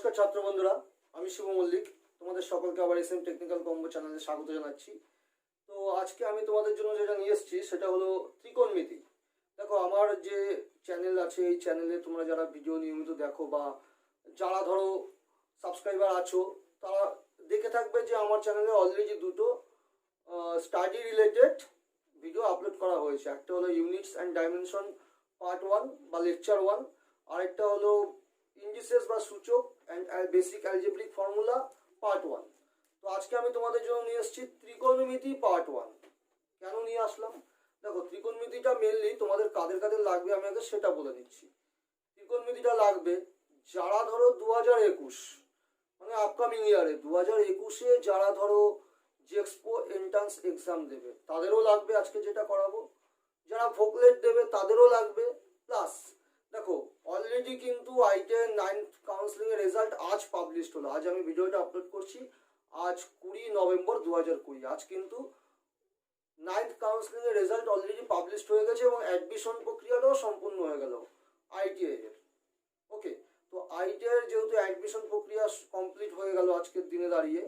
নমস্কার ছাত্র বন্ধুরা, আমি শুভ মল্লিক তোমাদের সকলকে আবার এসএম টেকনিক্যাল কম্বো চ্যানেলে স্বাগত জানাচ্ছি। তো আজকে আমি তোমাদের জন্য যেটা নিয়ে এসেছি সেটা হলো ত্রিকোণমিতি। দেখো, আমার যে চ্যানেল আছে এই চ্যানেলে তোমরা যারা ভিডিও নিয়মিত দেখো বা যারা ধরো সাবস্ক্রাইবার আছো, তারা দেখে থাকবে যে আমার চ্যানেলে অলরেডি দুটো স্টাডি রিলেটেড ভিডিও আপলোড করা হয়েছে। একটা হলো ইউনিটস অ্যান্ড ডাইমেনশন পার্ট 1 বা লেকচার 1, আর একটা হলো ইন্ডিসেস বা সূচক and basic algebraic formula part 1। তো আজকে আমি তোমাদের জন্য নিয়ে এসেছি ত্রিকোণমিতি পার্ট 1। কেন নিয়ে আসলাম? দেখো, ত্রিকোণমিতিটা মেনলি তোমাদের কাদের কাদের লাগবে আমি আগে সেটা বলে দিচ্ছি। ত্রিকোণমিতিটা লাগবে যারা ধরো 2021 মানে আপকামিং ইয়ারে 2021-এ যারা ধরো জেক্সপো এন্ট্রান্স এক্সাম দেবে তাদেরও লাগবে আজকে যেটা করাবো, যারা ভোকলেট দেবে তাদেরও লাগবে। প্লাস দেখো, অলরেডি কিন্তু আইটিআই 9th কাউন্সিলিং এর রেজাল্ট আজ পাবলিশড হলো। আজ আমি ভিডিওটা আপলোড করছি, আজ 20 নভেম্বর 2020। আজ কিন্তু 9th কাউন্সিলিং এর রেজাল্ট অলরেডি পাবলিশড হয়ে গেছে এবং অ্যাডমিশন প্রক্রিয়াটাও সম্পূর্ণ হয়ে গেল আইটিআই এর। ওকে, তো আইটিআই এর যেহেতু অ্যাডমিশন প্রক্রিয়া কমপ্লিট হয়ে গেল আজকের দিনে দাঁড়িয়ে,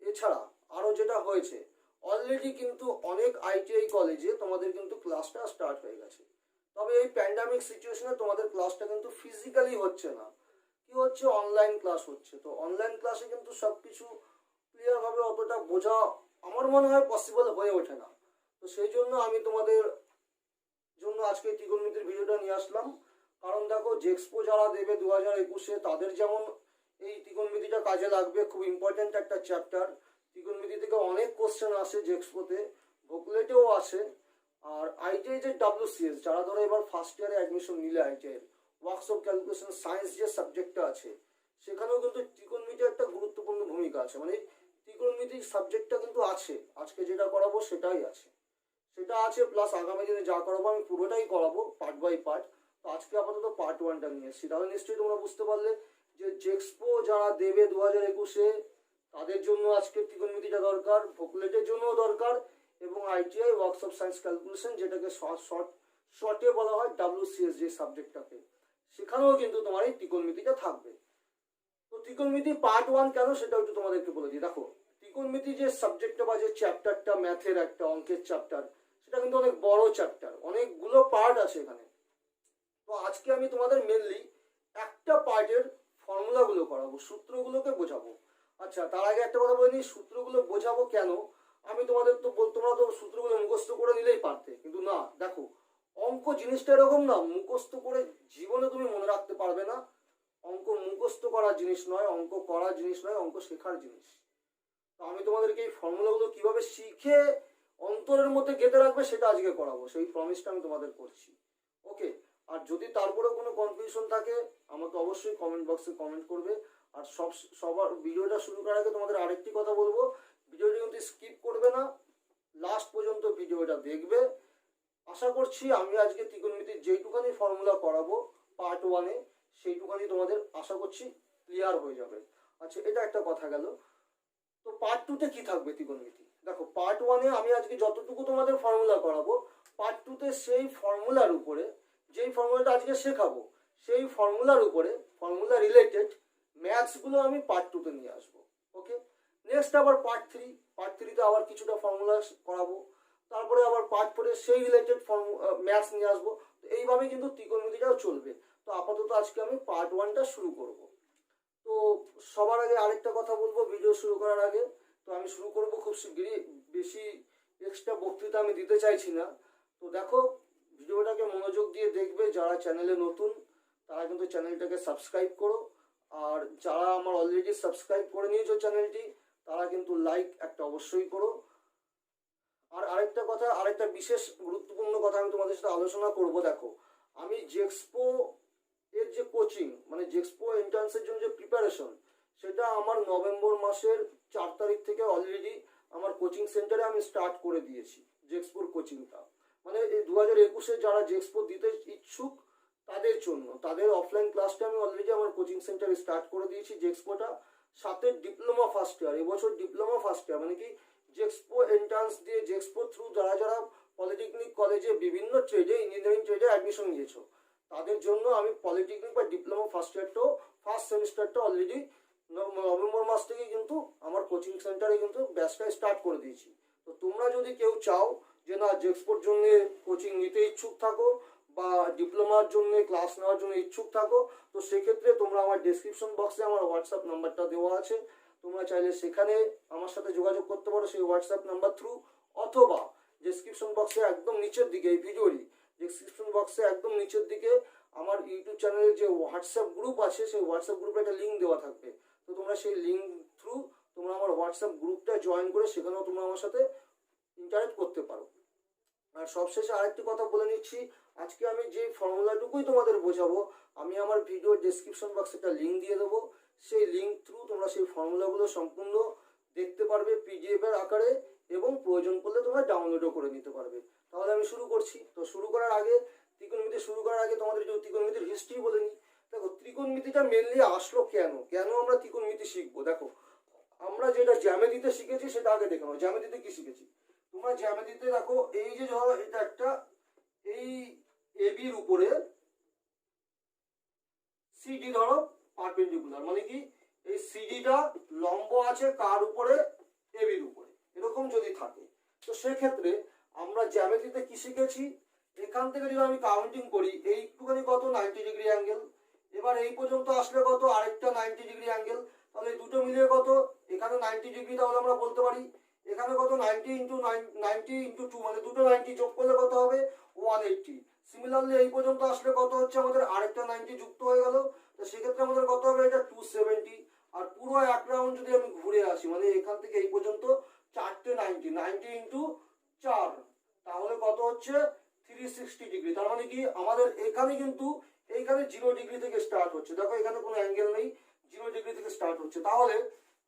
এছাড়া আরও যেটা হয়েছে অলরেডি কিন্তু অনেক আইটিআই কলেজে তোমাদের কিন্তু ক্লাসটা স্টার্ট হয়ে গেছে। তবে এই প্যান্ডামিক সিচুয়েশনে তোমাদের ক্লাসটা কিন্তু ফিজিক্যালি হচ্ছে না, কি হচ্ছে, অনলাইন ক্লাস হচ্ছে। তো অনলাইন ক্লাসে কিন্তু সব কিছু ক্লিয়ারভাবে অতটা বোঝা আমার মনে হয় পসিবল হয়ে ওঠে না। তো সেই জন্য আমি তোমাদের জন্য আজকে ত্রিকোণমিতির ভিডিওটা নিয়ে আসলাম। কারণ দেখো, জেক্সপো যারা দেবে 2021-এ তাদের যেমন এই ত্রিকোণমিতিটা কাজে লাগবে, খুব ইম্পর্ট্যান্ট একটা চ্যাপ্টার। ত্রিকোণমিতি থেকে অনেক কোশ্চেন আসে জেক্সপোতে, ভোকলেটেও আসে। আর আইটিআই যে WCS যারা ধরো এবার ফার্স্ট ইয়ারে অ্যাডমিশন নিলে আইটিআই ওয়ার্কশপ ক্যালকুলেশন সায়েন্স যে সাবজেক্টটা আছে সেখানেও কিন্তু ত্রিকোণমিতির একটা গুরুত্বপূর্ণ ভূমিকা আছে। মানে ত্রিকোণমিতির সাবজেক্টটা কিন্তু আছে, আজকে যেটা করাবো সেটাই আছে, সেটা আছে। প্লাস আগামী দিনে যা করাবো আমি পুরোটাই করাবো পার্ট বাই পার্ট। তো আজকে আপাতত পার্ট 1টা নিয়ে এসেছি। তাহলে নিশ্চয়ই তোমরা বুঝতে পারলে যে জেক্সপো যারা দেবে 2021-এ তাদের জন্য আজকে ত্রিকোণমিতিটা দরকার, ভোকলেটের জন্যও দরকার, এবং আইটিআই ওয়ার্কশপ সায়েন্স ক্যালকুলেশন যেটাকে শর্টে বলা হয় WCS যে সাবজেক্টটাকে, সেখানেও কিন্তু তোমার এই ত্রিকোণমিতিটা থাকবে। তো ত্রিকোণমিতি পার্ট 1 কেন সেটা একটু তোমাদেরকে বলে দিই। দেখো, ত্রিকোণমিতি যে সাবজেক্টটা বা যে চ্যাপ্টারটা, ম্যাথের একটা অঙ্কের চ্যাপ্টার, সেটা কিন্তু অনেক বড় চ্যাপ্টার, অনেকগুলো পার্ট আছে এখানে। তো আজকে আমি তোমাদের মেনলি একটা পার্টের ফর্মুলাগুলো করাবো, সূত্রগুলোকে বোঝাবো। আচ্ছা, তার আগে একটা কথা বলে নিই, সূত্রগুলো বোঝাবো কেন। আমি তোমাদের তো তোমরা তো সূত্রগুলো মুখস্থ করে নিলেই পারতে, কিন্তু না, দেখো অঙ্ক জিনিসটা এরকম না, মুখস্থ করে জীবনে তুমি মনে রাখতে পারবে না। অঙ্ক মুখস্থ করার জিনিস নয়, অঙ্ক করার জিনিস নয়, অঙ্ক শেখার জিনিস। তো আমি তোমাদেরকে এই ফর্মুলাগুলো কিভাবে শিখে অন্তরের মধ্যে গেঁথে রাখবে সেটা আজকে করাবো, সেই প্রমিসটা আমি তোমাদের করছি। ওকে, আর যদি তারপরেও কোনো কনফিউশন থাকে আমাকে অবশ্যই কমেন্ট বক্সে কমেন্ট করবে। আর সবার ভিডিওটা শুরু করার আগে তোমাদের আরেকটি কথা বলবো, ভিডিওটি কিন্তু স্কিপ করবে না, লাস্ট পর্যন্ত ভিডিওটা দেখবে। আশা করছি আমি আজকে ত্রিকোণমিতির যেইটুখানি ফর্মুলা করাবো পার্ট 1-এ সেইটুখানি তোমাদের আশা করছি ক্লিয়ার হয়ে যাবে। আচ্ছা, এটা একটা কথা গেল। তো পার্ট 2-তে কি থাকবে ত্রিকোণমিতি? দেখো, পার্ট 1-এ আমি আজকে যতটুকু তোমাদের ফর্মুলা করাবো, পার্ট 2-তে সেই ফর্মুলার উপরে, যেই ফর্মুলাটা আজকে শেখাবো সেই ফর্মুলার উপরে, ফর্মুলা রিলেটেড ম্যাথসগুলো আমি পার্ট 2-তে নিয়ে আসবো। ওকে, নেক্সট আবার পার্ট 3-তে আবার কিছুটা ফর্মুলা করাবো, তারপরে আবার পার্ট 4-এ সেই রিলেটেড ম্যাথস নিয়ে আসবো। তো এইভাবে কিন্তু ত্রিকোণমিতিটাও চলবে। তো আপাতত আজকে আমি পার্ট 1টা শুরু করব। তো সবার আগে আরেকটা কথা বলবো ভিডিও শুরু করার আগে, তো আমি শুরু করব খুব শিগগিরই, বেশি এক্সট্রা বক্তৃতা আমি দিতে চাইছি না। তো দেখো, ভিডিওটাকে মনোযোগ দিয়ে দেখবে, যারা চ্যানেলে নতুন তারা কিন্তু চ্যানেলটাকে সাবস্ক্রাইব করো, আর যারা আমার অলরেডি সাবস্ক্রাইব করে নিয়েছো চ্যানেলটি তারা কিন্তু লাইক একটা অবশ্যই করো। আর আরেকটা কথা, আরেকটা বিশেষ গুরুত্বপূর্ণ কথা আমি তোমাদের সাথে আলোচনা করব। দেখো, আমি জেক্সপো এর যে কোচিং, মানে জেক্সপো এন্ট্রান্সের জন্য যে প্রিপারেশন, সেটা আমার নভেম্বর মাসের 4 তারিখ থেকে অলরেডি আমার কোচিং সেন্টারে আমি স্টার্ট করে দিয়েছি জেক্সপোর কোচিংটা। মানে এই 2021-এ যারা জেক্সপো দিতে ইচ্ছুক তাদের জন্য, তাদের অফলাইন ক্লাসটা আমি অলরেডি আমার কোচিং সেন্টারে স্টার্ট করে দিয়েছি জেক্সপোটা। সাথে ডিপ্লোমা ফার্স্ট ইয়ার, এবছর ডিপ্লোমা ফার্স্ট ইয়ার, মানে কি জেক্সপো এন্ট্রান্স দিয়ে জেক্সপো থ্রু যারা যারা পলিটেকনিক কলেজে বিভিন্ন ট্রেডে, ইঞ্জিনিয়ারিং ট্রেডে অ্যাডমিশন নিয়েছো তাদের জন্য আমি পলিটেকনিক বা ডিপ্লোমা ফার্স্ট ইয়ারটাও, ফার্স্ট সেমিস্টারটা অলরেডি নভেম্বর মাস থেকে কিন্তু আমার কোচিং সেন্টারে কিন্তু ব্যাচটা স্টার্ট করে দিয়েছি। তো তোমরা যদি কেউ চাও যে না জেক্সপোর জন্য কোচিং নিতে ইচ্ছুক থাকো বা ডিপ্লোমার জন্য ক্লাস নেওয়ার জন্য ইচ্ছুক থাকো, তো সেক্ষেত্রে তোমরা আমার ডেসক্রিপশন বক্সে আমার হোয়াটসঅ্যাপ নাম্বারটা দেওয়া আছে, তোমরা চাইলে সেখানে আমার সাথে যোগাযোগ করতে পারো সেই হোয়াটসঅ্যাপ নাম্বার থ্রু, অথবা ডেসক্রিপশন বক্সে একদম নিচের দিকে, এই ভিডিওরই ডেসক্রিপশন বক্সে একদম নিচের দিকে আমার ইউটিউব চ্যানেলের যে হোয়াটসঅ্যাপ গ্রুপ আছে সেই হোয়াটসঅ্যাপ গ্রুপে একটা লিঙ্ক দেওয়া থাকবে। তো তোমরা সেই লিঙ্ক থ্রু তোমরা আমার হোয়াটসঅ্যাপ গ্রুপটা জয়েন করে সেখানেও তোমরা আমার সাথে ইন্টারেক্ট করতে পারো। আর সবশেষে আরেকটি কথা বলে নিচ্ছি, আজকে আমি যে ফর্মুলাটুকুই তোমাদের বোঝাবো, আমি আমার ভিডিও ডেসক্রিপশন বক্সে একটা লিঙ্ক দিয়ে দেবো, সেই লিঙ্ক থ্রু তোমরা সেই ফর্মুলাগুলো সম্পূর্ণ দেখতে পারবে পিডিএফ এর আকারে, এবং প্রয়োজন পড়লে তোমরা ডাউনলোডও করে নিতে পারবে। তাহলে আমি শুরু করছি। তো শুরু করার আগে, ত্রিকোণমিতি শুরু করার আগে তোমাদের যে ত্রিকোণমিতির হিস্ট্রি বলে নিই। দেখো ত্রিকোণমিতিটা মেনলি আসলো কেন আমরা ত্রিকোণমিতি শিখবো। দেখো আমরা যেটা জ্যামিতিতে শিখেছি সেটা আগে দেখো। জ্যামিতিতে কি শিখেছি তোমরা? জ্যামিতিতে দেখো এই যে ধরো এটা একটা, এই এবির উপরে সিডি ধরো পারপেন্ডিকুলার, মানে কি এই সিডিটা লম্ব আছে কার উপরে? এবির উপরে। এরকম যদি থাকে তো সেক্ষেত্রে আমরা জ্যামিতিতে কি শিখেছি, এখান থেকে যদি আমি কাউন্টিং করি এইটুখানি কত 90 ডিগ্রি অ্যাঙ্গেল, এবার এই পর্যন্ত আসলে কত আরেকটা 90 ডিগ্রি অ্যাঙ্গেল, তাহলে দুটো মিলিয়ে কত এখানে 90 ডিগ্রি, তাহলে আমরা বলতে পারি এখানে কত 90 ইন্টু 90 ইন্টু 2, মানে দুটো 90 যোগ করলে কত হবে 180। সিমিলারলি এই পর্যন্ত আসলে কত হচ্ছে আমাদের আরেকটা 90 যুক্ত হয়ে গেল, তো সেক্ষেত্রে আমাদের কত হবে এটা 270। আর পুরো এক রাউন্ড যদি আমি ঘুরে আসি, মানে এখান থেকে এই পর্যন্ত চারটে 90 ইন্টু 4, তাহলে কত হচ্ছে 360 ডিগ্রি। তার মানে কি আমাদের এখানে কিন্তু এইখানে 0 ডিগ্রি থেকে স্টার্ট হচ্ছে। দেখো এখানে কোনো অ্যাঙ্গেল নেই, 0 ডিগ্রি থেকে স্টার্ট হচ্ছে। তাহলে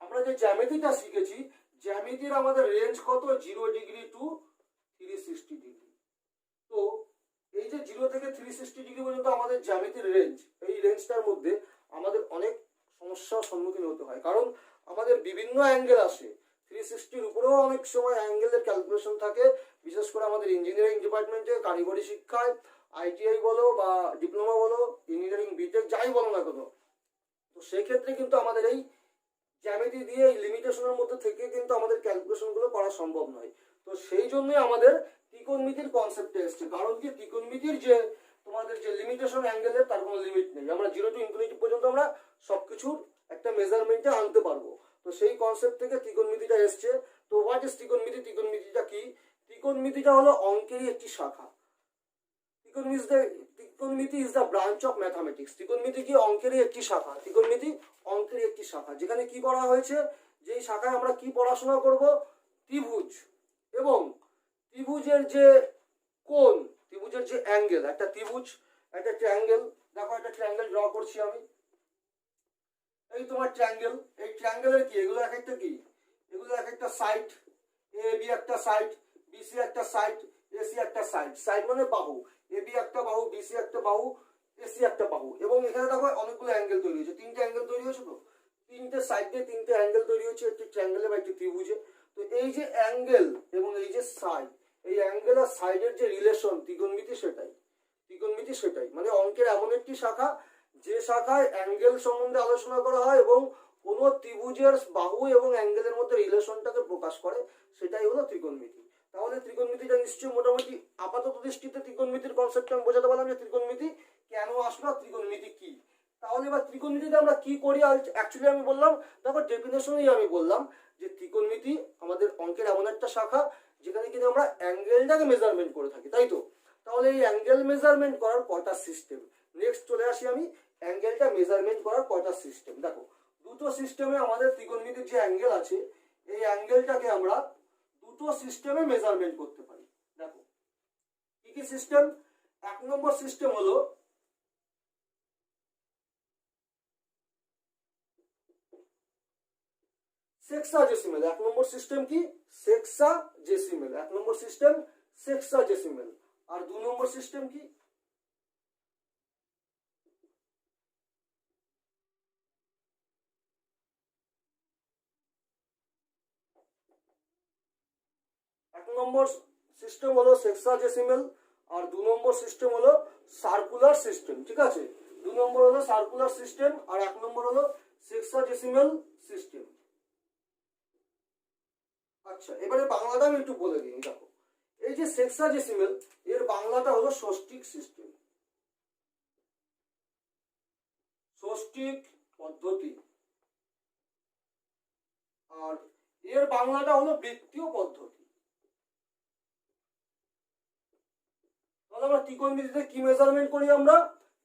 আমরা যে জ্যামিতিটা শিখেছি, জ্যামিতির আমাদের রেঞ্জ কত 0 ডিগ্রি টু 360 ডিগ্রি। তো এই যে 0 থেকে 360 ডিগ্রি পর্যন্ত আমাদের জ্যামিতির রেঞ্জ, এই রেঞ্জটার মধ্যে আমাদের অনেক সমস্যার সম্মুখীন হতে হয়, কারণ আমাদের বিভিন্ন অ্যাঙ্গেল আসে। 360-র উপরেও অনেক সময় অ্যাঙ্গেলের ক্যালকুলেশন থাকে, বিশেষ করে আমাদের ইঞ্জিনিয়ারিং ডিপার্টমেন্টে, কারিগরি শিক্ষায়, আইটিআই বলো বা ডিপ্লোমা বলো, ইঞ্জিনিয়ারিং বিটেক যাই বলো না কেন। তো সেক্ষেত্রে কিন্তু আমাদের এই জ্যামিতি দিয়ে এই লিমিটেশনের মধ্যে থেকে কিন্তু আমাদের ক্যালকুলেশনগুলো করা সম্ভব নয়। তো সেই জন্যই আমাদের ত্রিকোণমিতির কনসেপ্টে এসছে, কারণ কি ত্রিকোণমিতির যে তোমাদের যে লিমিটেশন অ্যাঙ্গেলের তার কোনো লিমিট নেই। আমরা 0 টু ইনফিনিটি পর্যন্ত আমরা সবকিছুর একটা মেজারমেন্টে আনতে পারবো। তো সেই কনসেপ্ট থেকে ত্রিকোণমিতিটা এসছে। তো হোয়াট ইজ ত্রিকোণমিতি? ত্রিকোণমিতিটা কি? ত্রিকোণমিতিটা হলো অঙ্কেরই একটি শাখা। ত্রিকোণমিতি is the branch of mathematics. ত্রিকোণমিতি কি? অঙ্কেরই একটি শাখা। ত্রিকোণমিতি অঙ্কেরই একটি শাখা, যেখানে কি করা হয়েছে, যেই শাখায় আমরা কি পড়াশোনা করব? ত্রিভুজ এবং ত্রিভুজের যে কোণ, ত্রিভুজের যে অ্যাঙ্গেল, একটা ত্রিভুজ একটা ট্রায়াঙ্গেল, দেখো একটা ট্রায়াঙ্গেল ড্র করছি আমি, এই তোমার ট্রায়াঙ্গেল, এই ট্রায়াঙ্গেলের কি এগুলো এক একটা কি, এগুলো এক একটা সাইড, এ বি একটা সাইড, বিসি একটা সাইড, এসি একটা সাইড। সাইড মানে বাহু, এ বি একটা বাহু, বিসি একটা বাহু, এসি একটা বাহু। এবং এখানে দেখো অনেকগুলো অ্যাঙ্গেল তৈরি হয়েছে, 3টে অ্যাঙ্গেল তৈরি হয়েছে। তো 3টে সাইড দিয়ে 3টে অ্যাঙ্গেল তৈরি হচ্ছে একটি ট্রায়াঙ্গেলে বা একটি ত্রিভুজে। তো এই যে অ্যাঙ্গেল এবং এই যে সাইড, এই অ্যাঙ্গেল আর সাইডের যে রিলেশন ত্রিকোণমিতি সেটাই। ত্রিকোণমিতি সেটাই মানে অঙ্কের এমন একটি শাখা যে শাখায় অ্যাঙ্গেল সম্বন্ধে আলোচনা করা হয় এবং কোনো ত্রিভুজের বাহু এবং অ্যাঙ্গেলের মধ্যে রিলেশনটাকে প্রকাশ করে, সেটাই হলো ত্রিকোণমিতি। তাহলে ত্রিকোণমিতিটা নিশ্চয়ই মোটামুটি আপাতত দৃষ্টিতে ত্রিকোণমিতির কনসেপ্ট আমি বোঝাতে পারলাম যে ত্রিকোণমিতি কেন আসলো, ত্রিকোণমিতি কি। তাহলে এবার ত্রিকোণমিতিতে আমরা কি করি? অ্যাকচুয়ালি আমি বললাম, দেখো ডেফিনেশনেই আমি বললাম যে ত্রিকোণমিতি আমাদের অঙ্কের এমন একটা শাখা যেখানে কিন্তু আমরা অ্যাঙ্গেলটাকে মেজারমেন্ট করে থাকি, তাই তো? তাহলে এই অ্যাঙ্গেল মেজারমেন্ট করার কয়টা সিস্টেম, নেক্সট চলে আসি আমি অ্যাঙ্গেলটা মেজারমেন্ট করার কয়টা সিস্টেম। দেখো দুটো সিস্টেমে আমাদের ত্রিকোণমিতির যে অ্যাঙ্গেল আছে, এই অ্যাঙ্গেলটাকে আমরা দুটো সিস্টেমে মেজারমেন্ট করতে পারি। দেখো কি কি সিস্টেম? 1 নম্বর সিস্টেম হলো সেক্সাডেসিমেল। 1 নম্বর সিস্টেম কি? সেক্সাডেসিমেল। 1 নম্বর সিস্টেম সেক্সাডেসিমেল। আর 2 নম্বর সিস্টেম কি? 1 নম্বর সিস্টেম হলো সেক্সাডেসিমেল আর 2 নম্বর সিস্টেম হলো সার্কুলার সিস্টেম। ঠিক আছে, 2 নম্বর হলো সার্কুলার সিস্টেম আর 1 নম্বর হলো সেক্সাডেসিমাল সিস্টেম। আচ্ছা, এবারে বাংলাটা আমি একটু বলে দিই। দেখো, এই যে সেক্সাডেসিমাল, এর বাংলাটা হলো ষষ্ঠিক সিস্টেম, ষষ্ঠিক পদ্ধতি। আর এর বাংলাটা হলো বৃত্তীয় পদ্ধতি। তাহলে আমরা ত্রিকোণমিতিতে কি মেজারমেন্ট করি? আমরা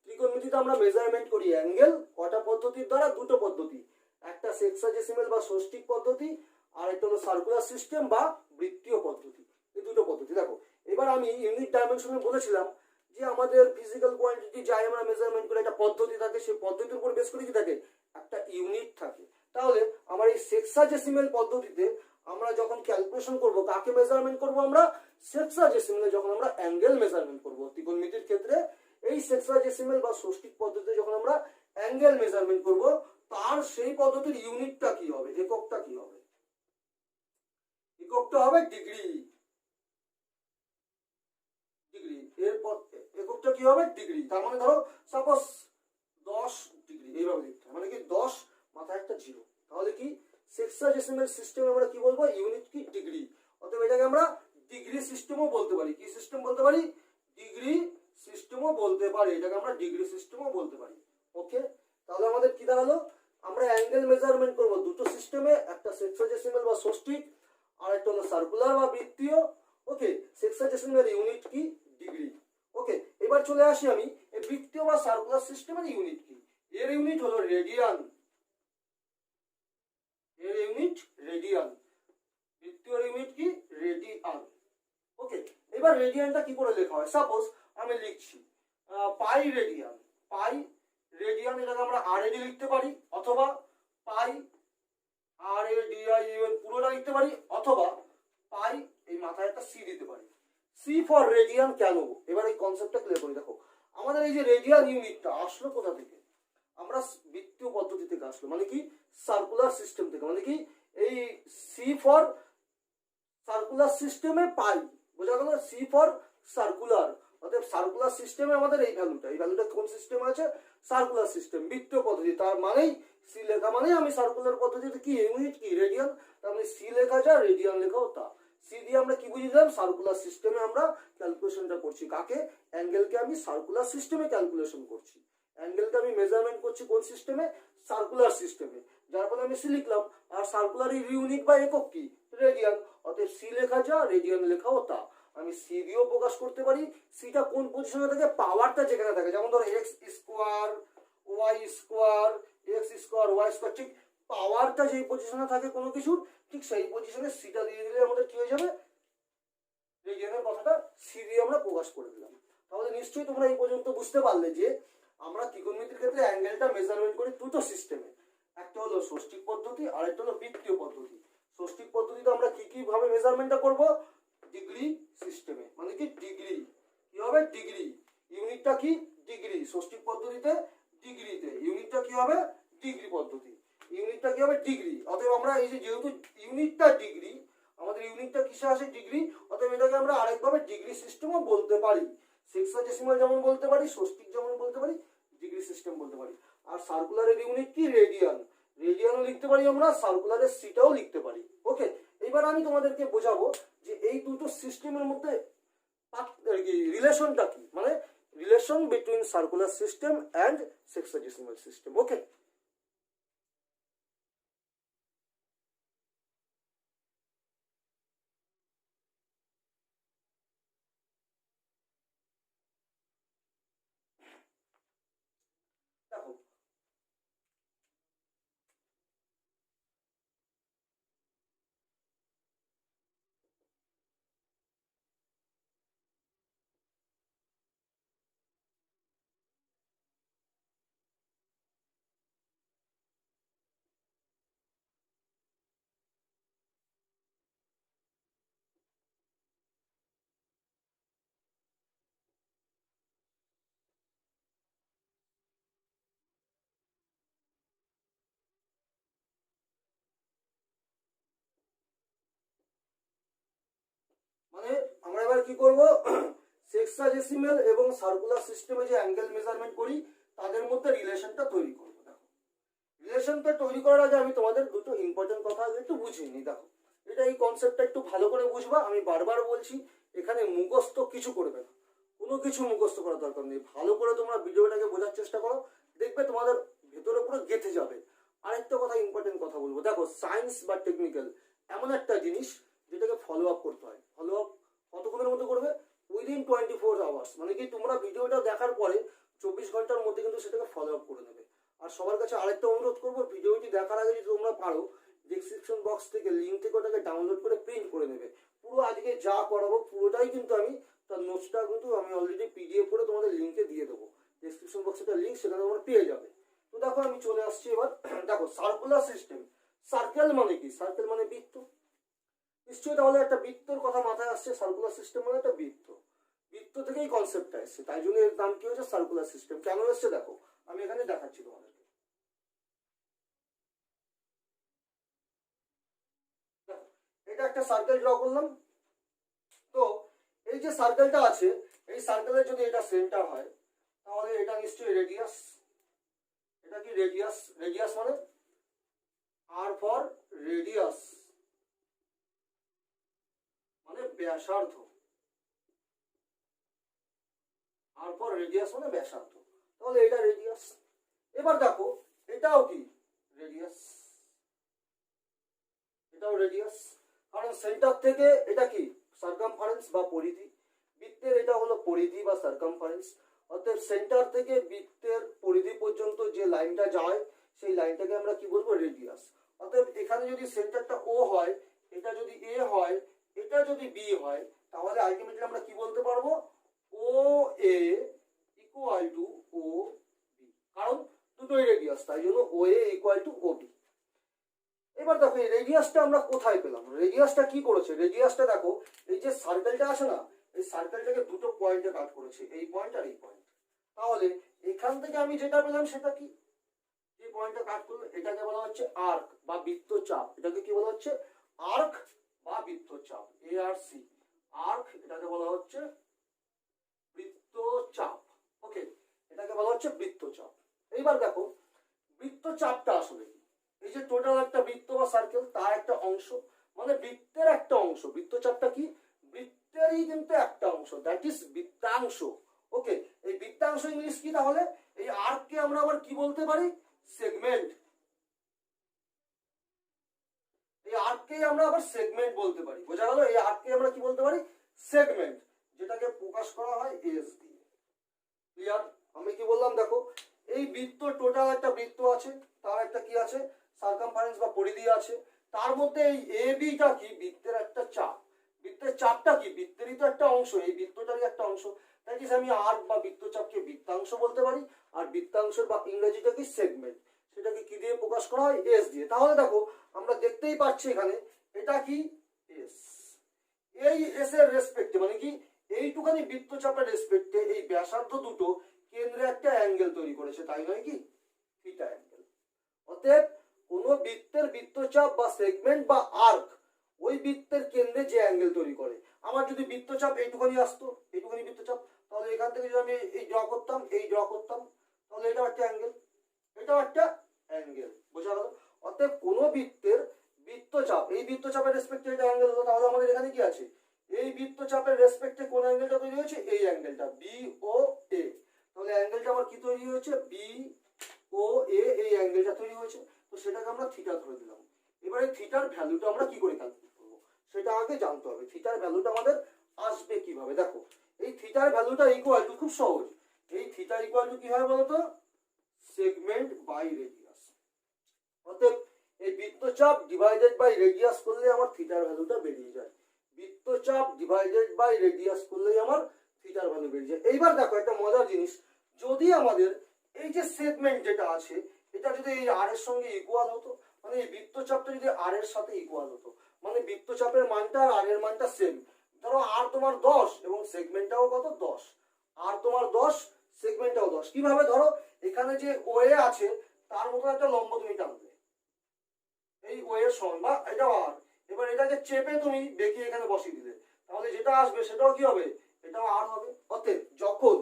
ত্রিকোণমিতিতে আমরা মেজারমেন্ট করি অ্যাঙ্গেল। কটা পদ্ধতির দ্বারা? দুটো পদ্ধতি, একটা সেক্সাডেসিমাল বা ষষ্ঠিক পদ্ধতি, আর একটা হলো সার্কুলার সিস্টেম বা বৃত্তীয় পদ্ধতি। এই দুটো পদ্ধতি। দেখো, এবার আমি ইউনিট ডাইমেনশনে বলেছিলাম যে আমাদের ফিজিক্যাল কোয়ান্টিটি যাই আমরা মেজারমেন্ট করে একটা পদ্ধতি থাকে, সেই পদ্ধতির উপর বেস করে কি থাকে? একটা ইউনিট থাকে। তাহলে আমার এই সেক্সাডেসিমাল পদ্ধতিতে আমরা যখন ক্যালকুলেশন করব, কাকে মেজারমেন্ট করব? আমরা সেক্সাডেসিমালে যখন আমরা অ্যাঙ্গেল মেজারমেন্ট করব ত্রিকোণমিতির ক্ষেত্রে, এই সেক্সাডেসিমাল বা ষষ্ঠিক পদ্ধতিতে যখন আমরা অ্যাঙ্গেল মেজারমেন্ট করব, তার সেই পদ্ধতির ইউনিটটা কি হবে? এককটা কি হবে? এককটা হবে ডিগ্রি। ডিগ্রি এর এককটা কি হবে? ডিগ্রি। তার মানে ধরো সাপোজ 10 ডিগ্রি, এইভাবে লিখতে হয়, মানে কি 10 মাথায় একটা জিরো। তাহলে কি সেক্সাডেসিমাল সিস্টেমে আমরা কি বলবো? ইউনিট কি? ডিগ্রি। অতএব এটাকে আমরা ডিগ্রি সিস্টেমও বলতে পারি। কি সিস্টেম বলতে পারি? ডিগ্রি সিস্টেমও বলতে পারি। এটাকে আমরা ডিগ্রি সিস্টেমও বলতে পারি। ওকে, তাহলে আমাদের কি দাঁড়ালো? আমরা অ্যাঙ্গেল মেজারমেন্ট করব দুটো সিস্টেমে, একটা সেক্সাডেসিমাল বা ষষ্ঠিক, আর একটা হলো সার্কুলার বা বৃত্তীয়। ওকে, সেক্সাডেসিমালের ইউনিট কি? ডিগ্রি। ওকে, এবার চলে আসি আমি এই বৃত্তীয় বা সার্কুলার সিস্টেমের ইউনিট কি। এর ইউনিট হলো রেডিয়ান। এর ইউনিট রেডিয়ান। বৃত্তীয় ইউনিট কি? রেডিয়ান। ওকে, এবার রেডিয়ানটা কি করে লেখা হয়? সাপোজ আমি লিখছি পাই রেডিয়ান। পাই রেডিয়ান, এটাকে আমরা আরএডি লিখতে পারি, অথবা পাই আরএডিআইএন পুরোটা লিখতে পারি, অথবা পাই এই মাথায় একটা সি দিতে পারি। সি ফর রেডিয়ান কেন? এবার এই কনসেপ্টটা ক্লিয়ার করি। দেখো, আমাদের এই যে রেডিয়ান ইউনিটটা আসলো কোথা থেকে? আমরা বৃত্তীয় পদ্ধতি থেকে আসলো, মানে কি সার্কুলার সিস্টেম থেকে। মানে কি এই সি ফর সার্কুলার সিস্টেমে পাই, বোঝা গেল? C for circular. অর্থাৎ সার্কুলার সিস্টেমে আমাদের এই ভ্যালুটা, এই ভ্যালুটা কোন সিস্টেম আছে? সার্কুলার সিস্টেম, বৃত্তীয় পদ্ধতি। তার মানেই সি লেখা মানেই আমি সার্কুলার পদ্ধতিতে কি ইউনিট কি? রেডিয়ান। তার মানে সি লেখা যা, রেডিয়ান লেখাও তা। সি দিয়ে আমরা কি বুঝিলাম? সার্কুলার সিস্টেমে আমরা ক্যালকুলেশনটা করছি। কাকে? অ্যাঙ্গেলকে আমি সার্কুলার সিস্টেমে ক্যালকুলেশন করছি। অ্যাঙ্গেলকে আমি মেজারমেন্ট করছি কোন সিস্টেমে? সার্কুলার সিস্টেমে। যার ফলে আমি সি লিখলাম। আর সার্কুলার ইউনিট বা একক কি? রেডিয়ান। অতএব সি লেখা যা, রেডিয়ান লেখাও তা। আমি সি দিয়েও প্রকাশ করতে পারি। সিটা কোন পজিশনে থাকে? পাওয়ারটা যেখানে থাকে। যেমন ধরো X square Y square, X square Y square, ঠিক পাওয়ারটা যেই পজিশনে থাকে কোনো কিছুর, ঠিক সেই পজিশনে সিটা দিয়ে দিলে আমাদের কি হয়ে যাবে? রেডিয়ানের কথাটা সি দিয়ে আমরা প্রকাশ করে দিলাম। তাহলে নিশ্চয়ই তোমরা এই পর্যন্ত বুঝতে পারলে যে আমরা ত্রিকোণমিতির ক্ষেত্রে অ্যাঙ্গেলটা মেজারমেন্ট করি দুটো সিস্টেমে। একটা হলো ষষ্ঠিক পদ্ধতি, আর একটা হলো বৃত্তীয় পদ্ধতি। ষষ্ঠিক পদ্ধতিতে আমরা কি কি ভাবে মেজারমেন্টটা করব? ডিগ্রি সিস্টেমে। মানে কি ডিগ্রি কি হবে? ডিগ্রি। ইউনিটটা কি? ডিগ্রি। ষষ্ঠিক পদ্ধতিতে ডিগ্রিতে ইউনিটটা কি হবে? ডিগ্রি পদ্ধতি। ইউনিটটা কি হবে? ডিগ্রি। অতএব আমরা এই যে যেহেতু ইউনিটটা ডিগ্রি, আমাদের ইউনিটটা কিসে আসে? ডিগ্রি। অতএব এটাকে আমরা আরেকভাবে ডিগ্রি সিস্টেমও বলতে পারি। সেক্সাডেসিমাল যেমন বলতে পারি, ষষ্ঠিক যেমন বলতে পারি, ডিগ্রি সিস্টেম বলতে পারি। আর সার্কুলারের ইউনিট কি? রেডিয়ান। রেডিয়ানও লিখতে পারি আমরা, সার্কুলারের সিটাও লিখতে পারি। ওকে, এবার আমি তোমাদেরকে বোঝাবো যে এই দুটো সিস্টেমের মধ্যে রিলেশনটা কি, মানে relation between circular system and sexadecimal system. Okay, দেখো মানে আমরা এবার কি করব? সেক্সাডেসিমাল এবং সার্কুলার সিস্টেমে যে অ্যাঙ্গেল মেজারমেন্ট করি তাদের মধ্যে রিলেশনটা তৈরি করব। দেখো, রিলেশনটা তৈরি করার আগে আমি তোমাদের দুটো ইম্পর্টেন্ট কথা আগে একটু বুঝিয়ে নিই। দেখো, এটা এই কনসেপ্টটা একটু ভালো করে বুঝবা। আমি বারবার বলছি, এখানে মুখস্থ কিছু করবে না, কোনো কিছু মুখস্থ করার দরকার নেই। ভালো করে তোমরা ভিডিওটাকে বোঝার চেষ্টা করো, দেখবে তোমাদের ভেতরে পুরো গেঁথে যাবে। আরেকটা কথা, ইম্পর্টেন্ট কথা বলবো। দেখো, সায়েন্স বা টেকনিক্যাল এমন একটা জিনিস যেটাকে ফলো আপ করতে হয়। ফলো আপ কতক্ষণের মধ্যে করবে? Within 24 hours. মানে কি, তোমরা ভিডিওটা দেখার পরে 24 ঘন্টার মধ্যে কিন্তু সেটাকে ফলো আপ করে নেবে। আর সবার কাছে আরেকটা অনুরোধ করবো, ভিডিওটি দেখার আগে যদি তোমরা পারো, ডেসক্রিপশন বক্স থেকে লিঙ্ক থেকে ওটাকে ডাউনলোড করে প্রিন্ট করে নেবে। পুরো আজকে যা করাবো পুরোটাই কিন্তু আমি, তার নোটসটা কিন্তু আমি অলরেডি পিডিএফ করে তোমাদের লিঙ্কে দিয়ে দেবো। ডেসক্রিপশন বক্সে একটা লিঙ্ক, সেখানে তোমরা পেয়ে যাবে। তো দেখো, আমি চলে আসছি এবার। দেখো, সার্কুলার সিস্টেম। সার্কেল মানে কি? সার্কেল মানে বৃত্ত। নিশ্চয়ই তাহলে একটা বৃত্তর কথা মাথায় আসছে। সার্কুলার সিস্টেম মানে একটা বৃত্ত। বৃত্ত থেকেই কনসেপ্টটা এসছে, তাই জন্য এর নাম কি হয়েছে? Circular system. কেন এসছে দেখো, আমি এখানে দেখাচ্ছি তোমাদেরকে। এটা একটা সার্কেল ড্র করলাম। তো এই যে সার্কেলটা আছে, এই সার্কেলের যদি এটা সেন্টার হয়, তাহলে এটা নিশ্চয়ই রেডিয়াস। এটা কি রেডিয়াস? রেডিয়াস মানে আর ফর রেডিয়াস, মানে ব্যাসার্ধ। আর ফর রেডিয়াস মানে ব্যাসার্ধ, তাহলে এটা রেডিয়াস। এবার দেখো, এটাও কি রেডিয়াস, এটাও রেডিয়াস। কারণ সেন্টার থেকে এটা কি সার্কামফারেন্স বা পরিধি। বৃত্তের এটা হলো পরিধি বা সার্কামফারেন্স। অর্থাৎ সেন্টার থেকে বৃত্তের পরিধি পর্যন্ত যে লাইনটা যায়, সেই লাইনটাকে আমরা কি বলবো? রেডিয়াস। অর্থাৎ এখানে যদি সেন্টারটা ও হয়, এটা যদি এ হয়, এটা যদি বি হয়, তাহলে আলটিমেটলি আমরা কি বলতে পারবো? ও এ ইকুয়াল টু ও বি। কারণ দুটোই রেডিয়াস, তাই জন্য ও এ ইকুয়াল টু ও বি। এবার দেখো, এই রেডিয়াসটা আমরা কোথায় পেলাম? রেডিয়াসটা কি করেছে? রেডিয়াসটা দেখো, এই যে সার্কেলটা আছে না, এই সার্কেলটাকে দুটো পয়েন্টে কাট করেছে, এই পয়েন্ট আর এই পয়েন্ট। তাহলে এখান থেকে আমি যেটা পেলাম সেটা কি? যে পয়েন্টটা কাট করলো, এটাকে বলা হচ্ছে আর্ক বা বৃত্তচাপ। এটাকে কি বলা হচ্ছে? আর্ক বা বৃত্তচাপ। এ আর সি, আর্ক। এটাকে বলা হচ্ছে বৃত্তচাপ। ওকে, এটাকে বলা হচ্ছে বৃত্তচাপ। এইবার দেখো, বৃত্তচাপটা আসলে কি? এই যে টোটাল একটা বৃত্ত বা সার্কেল, তার একটা অংশ, মানে বৃত্তের একটা অংশ। বৃত্তচাপটা কি? বৃত্তেরই কিন্তু একটা অংশ, দ্যাট ইজ বৃত্তাংশ। ওকে, এই বৃত্তাংশ ইংলিশ কি তাহলে? এই আর্ককে আমরা আবার কি বলতে পারি? সেগমেন্ট। এই আর্ককে আমরা আবার সেগমেন্ট বলতে পারি। বোঝা গেল? এই আর্ককে আমরা কি বলতে পারি? সেগমেন্ট, যেটাকে প্রকাশ করা হয় এস দিয়ে। ক্লিয়ার? আমি কি বললাম দেখো, এই বৃত্ত, টোটাল একটা বৃত্ত আছে, তার একটা কি আছে? সার্কামফারেন্স বা পরিধি আছে। তার মধ্যে এই এ বিটা কি? বৃত্তের একটা চাপ। বৃত্তের চাপটা কি? বৃত্তেরই তো একটা অংশ, এই বৃত্তটারই একটা অংশ। তাই আমি আর্ক বা বৃত্তচাপকে বৃত্তাংশ বলতে পারি। আর বৃত্তাংশের বা ইংরেজিটা কি? সেগমেন্ট। সেটাকে কি দিয়ে প্রকাশ করা হয়? এস দিয়ে। তাহলে দেখো, আমরা দেখতেই পাচ্ছি এখানে এটা কি? এস। এই এস এর রেসপেক্টে, মানে কি এইটুখানি বৃত্তচাপের রেসপেক্টে এই ব্যাসার্ধ দুটো কেন্দ্রে একটা অ্যাঙ্গেল তৈরি করেছে, তাই নয় কি? Theta angle. অতএব কোন বৃত্তের বৃত্তচাপ বা সেগমেন্ট বা আর্ক ওই বৃত্তের কেন্দ্রে যে অ্যাঙ্গেল তৈরি করে। আমার যদি বৃত্তচাপ এইটুখানি আসতো, এইটুখানি বৃত্তচাপ, তাহলে এখান থেকে যদি আমি এই ড্র করতাম, এই ড্র করতাম, তাহলে এটাও একটা অ্যাঙ্গেল, এটাও একটা অ্যাঙ্গেল। বোঝা গেল? অতএব কোন বৃত্তের বৃত্তচাপ, এই বৃত্তচাপের রেসপেক্টে এটা অ্যাঙ্গেল হলো, তাহলে আমাদের এখানে কি আছে? এই বৃত্তচাপের রেসপেক্টে কোন অ্যাঙ্গেলটা তৈরি হয়েছে? এই অ্যাঙ্গেলটা বি ও এ। তাহলে অ্যাঙ্গেলটা আমার কি তৈরি হয়েছে? বি ও এ, এই অ্যাঙ্গেলটা তৈরি হয়েছে। তো সেটাকে আমরা থিটা ধরে দিলাম। এবারে থিটার ভ্যালুটা আমরা কি করে ক্যালকুলেট করবো সেটা আগে জানতে হবে। থিটার ভ্যালুটা আমাদের আসবে কিভাবে? দেখো, এই থিটার ভ্যালুটা ইকুয়াল টু, খুব সহজ, এই থিটা ইকুয়াল টু কি হয় বলতো? Segment by radius. অতএব এই বৃত্তচাপ ডিভাইডেড বাই রেডিয়াস করলে আমার থিটার ভ্যালুটা বেরিয়ে যায়। বৃত্তচাপ ডিভাইডেড বাই রেডিয়াস করলেই আমার থিটার ভ্যালু বেরিয়ে যায়। এইবার দেখো, একটা মজার জিনিস, যদি আমাদের এই যে সেগমেন্ট যেটা আছে, এটা যদি এই আর এর সঙ্গে ইকুয়াল হতো, মানে এই বৃত্তচাপটা যদি আর এর সাথে ইকুয়াল হতো, মানে বৃত্তচাপের মানটা আর এর মানটা সেম। ধরো আর তোমার 10 এবং সেগমেন্টটাও কত? 10। আর তোমার 10, সেগমেন্টটাও 10। কিভাবে? ধরো এখানে যে ওয়ে আছে, তার মতো একটা লম্ব তুমি টানবে, এই ওয়ে এর সমান, বা এটাও আর। এবার এটাকে চেপে তুমি বেঁকে এখানে বসিয়ে দিলে, তাহলে যেটা আসবে সেটাও কি হবে? এটাও আর হবে। অতএব যখন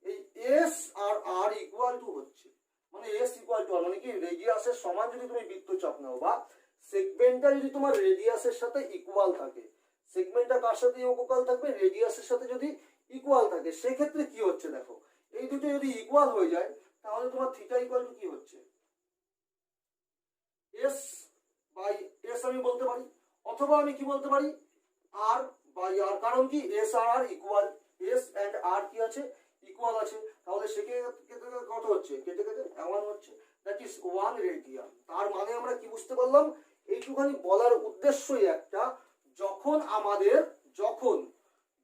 এই S R R equal to হচ্ছে, মানে মানে এস ইকুয়াল টু আর, মানে কি রেডিয়াসের সমান যদি তুমি বৃত্তচাপ নাও বা সেগমেন্টটা যদি তোমার রেডিয়াসের সাথে ইকুয়াল থাকে, সেগমেন্টটা কার সাথে ইকুয়াল থাকবে, রেডিয়াসের সাথে যদি ইকুয়াল থাকে, সেক্ষেত্রে কি হচ্ছে দেখো, এই দুটো যদি ইকুয়াল হয়ে যায় তাহলে তোমার থিটা ইকুয়াল টু কি হচ্ছে, এস বাই এস আমি বলতে পারি, অথবা আমি কি বলতে পারি আর বাই আর, কারণ কি S R R equal, S and R কি আছে ইকুয়াল আছে, তাহলে সেক্ষেত্রে কত হচ্ছে, কেটে কেটে এমন হচ্ছে, দ্যাট ইজ 1 রেডিয়ান। তার মানে আমরা কি বুঝতে পারলাম, এইটুখানি বলার উদ্দেশ্যই একটা, যখন আমাদের যখন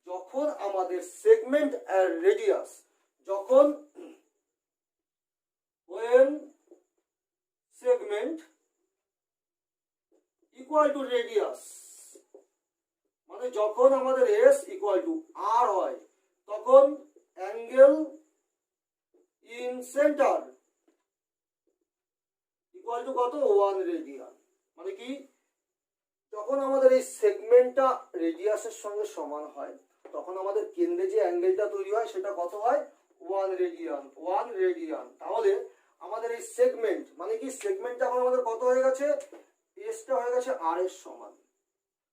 যখন আমাদের সেগমেন্ট আর রেডিয়াস, যখন when segment equal to radius, মানে যখন আমাদের s equal to r হয়, তখন angle in centre equal to কত, 1 রেডিয়ান। মানে কি, যখন আমাদের এই সেগমেন্টটা রেডিয়াসের সঙ্গে সমান হয়, তখন আমাদের কেন্দ্রে যে অ্যাঙ্গেলটা তৈরি হয় সেটা কত হয়, 1 রেডিয়ান, 1 রেডিয়ান। তাহলে আমাদের এই সেগমেন্ট, মানে কি সেগমেন্টটা এখন আমাদের কত হয়ে গেছে, এসটা হয়ে গেছে আর এর সমান।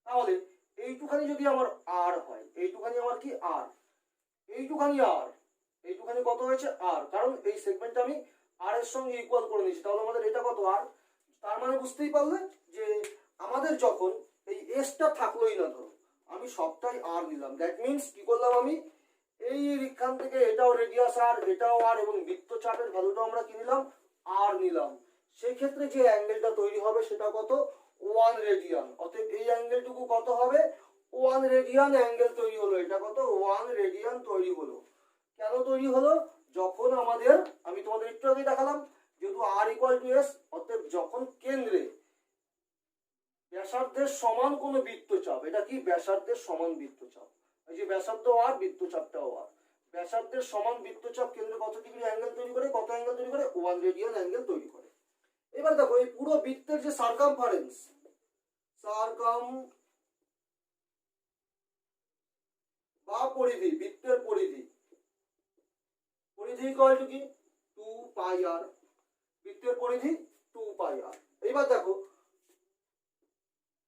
তাহলে এইটুখানি যদি আমার আর হয়, এইটুখানি আমার কি আর, এইটুখানি আর, এইটুখানি কত হয়েছে আর, কারণ এই সেগমেন্টটা আমি আর এর সঙ্গে ইকুয়াল করে নিয়েছি, তাহলে আমাদের এটা কত আর। তার মানে বুঝতেই পারলে যে আমাদের যখন এই এসটা থাকলোই না, ধরো আমি সবটাই আর নিলাম, দ্যাট মিনস কি করলাম, আমি এই এখান থেকে এটাও রেডিয়াস আর, এটাও আর, এবং বৃত্তচাপের ভ্যালুটাও আমরা কি নিলাম, আর নিলাম, সেই ক্ষেত্রে যে অ্যাঙ্গেলটা তৈরি হবে সেটা কত, 1 রেডিয়ান। অতএব এই অ্যাঙ্গেলটুকু কত হবে, 1 রেডিয়ান অ্যাঙ্গেল তৈরি হলো, এটা কত, 1 রেডিয়ান তৈরি হলো। কেন তৈরি হলো, যখন আমাদের, আমি তোমাদের একটু আগে দেখালাম, যেহেতু আর ইকুয়াল টু এস, অতএব যখন কেন্দ্রে ব্যাসার্ধের সমান কোন বৃত্তচাপ, এটা কি ব্যাসার্ধের সমান বৃত্তচাপ, এই যে ব্যাসার্ধ আর বৃত্তচাপটাও আর, ব্যাসার্ধের সমান বৃত্তচাপ কেন্দ্রে কত ডিগ্রি অ্যাঙ্গেল তৈরি করে, কত অ্যাঙ্গেল তৈরি করে, 1 রেডিয়ান অ্যাঙ্গেল তৈরি করে। এবার দেখো এই পুরো বৃত্তের যে সার্কামফারেন্স, বা পরিধি, বৃত্তের পরিধি, পরিধি ইকুয়াল টু কি 2 পাই আর, বৃত্তের পরিধি 2 পাই আর। এইবার দেখো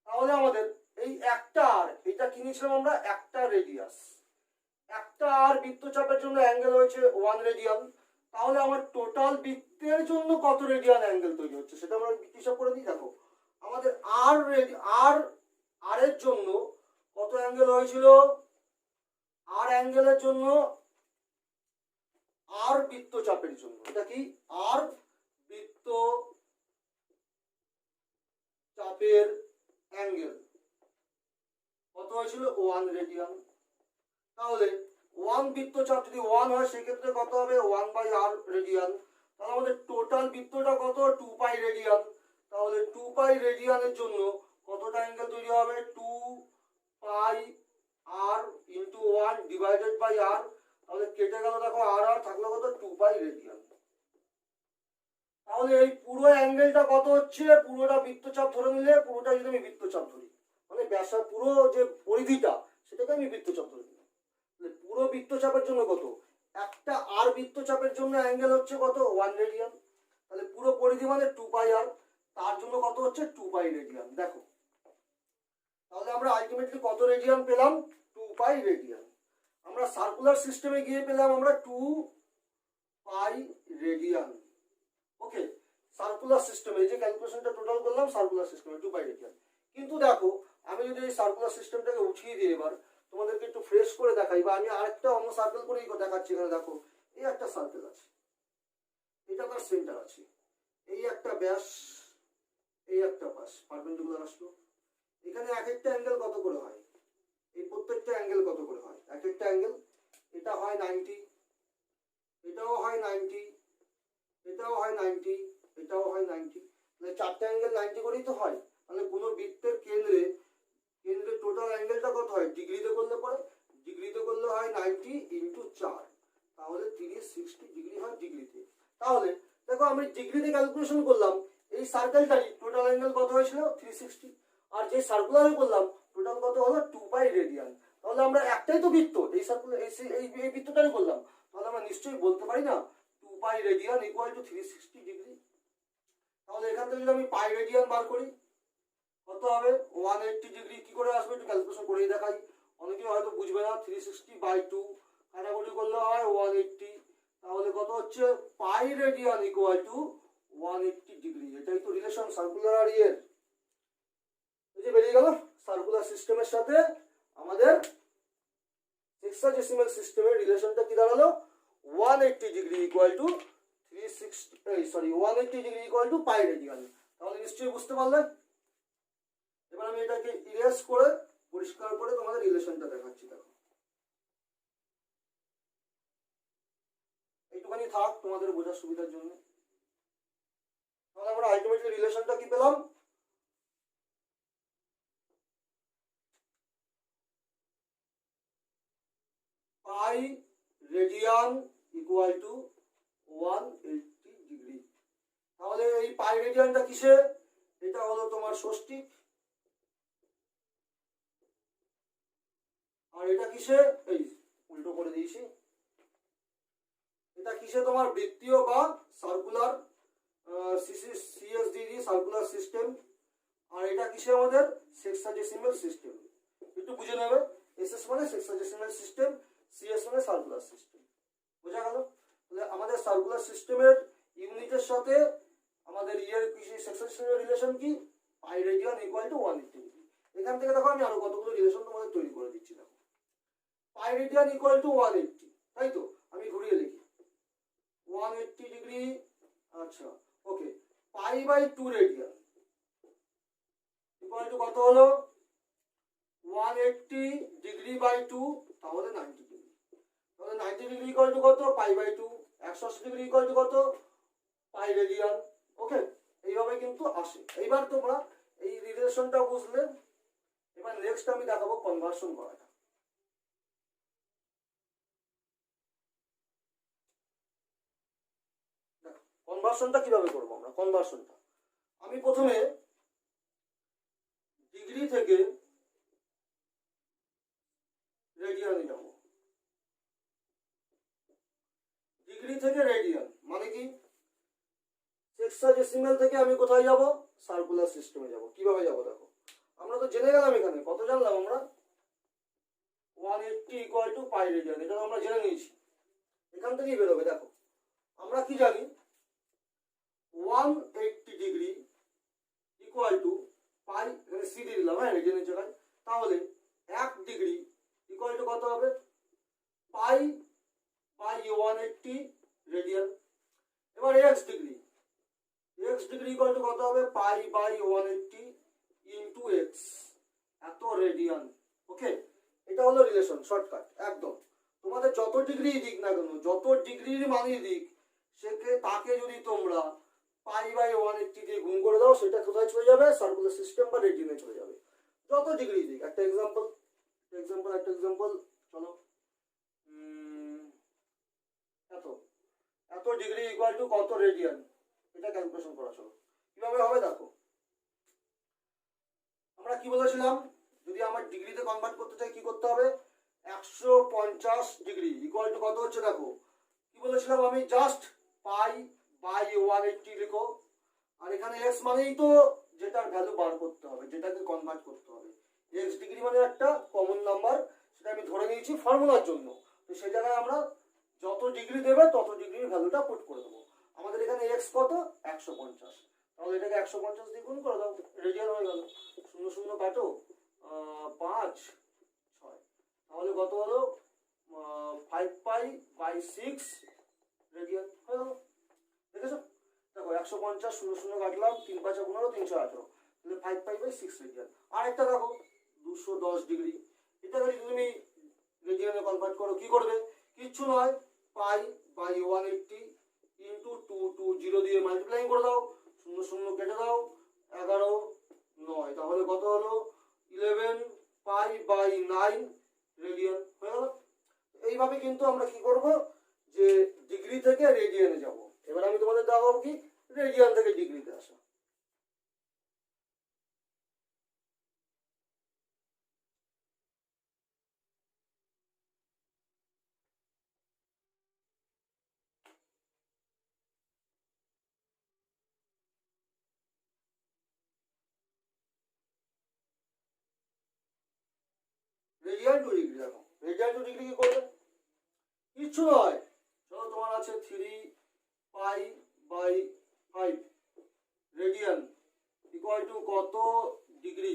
তাহলে আমাদের এই একটা আর, এটা কি নিয়েছিলাম আমরা, একটা রেডিয়াস, একটা আর বৃত্তচাপের জন্য অ্যাঙ্গেল হয়েছে 1 রেডিয়ান, তাহলে আমার টোটাল বৃত্তের জন্য কত রেডিয়ান অ্যাঙ্গেল তৈরি হচ্ছে সেটা আমরা হিসাব করে দিই। দেখো আমাদের আর আর এর জন্য কত অ্যাঙ্গেল হয়েছিল, আর অ্যাঙ্গেলের জন্য, আর বৃত্তচাপের জন্য, এটা কি আর বৃত্তচাপের অ্যাঙ্গেল কত হয়েছিল, 1 রেডিয়ান। তাহলে 1 বৃত্তচাপ যদি 1 হয় সেক্ষেত্রে কত হবে, 1 বাই আর রেডিয়ান। তাহলে আমাদের টোটাল বৃত্তটা কত, 2 পাই রেডিয়ান। তাহলে 2 পাই রেডিয়ানের জন্য কতটা অ্যাঙ্গেল তৈরি হবে, 2 পাই আর ইন্টু 1 ডিভাইডেড বাই আর, তাহলে কেটে গেল, দেখো আর আর থাকলো কত, 2 পাই রেডিয়ান। তাহলে এই পুরো অ্যাঙ্গেলটা কত হচ্ছে, পুরোটা বৃত্তচাপ ধরে নিলে, পুরোটা যদি আমি বৃত্তচাপ ধরি, মানে ব্যাসা পুরো যে পরিধিটা সেটাকে আমি বৃত্তচাপ ধরে নিলাম, পুরো বৃত্তচাপের জন্য কত, একটা আর বৃত্তচাপের জন্য অ্যাঙ্গেল হচ্ছে কত, 1 রেডিয়ান। তাহলে পুরো পরিধি মানে 2 পাই আর, তার জন্য কত হচ্ছে, 2 পাই রেডিয়ান। দেখো তাহলে আমরা আলটিমেটলি কত রেডিয়ান পেলাম, 2 পাই রেডিয়ান। আমরা সার্কুলার সিস্টেমে গিয়ে পেলাম আমরা 2 পাই রেডিয়ান। ওকে, সার্কুলার সিস্টেমে এই যে ক্যালকুলেশনটা টোটাল করলাম সার্কুলার সিস্টেমে 2 পাই রেডিয়ান। কিন্তু দেখো আমি যদি এই সার্কুলার সিস্টেমটাকে উঠিয়ে দিই, এবার তোমাদেরকে একটু ফ্রেশ করে দেখাই, বা আমি আরেকটা অন্য সার্কেল করেই দেখাচ্ছি। এখানে দেখো এই একটা সার্কেল আছে, এটা তার সেন্টার আছে, এই একটা ব্যাস, এই একটা পাশ পারপেন্ডিকুলার আসলো, এখানে এক একটা অ্যাঙ্গেল কত করে হয়, এই প্রত্যেকটা অ্যাঙ্গেল কত করে হয়, এক একটা অ্যাঙ্গেল, এটা হয় 90, এটাও হয় 90, এটাও হয় 90, এটাও হয় 90, মানে চারটা অ্যাঙ্গেল 90 করেই তো হয়। তাহলে কোনো বৃত্তের কেন্দ্রে টোটাল অ্যাঙ্গেলটা কত হয়, ডিগ্রিতে করলে পরে, ডিগ্রিতে করলে হয় 90 ইন্টু 4, তাহলে 360 ডিগ্রি হয় ডিগ্রিতে। তাহলে দেখো আমি ডিগ্রিতে ক্যালকুলেশন করলাম, এই সার্কেলটারই টোটাল অ্যাঙ্গেল কত হয়েছিল, 360, আর যে সার্কুলারে করলাম টোটাল কত হলো, 2 পাই রেডিয়ান। তাহলে আমরা একটাই তো বৃত্ত, এই সার্কুলার এই বৃত্তটারই করলাম, তাহলে আমরা নিশ্চয়ই বলতে পারি না 2 পাই রেডিয়ান ইকুয়াল টু 360 ডিগ্রি। তাহলে এখান থেকে যদি আমি পাই রেডিয়ান বার করি কত হবে 180 ডিগ্রি। কি করে আসবে একটু ক্যালকুলেশন করেই দেখাই, অনেকে হয়তো বুঝবে না। 360/2 কাটাকুটি করলে হয় 180, তাহলে কত হচ্ছে পাই রেডিয়ান ইকুয়াল টু 180 ডিগ্রি। এটাই তো রিলেশন সার্কুলার আর ইয়ের। এই যে বেরিয়ে গেল সার্কুলার সিস্টেমের সাথে আমাদের হেক্সাডেসিমাল সিস্টেমের রিলেশনটা কি দাঁড়ালো 180 degree equal two 180 degree equal to pi radian. তাহলে নিশ্চয়ই বুঝতে পারলে। এবার আমি এটাকে ইরেজ করে পরিষ্কার করে তোমাদের রিলেশনটা দেখাচ্ছি। দেখো এইটুখানি থাক তোমাদের বোঝার সুবিধার জন্য। তাহলে আমরা আলটিমেটলি রিলেশনটা কি পেলাম, পাই রেডিয়ান ইকুয়াল টু 180 ডিগ্রি। তাহলে এই পাই রেডিয়ানটা কিসে, এটা হলো তোমার ষষ্ঠিক, আর এটা কিসে, এই উল্টো করে দিয়েছি, এটা কিসে তোমার বৃত্তীয় বা সার্কুলার সিএসডি সার্কুলার সিস্টেম, আর এটা কিসে আমাদের সেক্সাডেসিমাল সিস্টেম। একটু বুঝে নেবে, এসএস মানে সেক্সাডেসিমাল সিস্টেম, সিএস মানে সার্কুলার সিস্টেম। বোঝা গেল। তাহলে আমাদের সার্কুলার সিস্টেমের ইউনিটের সাথে আমাদের ইয়ের সেক্সাডেসিমাল রিলেশন কি পাই রেডিয়ান ইকুয়াল টু 180 ডিগ্রি। এখান থেকে দেখো আমি আরো কতগুলো রিলেশন তোমাদের তৈরি করে দিচ্ছি। দেখো পাই রেডিয়ান ইকুয়াল টু 180, তাই তো আমি ঘুরিয়ে লিখি 180 ডিগ্রি। আচ্ছা okay, pi by 2 radian equal to কত হলো 180 ডিগ্রি বাই 2, তাহলে 90 ডিগ্রি। তাহলে 90 ডিগ্রি ইকুয়াল টু কত pi by 2, 180 degree equal to কত পাই রেডিয়ান। ওকে, এইভাবে কিন্তু আসে। এইবার তোমরা এই রিলেশনটা বুঝলে, এবার নেক্সট আমি দেখাবো কনভার্সন করাটা। কনভার্সনটা কিভাবে করবো আমরা, কনভার্সনটা আমি প্রথমে ডিগ্রি থেকে রেডিয়ানে যাব। ডিগ্রি থেকে রেডিয়ান মানে কি, সেক্সাডেসিমাল থেকে আমি কোথায় যাব সার্কুলার সিস্টেমে যাব। কিভাবে যাব দেখো, আমরা তো জেনে গেলাম এখানে কত জানলাম আমরা 180 ইকুয়াল টু পাই রেডিয়ান, এটা আমরা জেনে নিয়েছি। এখান থেকেই বেরোবে। দেখো আমরা কি জানি 180 ডিগ্রি ইকুয়াল টু পাই, এখানে সি দিয়ে দিলাম হ্যাঁ রেডিয়ানের জায়গায়। তাহলে 1 ডিগ্রি ইকুয়াল টু কত হবে পাই বাই 180 রেডিয়ান। এবার এক্স ডিগ্রি ইকুয়াল টু কত হবে পাই বাই 180 ইন্টু এক্স, এত রেডিয়ান। ওকে, এটা হলো রিলেশন শর্টকাট একদম। তোমাদের যত ডিগ্রি দিক না কেন, যত ডিগ্রির মানই দিক, সেকে তাকে যদি তোমরা পাই বাই 180 দিয়ে গুণ করে দাও, সেটা কোথায় চলে যাবে সার্কুলার সিস্টেম বা রেডিয়ানে চলে যাবে। যত ডিগ্রি দিক। একটা এক্সাম্পল চলো, এত ডিগ্রি ইকুয়াল টু কত রেডিয়ান, এটা ক্যালকুলেশন করা। চলো কিভাবে হবে দেখো। আমরা কি বলেছিলাম, যদি আমার ডিগ্রিতে কনভার্ট করতে চাই কি করতে হবে 150 ডিগ্রি ইকুয়াল টু কত হচ্ছে দেখো, কি বলেছিলাম আমি জাস্ট পাই বাই 180 লিখো। আর এখানে এক্স মানেই তো যেটার ভ্যালু বার করতে হবে, যেটাকে কনভার্ট করতে হবে। এক্স ডিগ্রি মানে একটা কমন নাম্বার, সেটা আমি ধরে নিয়েছি ফর্মুলার জন্য। তো সেই জায়গায় আমরা যত ডিগ্রি দেবে তত ডিগ্রির ভ্যালুটা পুট করে দেবো। আমাদের এখানে এক্স কত 150, তাহলে এটাকে 150 দিয়ে গুণ করে দাও, রেডিয়ান হয়ে গেল। 0 0 কাটো 5 6, তাহলে কত হলো 5 পাই বাই 6 রেডিয়ান হয়ে গেল। দেখেছো দেখো 150 0 0 কাটলাম 3 5 15 318, তাহলে 5 পাই বাই 6 রেডিয়ান। আর একটা দেখো 210 ডিগ্রি, এটাকে যদি তুমি রেডিয়ানে কনভার্ট করো কি করবে, কিচ্ছু নয় পাই বাই 180 ইন্টু 2 দিয়ে মাল্টিপ্লাইং করে দাও, 0 0 কেটে দাও 11 9, তাহলে কত হলো 11 পাই বাই 9 রেডিয়ান হয়ে গেল। এইভাবে কিন্তু আমরা কি করব যে ডিগ্রি থেকে রেডিয়ানে যাব। এবার আমি তোমাদের দেখাবো কি রেডিয়ান থেকে ডিগ্রিতে আসা। Radian to degree. দেখো রেডিয়ান টু ডিগ্রি কি করবে, কিচ্ছু নয়, চলো তোমার আছে 3π/5 রেডিয়ান ইকুয়াল টু কত ডিগ্রি,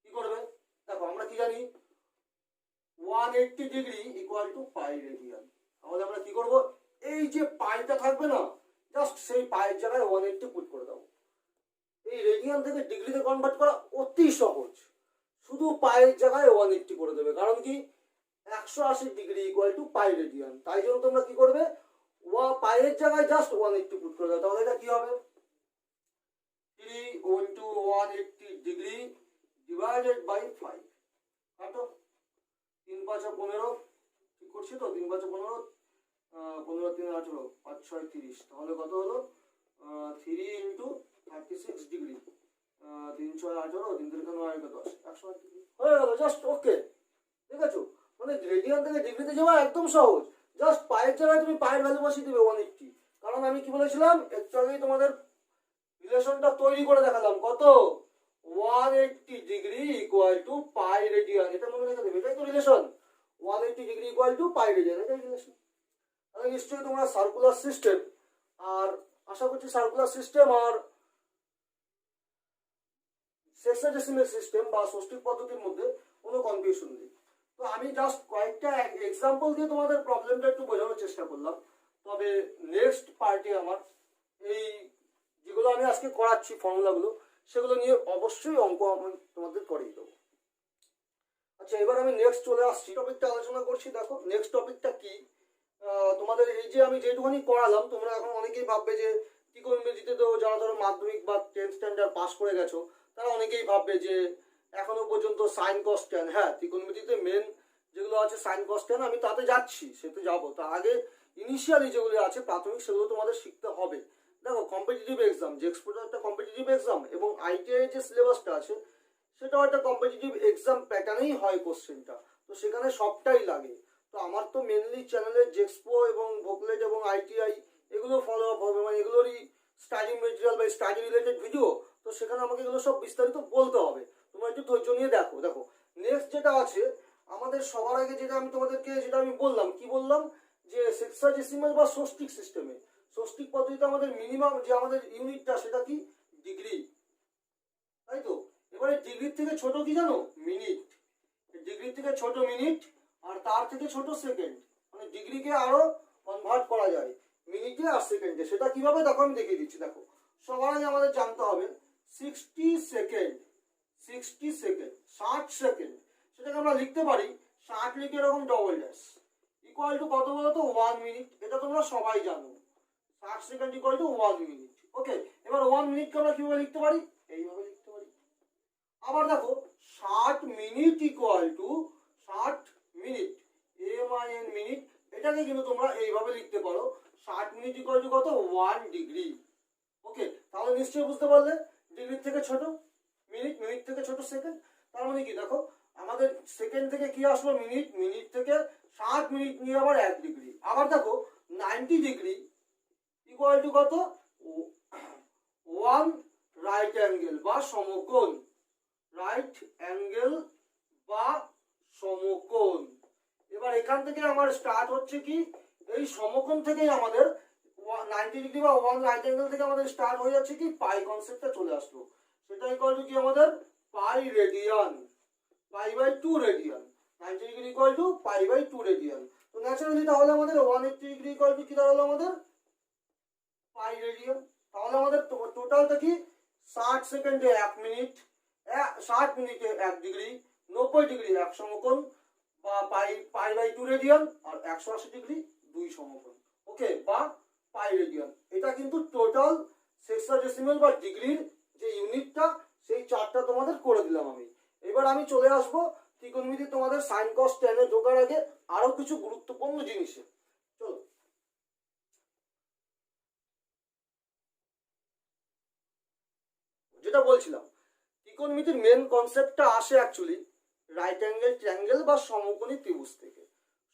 কি করবে দেখো আমরা কি জানি 180 degree equal to pi radian. তাহলে আমরা কি করব, এই যে পাইটা থাকবে না, জাস্ট সেই পাইয়ের জায়গায় 180 পুট করে দাও। এই রেডিয়ান থেকে ডিগ্রিতে কনভার্ট করা অতি সহজ, শুধু পাইয়ের জায়গায় 180 করে দেবে, কারণ কি 180 degree equal to pi radian. তাই জন্য তোমরা কি করবে, পাইয়ের জায়গায় জাস্ট 180 পুট করে দাও। তাহলে এটা কি হবে 3 × 180 ডিগ্রি ডিভাইডেড বাই 5, কাটো 3 × 5 = 15, ঠিক করছি তো, 3 × 5 = 15, 15 × 3 = 18, 5 × 6 = 30, তাহলে কত হলো 3 × 36 ডিগ্রি, 3 × 6 = 18, 3 × 3 = 9 = 10, 108 ডিগ্রি হয়ে গেল, জাস্ট ওকে। ঠিক আছে, মানে রেডিয়ান থেকে ডিগ্রিতে যাওয়া একদম সহজ, জাস্ট পায়ের জায়গায় তুমি পায়ের ভ্যালু বসিয়ে দিবে 180। কারণ আমি কি বলেছিলাম একটু আগেই তোমাদের রিলেশনটা তৈরি করে দেখালাম, কত 180 degree equal to pi radian, এটা মনে রেখে দেবে, এটাই তো relation, 180 degree equal to pi radian, এটাই রিলেশন। তাহলে নিশ্চয়ই তোমরা সার্কুলার সিস্টেম, আর আশা করছি সার্কুলার সিস্টেম আর সেক্সাডেসিমাল সিস্টেম বা ষষ্ঠিক পদ্ধতির মধ্যে কোনো কনফিউশন নেই। তো আমি জাস্ট কয়েকটা এক্সাম্পল দিয়ে তোমাদের প্রবলেমটা একটু বোঝানোর চেষ্টা করলাম। তবে নেক্সট পার্টে আমার এই যেগুলো আমি আজকে করাচ্ছি ফর্মুলাগুলো, সেগুলো নিয়ে অবশ্যই অঙ্ক আমি তোমাদের করিয়ে দেবো। আচ্ছা, এবার আমি নেক্সট চলে আসছি, টপিকটা আলোচনা করছি। দেখো নেক্সট টপিকটা কি, তোমাদের এই যে আমি যেটুখানি করালাম, তোমরা এখন অনেকেই ভাববে যে ত্রিকোণমিতিতে তো যারা ধরো মাধ্যমিক বা 10th স্ট্যান্ডার্ড পাস করে গেছো, তারা অনেকেই ভাববে যে এখনো পর্যন্ত সাইন কস ট্যান, হ্যাঁ ত্রিকোণমিতিতে মেন যেগুলো আছে সাইন কস ট্যান, আমি তাতে যাচ্ছি, সেতে যাবো, তার আগে ইনিশিয়ালি যেগুলো আছে প্রাথমিক, সেগুলো তোমাদের শিখতে হবে। দেখো কম্পিটিটিভ এক্সাম, জেক্সপোটা একটা কম্পিটিটিভ এক্সাম, এবং আইটিআই যে সিলেবাসটা আছে সেটাও একটা কম্পিটিটিভ এক্সাম প্যাটার্নেই হয় কোশ্চেনটা, তো সেখানে সবটাই লাগে। তো আমার তো মেনলি চ্যানেলে জেক্সপো এবং ভোকলেট এবং আইটিআই এগুলো ফলো আপ হবে, মানে এগুলোরই স্টাডি মেটেরিয়াল বা স্টাডি রিলেটেড ভিডিও, তো সেখানে আমাকে এগুলো সব বিস্তারিত বলতে হবে, তোমরা একটু ধৈর্য নিয়ে দেখো। দেখো নেক্সট যেটা আছে আমাদের সবার আগে, যেটা আমি তোমাদেরকে যেটা আমি বললাম, কি বললাম, যে সেক্সাডেসিমাল বা ষষ্ঠিক সিস্টেমে, ষষ্ঠিক পদ্ধতিতে আমাদের মিনিমাম যে আমাদের ইউনিটটা সেটা কি ডিগ্রি, তাই তো। এবারে ডিগ্রির থেকে ছোট কি জানো, মিনিট, ডিগ্রির থেকে ছোট মিনিট, আর তার থেকে ছোট সেকেন্ড, মানে ডিগ্রিকে আরো কনভার্ট করা যায় মিনিটে আর সেকেন্ডে। সেটা কিভাবে দেখো আমি দেখিয়ে দিচ্ছি। দেখো সবার আগে আমাদের জানতে হবে 60 সেকেন্ড, 60 সেকেন্ড 60 সেকেন্ড, সেটাকে আমরা লিখতে পারি 60 লিখে এরকম ডবল ড্যাশ ইকুয়াল টু কত বলতো 1 মিনিট, এটা তোমরা সবাই জানো, 60 সেকেন্ড ইকুয়াল টু 1 মিনিট। ওকে, এবার 1 মিনিটকে আমরা কিভাবে লিখতে পারি, এইভাবে লিখতে পারি। আবার দেখো 60 minute equal to 60 minute, M-I-N minute, এটাকে কিন্তু তোমরা এইভাবে লিখতে পারো 60 মিনিট ইকুয়াল টু কত 1 ডিগ্রি। ওকে, তাহলে নিশ্চয়ই বুঝতে পারলে ডিগ্রির থেকে ছোট মিনিট, মিনিট থেকে ছোট সেকেন্ড, তার মানে কি দেখো আমাদের সেকেন্ড থেকে কি আসলো মিনিট, মিনিট থেকে 60 মিনিট নিয়ে আবার 1 ডিগ্রি। আবার দেখো 90 ডিগ্রি ইকুয়াল টু কত 1 রাইট অ্যাঙ্গেল বা সমকোণ, রাইট অ্যাঙ্গেল বা সমকোণ। এবার এখান থেকে আমার স্টার্ট হচ্ছে কি, এই সমকোণ থেকেই আমাদের 90 ডিগ্রি বা 1 রাইট অ্যাঙ্গেল থেকে আমাদের স্টার্ট হয়ে যাচ্ছে কি পাই কনসেপ্টটা চলে আসলো, সেটা ইকুয়াল টু কি আমাদের pi radian, pi radian, 90 degree equal to pi radian. তো ন্যাচারালি তাহলে আমাদের 180 ডিগ্রি ইকুয়াল টু কি দাঁড়ালো আমাদের পাই রেডিয়ান। তাহলে আমাদের টোটালটা কি 60 সেকেন্ডে 1 মিনিট, 60 মিনিটে 1 ডিগ্রি, 90 ডিগ্রি 1 সমকোণ বা পাই/2 রেডিয়ান, আর 180 ডিগ্রি 2 সমকোণ। ওকে, বা পাই রেডিয়ান। এটা কিন্তু টোটাল সেক্সাডেসিমাল বা ডিগ্রির যে ইউনিটটা, সেই চার্টটা তোমাদের করে দিলাম আমি। এবার আমি চলে আসবো ত্রিকোণমিতি তোমাদের সাইন কস ট্যানে ঢোকার আগে আরো কিছু গুরুত্বপূর্ণ জিনিসে। চলো, যেটা বলছিলাম ত্রিকোণমিতির মেন কনসেপ্টটা আসে অ্যাকচুয়ালি রাইট অ্যাঙ্গেল ট্রায়াঙ্গেল বা সমকোণী ত্রিভুজ থেকে,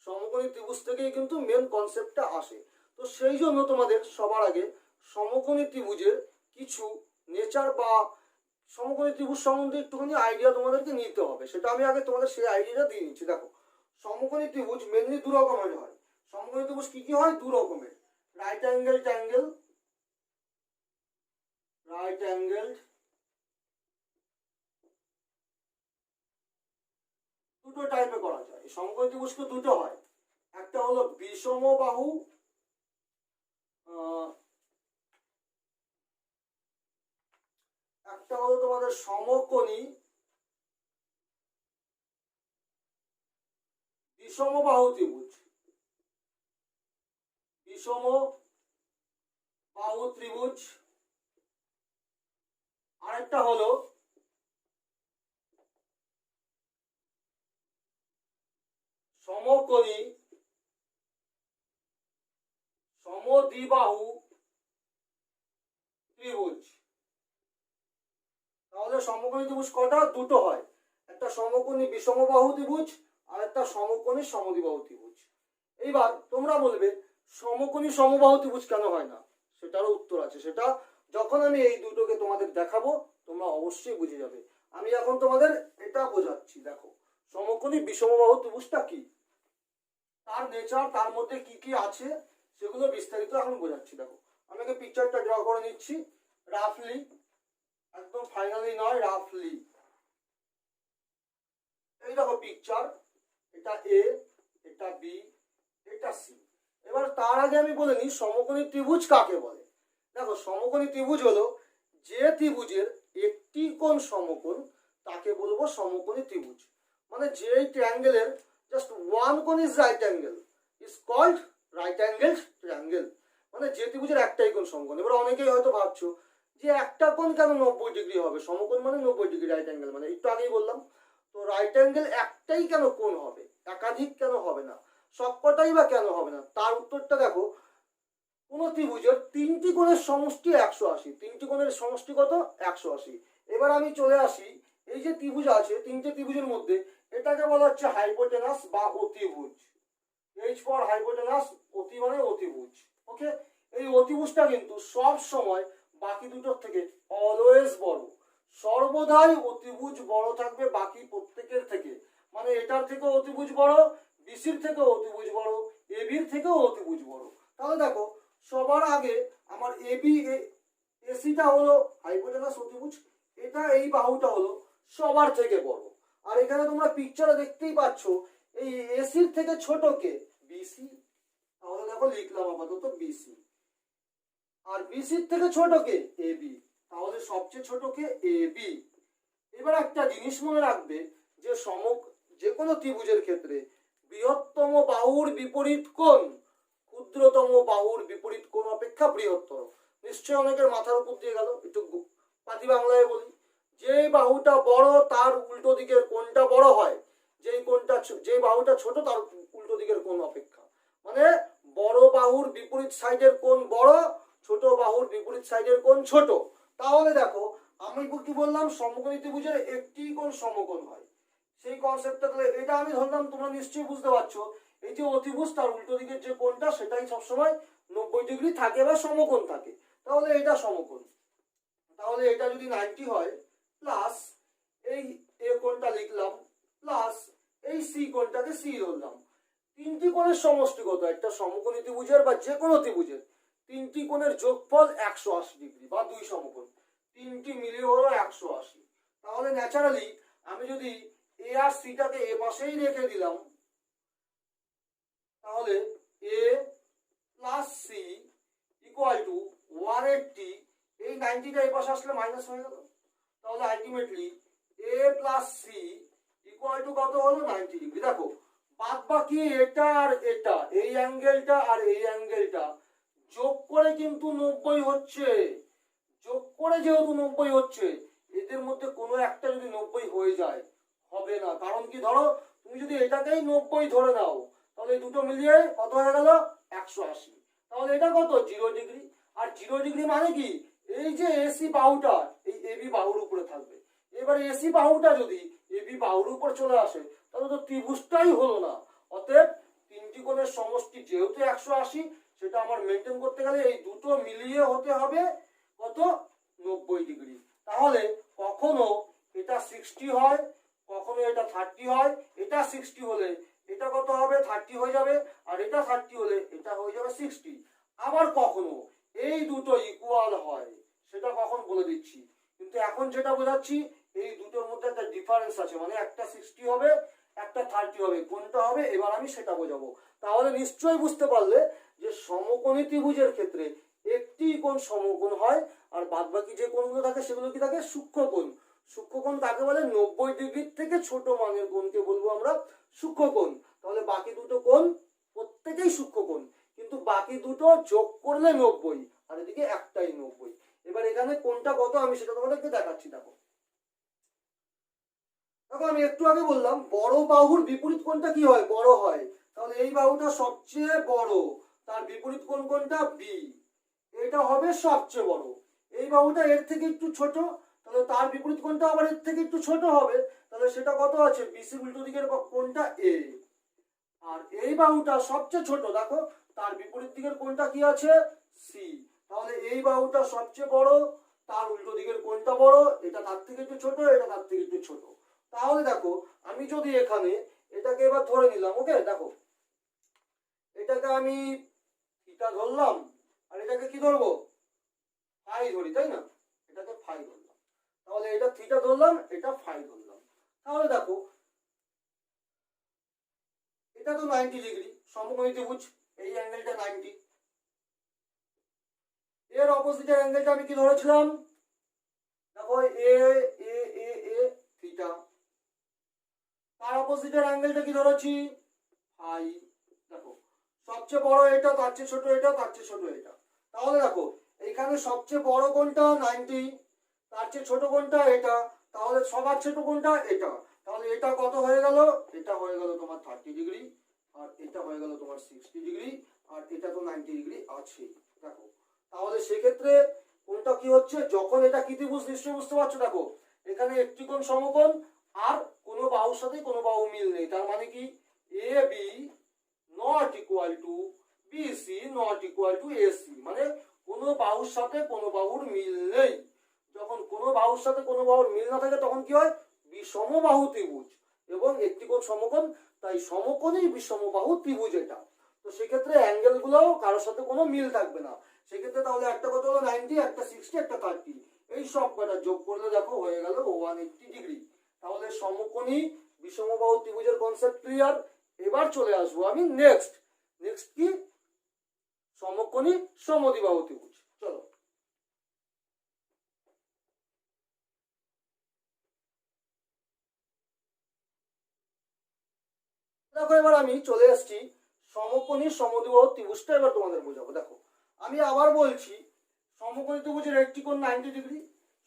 সমকোণী ত্রিভুজ থেকেই কিন্তু মেন কনসেপ্টটা আসে। তো সেই জন্য তোমাদের সবার আগে সমকোণী ত্রিভুজের কিছু নেচার বা সমকোণী ত্রিভুজ সম্বন্ধে একটুখানি আইডিয়া তোমাদেরকে নিতে হবে, সেটা আমি আগে তোমাদের সেই আইডিয়াটা দিয়ে নিচ্ছি। দেখো সমকোণী ত্রিভুজ মেনলি দু রকমের হয়। সমকোণী ত্রিভুজ কি কি হয়? দু রকমের, right angle triangle, right angle দুটো টাইপে করা যায়। সমকোণী ত্রিভুজকে দুটো হয়, একটা হলো বিষমবাহু, একটা হলো তোমাদের সমকোণী বিষমবাহু ত্রিভুজ, বিষমবাহু ত্রিভুজ। আরেকটা হলো সমকোণী সমদ্বিবাহু ত্রিভুজ। তাহলে সমকোণী ত্রিভুজ কটা? দুটো হয়, একটা সমকোণী বিষমবাহু ত্রিভুজ আর একটা সমকোণী সমদ্বিবাহু ত্রিভুজ। এইবার তোমরা বলবে সমকোণী সমবাহু ত্রিভুজ কেন হয় না? সেটারও উত্তর আছে, সেটা যখন আমি এই দুটোকে তোমাদের দেখাবো তোমরা অবশ্যই বুঝে যাবে। আমি এখন তোমাদের এটা বোঝাচ্ছি। দেখো সমকোণী বিষমবাহু ত্রিভুজটা কি, তার নেচার, তার মধ্যে কি কি আছে সেগুলো বিস্তারিত এখন বোঝাচ্ছি। দেখো আমি আগে পিকচারটা ড্র করে নিচ্ছি রাফলি, একদম ফাইনালি নয়, রাফলি। এই দেখো পিকচার, এটা এ, এটা বি, এটা সি। এবার তার আগে আমি বলে নিই সমকোণী ত্রিভুজ কাকে বলে। দেখো সমকোণী ত্রিভুজ হলো যে ত্রিভুজের একটি কোণ সমকোণ তাকে বলবো সমকোণী ত্রিভুজ। মানে যে ট্রায়াঙ্গেলের জাস্ট ওয়ান কোণ is right angle is called right angle triangle. মানে যে ত্রিভুজের একটাই কোণ সমকোণ। এবার অনেকেই হয়তো ভাবছো যে একটা কোণ কেন 90 ডিগ্রি হবে? সমকোণ মানে 90 ডিগ্রি, রাইট অ্যাঙ্গেল মানে একটু আগেই বললাম। তো রাইট অ্যাঙ্গেল একটাই কেন কোণ হবে, একাধিক কেন হবে না, সবকটাই বা কেন হবে না? তার উত্তরটা দেখো, কোন ত্রিভুজের তিনটি কোণের সমষ্টি 180, তিনটি কোণের সমষ্টি কত? 180। এবার আমি চলে আসি, এই যে ত্রিভুজ আছে তিনটে ত্রিভুজের মধ্যে এটাকে বলা হচ্ছে হাইপোটেনাস বা অতিভুজ। এইচ ফর হাইপোটেনাস, অতি মানে অতিভুজ। ওকে, এই অতিভুজটা কিন্তু সব সময় বাকি দুটোর থেকে অলওয়েজ বড়, সর্বদাই অতিভুজ বড় থাকবে বাকি প্রত্যেকের থেকে। মানে এটার থেকেও অতিভুজ বড়, বিসির থেকেও অতিভুজ বড়, এবির থেকেও অতিভুজ বড়। তাহলে দেখো সবার আগে আমার এবি এসিটা হলো হাইপোটেনাস অতিভুজ, এটা এই বাহুটা হলো সবার থেকে বড়। আর এখানে তোমরা পিকচারে দেখতেই পাচ্ছ এই এসির থেকে ছোট কে? বিসি। তাহলে দেখো লিখলাম আপাতত বিসি। আর বিসির থেকে ছোট কে? এবি। তাহলে সবচেয়ে ছোট কে? এবি। এবার একটা জিনিস মনে রাখবে যে যে কোনো ত্রিভুজের ক্ষেত্রে বৃহত্তম বাহুর বিপরীত কোণ ক্ষুদ্রতম বাহুর বিপরীত কোণ অপেক্ষা বৃহত্তর। নিশ্চয় অনেকের মাথার উপর দিয়ে গেল, একটু পাতি বাংলায় বলি, যে বাহুটা বড় তার উল্টো দিকের কোণটা বড় হয়, যে বাহুটা ছোট তার উল্টো দিকের কোণ অপেক্ষা। মানে বড় বাহুর বিপরীত সাইডের কোণ বড়, ছোট বাহুর বিপরীত সাইডের কোণ ছোট। তাহলে দেখো আমি কি বললাম, সমকোণী ত্রিভুজের একটি কোণ সমকোণ হয়, সেই কনসেপ্টটা তাহলে এটা আমি ধরলাম। তোমরা নিশ্চয়ই বুঝতে পারছো এই যে অতিভুজ তার উল্টো দিকের যে কোণটা সেটাই সবসময় 90 ডিগ্রি থাকে বা সমকোণ থাকে। তাহলে এটা সমকোণ। তাহলে এটা যদি 90 হয় প্লাস এই এ কোণটা লিখলাম প্লাস এই সি কোণটাকে সি ধরলাম। তিনটি কোণের সমষ্টি কত? একটা সমকোণী ত্রিভুজের বা যে কোনো ত্রিভুজের তিনটি কোণের যোগফল 180 ডিগ্রি বা দুই সমকোণ, তিনটি মিলিয়ে হলো 180। তাহলে ন্যাচারালি আমি যদি এ আর সিটাকে এ পাশেই রেখে দিলাম, তাহলে এ প্লাস সি ইকুয়াল টু 180। এই 90টা এই পাশে আসলে মাইনাস হয়ে গেল। তাহলে ultimately A plus C equal to কত হলো? 90 ডিগ্রি। দেখো বাদ বাকি এটা আর এটা, এই অ্যাঙ্গেলটা আর এই অ্যাঙ্গেলটা যোগ করে কিন্তু 90 হচ্ছে। যোগ করে যেহেতু 90 হচ্ছে, এদের মধ্যে কোনো একটা যদি 90 হয়ে যায় হবে না। কারণ কি, ধরো তুমি যদি এটাকেই 90 ধরে নাও তাহলে দুটো মিলিয়ে কত হয়ে গেল? 180। তাহলে এটা কত? 0 ডিগ্রি। আর 0 ডিগ্রি মানে কি, এই যে এসি বাহুটা এই এবি বাহুর উপরে থাকবে। এবার এসি বাহুটা যদি এবি বাহুর উপর চলে আসে তাহলে তো ত্রিভুজটাই হলো না। অতএব তিনটি কোণের সমষ্টি যেহেতু 180, সেটা আমার মেনটেন করতে গেলে এই দুটো মিলিয়ে হতে হবে কত? 90 ডিগ্রি। তাহলে কখন কখনো এটা 60 হয়, কখনো এটা 30 হয়। এটা 60 হলে এটা কত হবে? 30 হয়ে যাবে। আর এটা 30 হলে এটা হয়ে যাবে 60। আবার কখনো এই দুটো ইকুয়াল হয়, সেটা কখন বলে দিচ্ছি। কিন্তু এখন যেটা বোঝাচ্ছি, এই দুটোর মধ্যে একটা ডিফারেন্স আছে, মানে একটা 60 হবে, একটা 30 হবে। কোনটা হবে এবার আমি সেটা বোঝাবো। তাহলে নিশ্চয়ই বুঝতে পারলে যে সমকোণী ত্রিভুজের ক্ষেত্রে একটি কোণ সমকোণ হয়, আর বাদ বাকি যে কোণগুলো থাকে সেগুলো কি থাকে? সূক্ষ্মকোণ। সূক্ষ্মকোণ কাকে বলে? 90 ডিগ্রির থেকে ছোট মানের কোণকে বলবো আমরা সূক্ষ্মকোণ। তাহলে বাকি দুটো কোণ প্রত্যেকেই সূক্ষ্মকোণ, কিন্তু বাকি দুটো যোগ করলে 90, আর এদিকে একটাই 90। এবার এখানে কোণটা কত আমি সেটা তোমাদেরকে দেখাচ্ছি। দেখো আমি একটু আগে বললাম বড় বাহুর বিপরীত কোণটা কি হয়? বড় হয়। তাহলে এই বাহুটা সবচেয়ে বড়, তার বিপরীত কোণ কোনটা? বি, এটা হবে সবচেয়ে বড়। এই বাহুটা এর থেকে একটু ছোট, তাহলে তার বিপরীত কোণটা আবার এর থেকে একটু ছোট হবে, তাহলে সেটা কত আছে? বিসি উল্টো দিকের কোণটা এ। আর এই বাহুটা সবচেয়ে ছোট, দেখো তার বিপরীত দিকের কোণটা কি আছে? সি। তাহলে এই বাহুটা সবচেয়ে বড়, তার উল্টো দিকের কোণটা বড়, এটা তার থেকে একটু ছোট, এটা তার থেকে একটু ছোট। তাহলে দেখো আমি যদি এখানে এটাকে এবার ধরে নিলাম, ওকে, দেখো এটাকে আমি থিটা ধরলাম, আর এটাকে কি ধরবো? ফাই ধরি, তাই না? এটাকে ফাই ধরলাম। তাহলে এটা থিটা ধরলাম, এটা ফাই ধরলাম। তাহলে দেখো এটা তো 90 ডিগ্রি সমকোণী ত্রিভুজ, এই অ্যাঙ্গেলটা 90। এর অপোজিটের অ্যাঙ্গেলটা আমি কি ধরেছিলাম? দেখো এ এ এ এ থিটা। তার অপোজিটের অ্যাঙ্গেলটা কি ধরেছি? ফাই। দেখো সবচেয়ে বড় এটা, তার চেয়ে ছোট এটা, তার চেয়ে ছোট এটা। তাহলে দেখো এইখানে সবচেয়ে বড় কোণটা 90, তার চেয়ে ছোট কোণটা এটা, তাহলে সবার ছোট কোণটা এটা। তাহলে এটা কত হয়ে গেল? এটা হয়ে গেল তোমার 30 ডিগ্রি, আর এটা হয়ে গেল তোমার 60 ডিগ্রি, আর এটা তো 90 ডিগ্রি আছে। দেখো তাহলে সেক্ষেত্রে কোণটা কি হচ্ছে? যখন এটা কি ত্রিভুজ নিশ্চয়ই বুঝতে পারছো। দেখো এখানে একটি কোণ সমকোণ, আর কোনো বাহুর সাথে কোনো বাহু মিল নেই, তার মানে কি A B not equal to BC not equal to AC, মানে কোনো বাহুর সাথে কোনো বাহুর মিল নেই। যখন কোনো বাহুর সাথে কোনো বাহুর মিল না থাকে তখন কি হয়? বিষমবাহু ত্রিভুজ, এবং একটি কোণ সমকোণ, তাই সমকোণী বিষমবাহু ত্রিভুজ এটা। তো সেক্ষেত্রে অ্যাঙ্গেল গুলোও কারোর সাথে কোনো মিল থাকবে না। সেক্ষেত্রে তাহলে একটা কত হলো? 90, একটা 60, একটা 30। এই সব কটা যোগ করলে দেখো হয়ে গেল 180 ডিগ্রি। তাহলে সমকোণী বিষমবাহু ত্রিভুজের কনসেপ্ট ক্লিয়ার। এবার চলে আসবো আমি নেক্সট কি? সমকোণী সমদ্বিবাহু ত্রিভুজ। চলো দেখো এবার আমি চলে এসেছি সমকোণী সমদ্বিবাহু ত্রিভুজটা এবার তোমাদের বোঝাবো। দেখো আমি আবার বলছি, সমকোণী ত্রিভুজের একটি কোণ 90 ডিগ্রি।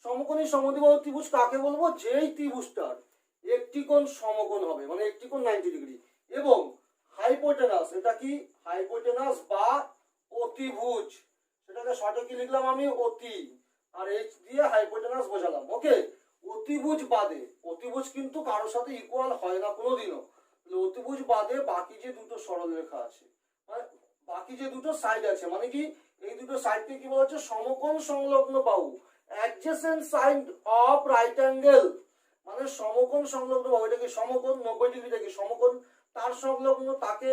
সমকোণী সমদ্বিবাহু ত্রিভুজ কাকে বলবো? যেই ত্রিভুজটার একটি কোণ সমকোণ হবে, মানে একটি কোণ 90 ডিগ্রি, এবং হাইপোটেনাস, এটা কি হাইপোটেনাস বা অতিভুজ, সেটাকে শর্টে কি লিখলাম আমি? অতি, আর এইচ দিয়ে হাইপোটেনাস বোঝালাম। ওকে, অতিভুজ বাদে, অতিভুজ কিন্তু কারোর সাথে ইকুয়াল হয় না কোনোদিনও। অতিভুজ বাদে বাকি যে দুটো সরলরেখা আছে, মানে বাকি যে দুটো সাইড আছে, মানে কি এই দুটো সাইডকে কি বলা হচ্ছে? সমকোণ সংলগ্ন বাহু, adjacent side of right angle, মানে সমকোণ সংলগ্ন বাহু। এটা কি সমকোণ? 90 ডিগ্রিটা কি সমকোণ? তার সংলগ্ন তাকে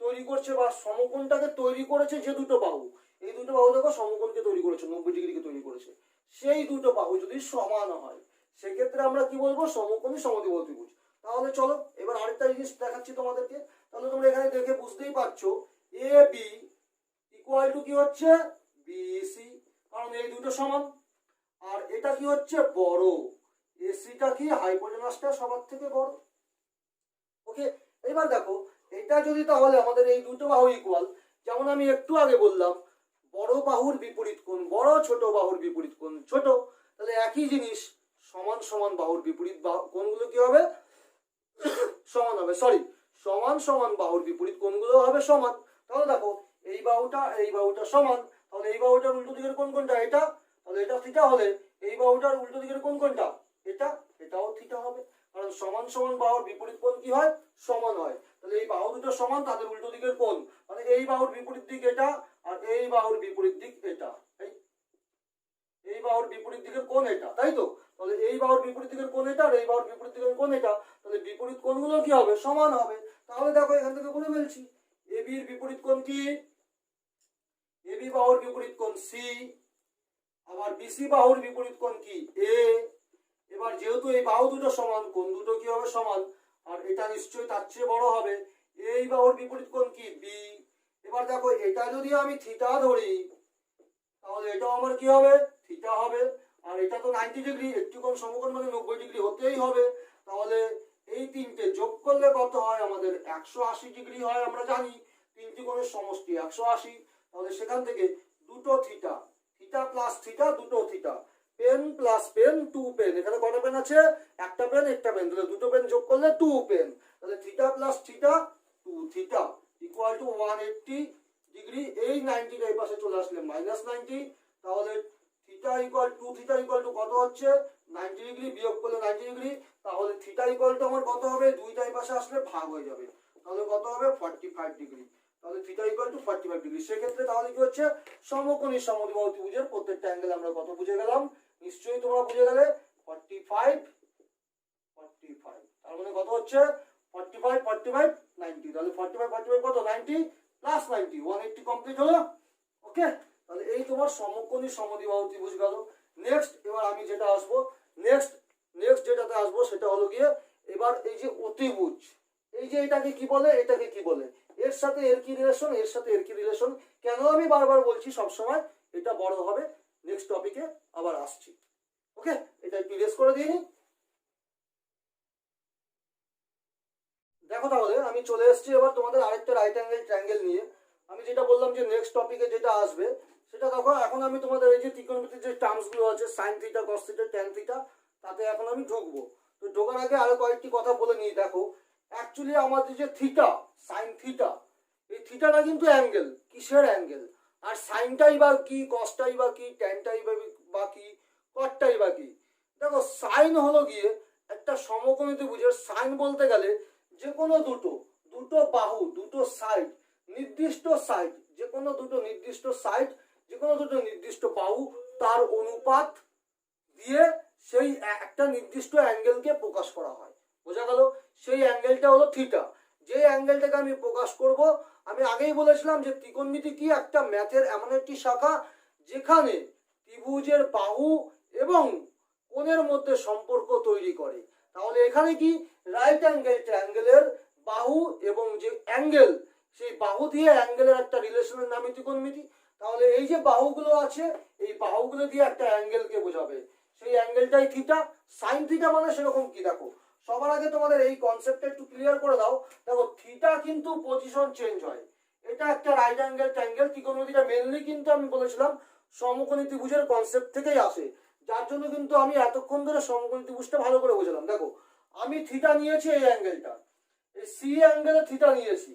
তৈরি করছে বা সমকোণটাকে তৈরি করেছে যে দুটো বাহু, এই দুটো বাহু দেখো সমকোণকে তৈরি করেছে, 90 ডিগ্রিকে তৈরি করেছে। সেই দুটো বাহু যদি সমান হয় সেক্ষেত্রে আমরা কি বলবো? সমকোণী সমদ্বিবাহু ত্রিভুজ। তাহলে চলো এবার আরেকটা জিনিস দেখাচ্ছি তোমাদেরকে। তাহলে তোমরা এখানে দেখে বুঝতেই পারছো এ বি ইকুয়াল টু কি হচ্ছে? বিসি, কারণ এই দুটো সমান। আর এটা কি হচ্ছে? বড়। এসিটা কি? হাইপোটেনাসটা সবার থেকে বড়। ওকে, এবার দেখো এটা যদি তাহলে আমাদের এই দুটো বাহু ইকুয়াল, যেমন আমি একটু আগে বললাম বড় বাহুর বিপরীত কোণ বড়, ছোট বাহুর বিপরীত কোণ ছোট, তাহলে একই জিনিস সমান সমান বাহুর বিপরীত কোণগুলো কি হবে? সমান হবে। সমান সমান বাহুর বিপরীত কোণগুলো হবে সমান। তাহলে দেখো এই বাহুটা সমান, তাহলে এই বাহুটার উল্টো দিকের কোণ কোনটা? এটা। তাহলে এটা থিটা হলে এই বাহুটার উল্টো দিকের কোণ কোনটা? এটা। এটাও থিটা হবে, কারণ সমান সমান বাহুর বিপরীত কোণ কি হয়? সমান হয়। তাহলে এই বাহু দুটো সমান, তাদের উল্টো দিকের কোণ, মানে এই বাহুর বিপরীত দিক এটা, আর এই বাহুর বিপরীত দিক এটা। এই বাহুর বিপরীত দিকের কোণ এটা, তাই তো? তাহলে এই বাহুর বিপরীত দিকের কোণ এটা আর এই বাহুর বিপরীত দিকের কোণ এটা, তাহলে বিপরীত কোণগুলো কি হবে? সমান হবে। তাহলে দেখো এখান থেকে করে ফেলছি। এবি এর বিপরীত কোণ কি? এবি বাহুর বিপরীত কোণ সি, আবার বিসি বাহুর বিপরীত কোণ কি? এ। এবার যেহেতু এই বাহু দুটো সমান, কোণ দুটো কি হবে? সমান। আর এটা নিশ্চয়ই তার চেয়ে বড় হবে। এই বাহুর বিপরীত কোণ কি? বি। এবার দেখো এটা যদি আমি থিটা ধরি তাহলে এটাও আমার কি হবে? থিটা হবে। আর এটা তো 90 ডিগ্রি, একটি কোণ সমকোণ মানে 90 ডিগ্রি হতেই হবে। তাহলে এই তিনটে যোগ করলে কত হয়? আমাদের 180 ডিগ্রি হয়, আমরা জানি তিনটি কোণের সমষ্টি 180। তাহলে সেখান থেকে দুটো থিটা, থিটা প্লাস থিটা, দুটো theta, pen plus pen, 2 pen. এখানে কটা পেন আছে? একটা পেন একটা পেন, তাহলে দুটো পেন যোগ করলে 2 পেন। তাহলে theta plus theta 2 theta equal two 180 degree. এই 90 এই পাশে চলে আসলে -90। তাহলে theta equal two theta equal to কত হচ্ছে? 90 ডিগ্রি বিয়োগ করলে 90 ডিগ্রি। তাহলে থিটা ইকুয়াল টু আমার কত হবে? দুইটা এই পাশে আসলে ভাগ হয়ে যাবে। তাহলে কত হবে? 45 ডিগ্রি। তাহলে থিটা ইকুয়াল টু 45 ডিগ্রি। সেক্ষেত্রে তাহলে কি হচ্ছে? সমকোণী সমদ্বিবাহু ত্রিভুজের প্রত্যেকটা অ্যাঙ্গেল আমরা কত বুঝে গেলাম? নিশ্চয়ই তোমরা বুঝে গেলে 45 45। তার মানে কত হচ্ছে? 45 45 90। তাহলে 45 45 কত? 90 প্লাস 90, 180 কমপ্লিট হলো। ওকে, তাহলে এই তোমার সমকোণী সমদ্বিবাহু ত্রিভুজ গেল। নেক্সট এবার আমি যেটা আসবো, নেক্সট যেটাতে আসবো সেটা হলো গিয়ে এবার এই যে অতিভুজ, এই যে এটাকে কি বলে? এটাকে কি বলে? এর সাথে এর কি রিলেশন? এর সাথে এর কি রিলেশন? কেন আমি বারবার বলছি সব সময় এটা বড় হবে? নেক্সট টপিকে আবার আসছি। ওকে, এটা একটু রেস করে দিই। দেখো তাহলে আমি চলে এসেছি এবার তোমাদের আরেকটা রাইট অ্যাঙ্গেল ট্রায়াঙ্গেল নিয়ে। আমি যেটা বললাম যে নেক্সট টপিকে যেটা আসবে সেটা দেখো, এখন আমি তোমাদের এই যে ত্রিকোণমিতির যে টার্মসগুলো আছে sign theta, cos theta, tan theta, তাতে এখন আমি ঢুকবো। তো ঢোকার আগে আরো কয়েকটি কথা বলে নিই। দেখো অ্যাকচুয়ালি আমাদের যে থিটা, সাইন থিটা, এই থিটাটা কিন্তু অ্যাঙ্গেল। কিসের অ্যাঙ্গেল? আর সাইনটাই বা কি, কসটাই বা কি, ট্যানটাই বা কি, কটটাই বা কি? দেখো সাইন হলো গিয়ে একটা সমকোণী ত্রিভুজের সাইন বলতে গেলে যে কোনো দুটো বাহু, দুটো সাইড, নির্দিষ্ট সাইড, যে কোনো দুটো নির্দিষ্ট সাইড, যে কোনো দুটো নির্দিষ্ট বাহু, তার অনুপাত দিয়ে সেই একটা নির্দিষ্ট অ্যাঙ্গেলকে প্রকাশ করা হয়। বোঝা গেল? সেই অ্যাঙ্গেলটা হলো থিটা। যে অ্যাঙ্গেলটাকে আমি প্রকাশ করব, আমি আগেই বলেছিলাম যে ত্রিকোণমিতি কি একটা ম্যাথের এমন একটি শাখা যেখানে ত্রিভুজের বাহু এবং কোণের মধ্যে সম্পর্ক তৈরি করে। তাহলে এখানে কি রাইট অ্যাঙ্গেল ট্রায়াঙ্গেলের বাহু এবং যে অ্যাঙ্গেল, সেই বাহু দিয়ে অ্যাঙ্গেলের একটা রিলেশনের নামই ত্রিকোণমিতি। তাহলে এই যে বাহুগুলো আছে, এই বাহুগুলো দিয়ে একটা অ্যাঙ্গেলকে বোঝাবে, সেই অ্যাঙ্গেলটাই থিটা। সাইন থিটা মানে সেরকম কি? দেখো সবার আগে তোমাদের এই কনসেপ্টটা একটু ক্লিয়ার করে দাও। দেখো থিটা কিন্তু পজিশন চেঞ্জ হয়। এটা একটা রাইট অ্যাঙ্গেল ট্রায়াঙ্গেল। ত্রিকোণমিতিটা মেনলি কিন্তু আমি বলেছিলাম সমকোণী ত্রিভুজের কনসেপ্ট থেকেই আসে, যার জন্য কিন্তু আমি এতক্ষণ ধরে সমকোণী ত্রিভুজটা ভালো করে বোঝালাম। দেখো আমি থিটা নিয়েছি এই অ্যাঙ্গেলটা, এই সি অ্যাঙ্গেলে থিটা নিয়েছি।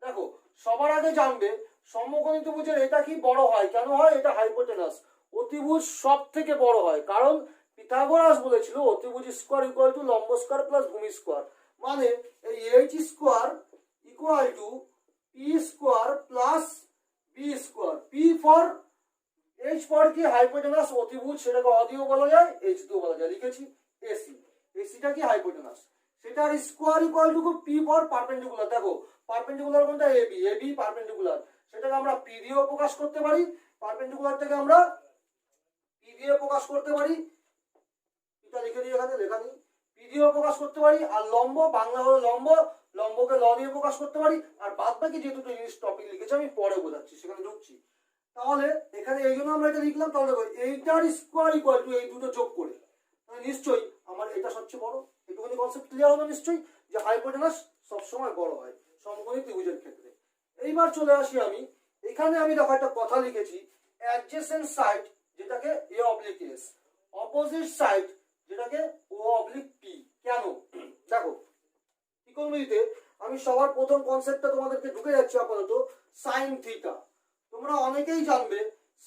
দেখো সবার আগে জানবে সমকোণী ত্রিভুজের এটা কি বড় হয়? কেন হয়? এটা হাইপোটেনাস। অতিভুজ সব থেকে বড় হয়, কারণ পিথাগোরাস বলেছিল অতিভুজ স্কোয়ার ইকুয়াল টু লম্ব স্কোয়ার প্লাস ভূমি স্কোয়ার। মানে এই H square equal to P square plus B square. P for H for কি? হাইপোটেনাস। অতিভুজ সেটাকে অদিও বলা যায়, এইচ দিও বলা যায়, লিখেছি এসি। এসিটা কি? হাইপোটেনাস। সেটার square equal to P for perpendicular. দেখো পারপেন্ডিকুলার কোনটা? এবি। এবি পারপেন্ডিকুলার, সেটাকে আমরা পি দিয়েও প্রকাশ করতে পারি। পারপেন্ডিকুলারটাকে আমরা পি দিয়ে প্রকাশ করতে পারি। এটা লিখে দিই, এখানে লেখা নেই। পি দিয়েও প্রকাশ করতে পারি। আর লম্ব, বাংলা হলো লম্ব, লম্বকে ল দিয়ে প্রকাশ করতে পারি। আর বাদ বাকি যে দুটো জিনিস টপিক লিখেছি আমি পরে বোঝাচ্ছি, সেখানে ঢুকছি। তাহলে এখানে এই জন্য আমরা এটা লিখলাম। তাহলে দেখো এইটার স্কোয়ার ইকুয়াল টু এই দুটো যোগ করে, তাহলে নিশ্চয়ই আমার এটা সবচেয়ে বড়। একটুখানি কনসেপ্ট ক্লিয়ার হলো নিশ্চয়ই, যে হাইপোটেনাস সবসময় বড় হয় সমকোণী ত্রিভুজের ক্ষেত্রে। এইবার চলে আসি আমি, এখানে আমি দেখো একটা কথা লিখেছি, অ্যাডজেসেন্ট সাইড যেটাকে a oblique S, opposite side যেটাকে ও অবলিক পি। কেন? দেখো ত্রিকোণমিতিতে আমি সবার প্রথম কনসেপ্টটা তোমাদেরকে ঢুকে যাচ্ছি আপাতত। সাইন থিটা তোমরা অনেকেই জানবে।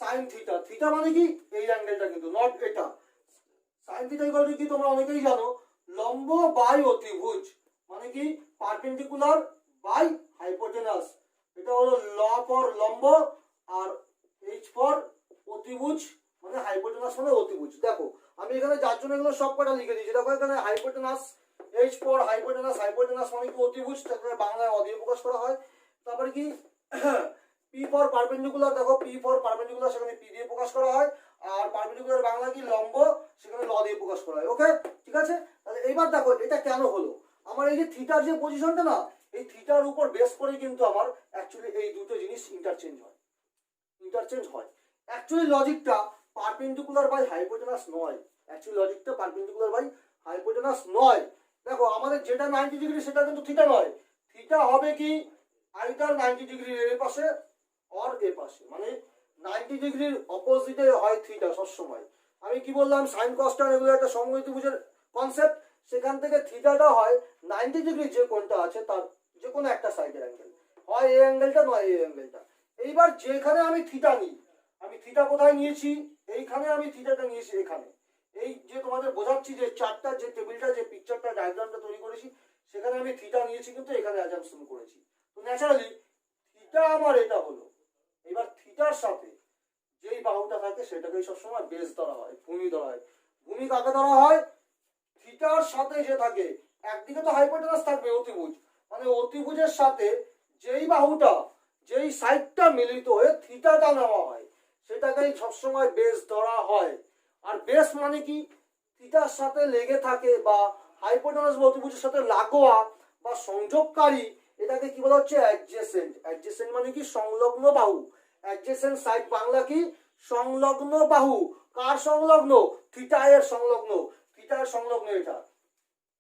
সাইন থিটা, থিটা মানে কি? এই অ্যাঙ্গেলটা, কিন্তু নট এটা। সাইন থিটা ইকুয়াল টু কি তোমরা অনেকেই জানো? লম্ব বাই অতিভুজ, মানে কি? Perpendicular by hypotenuse. এটা হলো ল ফর লম্ব আর এইচ ফর অতিভুজ মানে হাইপোটেনাস মানে অতিভুজ। দেখো আমি এখানে যার জন্য এগুলো সব কটা লিখে দিয়েছি। দেখো এখানে hypotenuse, H for hypotenuse, hypotenuse মানে কি অতিভুজ, তাকে বাংলায় অ দিয়ে প্রকাশ করা হয়। তারপরে কি পি ফর পারপেন্ডিকুলার, দেখো পি ফর পারপেন্ডিকুলার সেখানে পি দিয়ে প্রকাশ করা হয়, আর পারপেন্ডিকুলার বাংলা কি লম্ব, সেখানে ল দিয়ে প্রকাশ করা হয়। ওকে ঠিক আছে। তাহলে এইবার দেখো এটা কেন হলো, আমার এই যে থিটার যে পজিশনটা না, এই থিটার উপর বেস করে কিন্তু আমার অ্যাকচুয়ালি এই দুটো জিনিস ইন্টারচেঞ্জ হয়। অ্যাকচুয়ালি লজিকটা পারপেন্ডিকুলার বাই হাইপোটেনাস নয়, অ্যাকচুয়ালি লজিকটা পারপেন্ডিকুলার বাই হাইপোটেনাস নয়। দেখো আমাদের যেটা 90 ডিগ্রি সেটা কিন্তু থিটা নয়, থিটা হবে কি আইদার 90 ডিগ্রির এ পাশে অর এ পাশে, মানে 90 ডিগ্রির অপোজিটে হয় থিটা সবসময়। আমি কি বললাম, সাইন কস ট্যান এগুলো একটা সমদ্বিভুজের কনসেপ্ট, সেখান থেকে থিটাটা হয় 90 ডিগ্রি যে কোণটা আছে তার যে কোনো একটা সাইডের অ্যাঙ্গেল, হয় এই অ্যাঙ্গেলটা নয় এই অ্যাঙ্গেলটা। এইবার যেখানে আমি থিটা নিই, আমি থিটা কোথায় নিয়েছি, এইখানে আমি থিটাটা নিয়েছি এখানে। এই যে তোমাদের বোঝাচ্ছি যে চারটার যে টেবিলটা, যে পিকচারটা ডায়াগ্রামটা তৈরি করেছি, সেখানে আমি থিটা নিয়েছি কিন্তু এখানে অ্যাজাম্পশন করেছি। তো ন্যাচারালি থিটা আমার এটা হলো। এবার থিটার সাথে যেই বাহুটা থাকে সেটাকেই সবসময় বেস ধরা হয়, ভূমি ধরা হয়। ভূমি কাকে ধরা হয়, থিটার সাথে যে থাকে, একদিকে তো হাইপোটেনাস থাকবে অতিভুজ, মানে অতিভুজের সাথে যেই বাহুটা, যেই সাইডটা মিলিত হয়ে থিটাটা নেওয়া হয়, সেটাকেই সবসময় বেস ধরা হয়। আর বেস মানে কি, থিটার সাথে লেগে থাকে বা হাইপোটেনাস বা অতিভুজের সাথে লাগোয়া বা সংযোগকারী, এটাকে কি বলা হচ্ছে অ্যাডজেসেন্ট। অ্যাডজেসেন্ট মানে কি সংলগ্ন বাহু। অ্যাডজেসেন্ট সাইড বাংলা কি সংলগ্ন বাহু। কার সংলগ্ন, থিটা এর সংলগ্ন, থিটা এর সংলগ্ন এটা।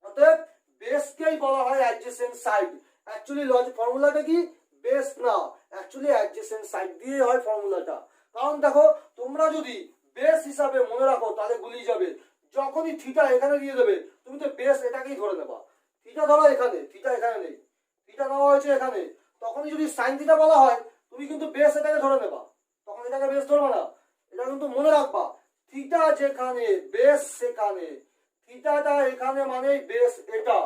অতএব বেসকেই বলা হয় অ্যাডজেসেন্ট সাইড। অ্যাকচুয়ালি ফর্মুলাটা কি, বেস না, অ্যাকচুয়ালি অ্যাডজেসেন্ট সাইড দিয়ে হয় ফর্মুলাটা। কারণ দেখো তোমরা যদি বেস হিসাবে মনে রাখো তাহলে গুলিয়ে যাবে। যখনই থিটা এখানে দিয়ে দেবে তুমি তো বেস এটাকেই ধরে নেবা। থিটা ধরো এখানে, থিটা এখানে নেই, থিটা দেওয়া হয়েছে এখানে, তখনই যদি সাইন থিটা বলা হয় তুমি কিন্তু বেস এটাকে ধরে নেবা, তখন এটাকে বেস ধরবে না। এটা কিন্তু মনে রাখবা, থিটা যেখানে বেস সেখানে, থিটাটা এখানে মানে বেস এটা,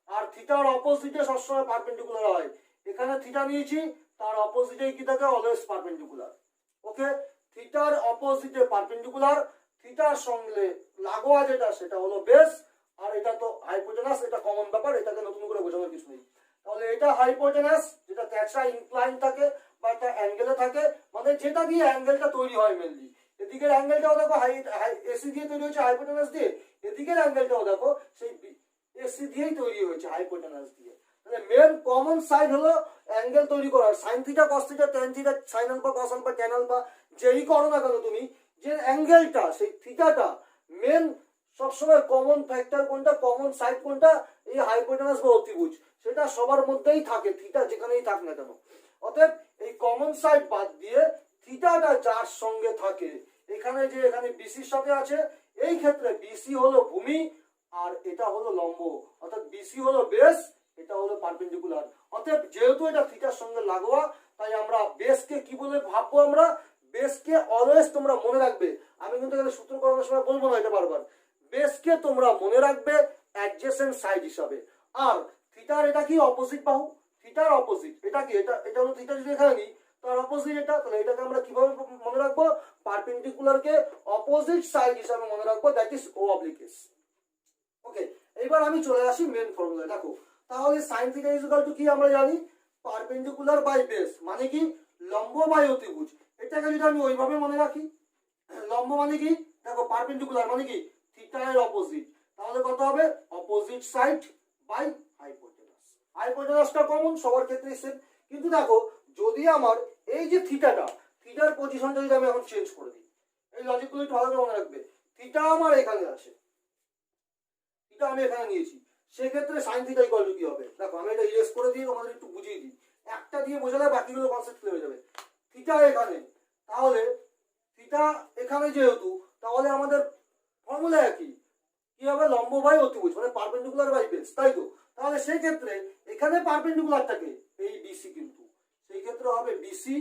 আর থিটার অপোজিটে সবসময় পারপেন্ডিকুলার হয়। এখানে থিটা নিয়েছি, তার অপোজিটে কি থাকে, অলওয়েজ পারপেন্ডিকুলার। ওকে, থিটার অপোজিটে পারপেন্ডিকুলার, থিটার সঙ্গে লাগোয়া যেটা সেটা হলো বেস, আর এটা তো হাইপোটেনাস, এটা কমন ব্যাপার, এটাকে নতুন করে বোঝানোর কিছু নেই। তাহলে এটা হাইপোটেনাস, যেটা তেছরা ইনক্লাইন থাকে বা একটা অ্যাঙ্গেলে থাকে, মানে যেটা দিয়ে অ্যাঙ্গেলটা তৈরি হয় মেনলি। এদিকের অ্যাঙ্গেলটাও দেখো এসি দিয়ে তৈরি হয়েছে হাইপোটেনাস দিয়ে, এদিকের অ্যাঙ্গেলটাও দেখো সেই এসি দিয়েই তৈরি হয়েছে হাইপোটেনাস দিয়ে। তাহলে মেন কমন সাইড হলো অ্যাঙ্গেল তৈরি করার, sine theta cos theta tan theta sine alpha cos alpha tan alpha যেই করো না কেন তুমি, যে অ্যাঙ্গেলটা সেই থিটাটা মেন সবসময় কমন ফ্যাক্টর কোনটা, কমন সাইড কোনটা, এই হাইপোটেনাস বা অতিভুজ, সেটা সবার মধ্যেই থাকে, থিটা যেখানেই থাক না কেন। অতএব এই কমন সাইড বাদ দিয়ে থিটাটা যার সঙ্গে থাকে, এখানে যে এখানে বিসির সাথে আছে, এই ক্ষেত্রে বিসি হলো ভূমি আর এটা হলো লম্ব, অর্থাৎ বিসি হলো বেস, এটা হলো পারপেন্ডিকুলার। অতএব যেহেতু এটা থিটার সঙ্গে লাগোয়া, তাই আমরা বেসকে কি বলে ভাববো, আমরা বেসকে অলওয়েজ তোমরা মনে রাখবে, আমি কিন্তু এখানে সূত্র করানোর সময় বলবো না এটা বারবার, বেসকে তোমরা মনে রাখবে অ্যাডজেসেন্ট সাইড হিসাবে। আর থিটার এটা কি অপোজিট বাহু, থিটার অপোজিট এটা কি, এটা হলো থিটা, যদি এখানে নিই তার অপোজিট এটা, তাহলে এটাকে আমরা কিভাবে মনে রাখবো, পারপেন্ডিকুলারকে অপোজিট সাইড হিসাবে মনে রাখবো, দ্যাট ইজ ও অবলিক এস। ওকে, এবার আমি চলে আসি মেন ফর্মুলা। দেখো তাহলে sine theta is equal to কি আমরা জানি, পারপেন্ডিকুলার বাই বেস, মানে কি লম্ব বাই অতিভুজ। এটাকে যদি আমি ওইভাবে মনে রাখি, লম্ব মানে কি, দেখো পারপেন্ডিকুলার মানে কি থিটা এর অপোজিট, তাহলে কত হবে, অপোজিট সাইড বাই হাইপোটেনাস। হাইপোটেনাসটা কমন সবার ক্ষেত্রেই সেম, কিন্তু দেখো যদি আমার এই যে থিটাটা, থিটার পজিশনটা যদি আমি এখন চেঞ্জ করে দিই, এই লজিকগুলো একটু ভালো করে মনে রাখবে, থিটা আমার এখানে আছে, থিটা আমি এখানে নিয়েছি, সেক্ষেত্রে সাইন থিটা ইকুয়াল টু কি হবে, দেখো আমি এটা ইরেজ করে দিয়ে তোমাদের একটু বুঝিয়ে দিই, একটা দিয়ে বোঝালে বাকিগুলো কনসেপ্ট ক্লিয়ার হয়ে যাবে। থিটা এখানে, তাহলে থিটা এখানে যেহেতু, তাহলে আমাদের ফর্মুলা একই, কি হবে, লম্ব বাই অতিভুজ, মানে পারপেন্ডিকুলার বাই বেস, তাই তো। তাহলে সেই ক্ষেত্রে এখানে পারপেন্ডিকুলারটাকে এই বিসি, কিন্তু সেই ক্ষেত্রে হবে BC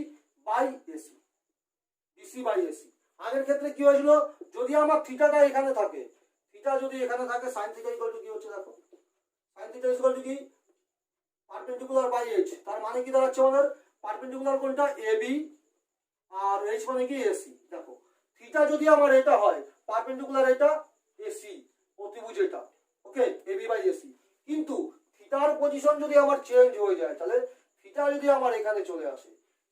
by AC, BC by AC. আগের ক্ষেত্রে কি হয়েছিল, যদি আমার থিটাটা এখানে থাকে, থিটা যদি এখানে থাকে, সাইন থিটা ইকুয়াল টু কি হচ্ছে, দেখো সাইন থিটা ইকুয়াল টু কি, পারপেন্ডিকুলার বাই এইচ, তার মানে কি দাঁড়াচ্ছে আমাদের, পারপেন্ডিকুলার কোনটা, এবি, আর এইচ মানে কি এসি। দেখো থিটা যদি আমার এটা হয়, পারপেন্ডিকুলার এটা এসি, অতিভুজ এটা, ওকে, এবি বাই এসি। কিন্তু থিটার পজিশন যদি আমার চেঞ্জ হয়ে যায়, তাহলে থিটা যদি আমার এখানে চলে আসে,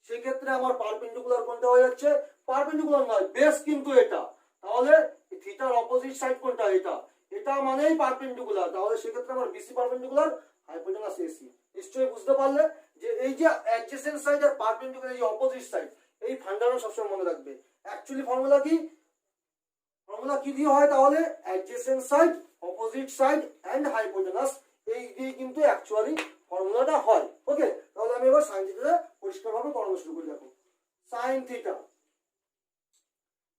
সেক্ষেত্রে আমার পারপেন্ডিকুলার কোনটা হয়ে যাচ্ছে, পারপেন্ডিকুলার নয় বেস কিন্তু এটা, তাহলে থিটার অপোজিট সাইড কোনটা, এটা, এটা মানেই পারপেন্ডিকুলার, তাহলে সেক্ষেত্রে আমার বিসি পারপেন্ডিকুলার, হাইপোটেনাস এসি। নিশ্চয়ই বুঝতে পারলে যে এই যে অ্যাডজেসেন্ট সাইড আর পারপেন্ডিকুলার, এই যে অপোজিট সাইড, এই ফান্ডাটা সবসময় মনে রাখবে। অ্যাকচুয়ালি ফর্মুলা কি দিয়ে হয়, তাহলে adjacent side, opposite side and hypotenuse, এই দিয়ে কিন্তু অ্যাকচুয়ালি ফর্মুলাটা হয়। ওকে, তাহলে আমি এবার সাইন থিটা পরিষ্কারভাবে করানো শুরু করি। দেখো, সাইন থিটা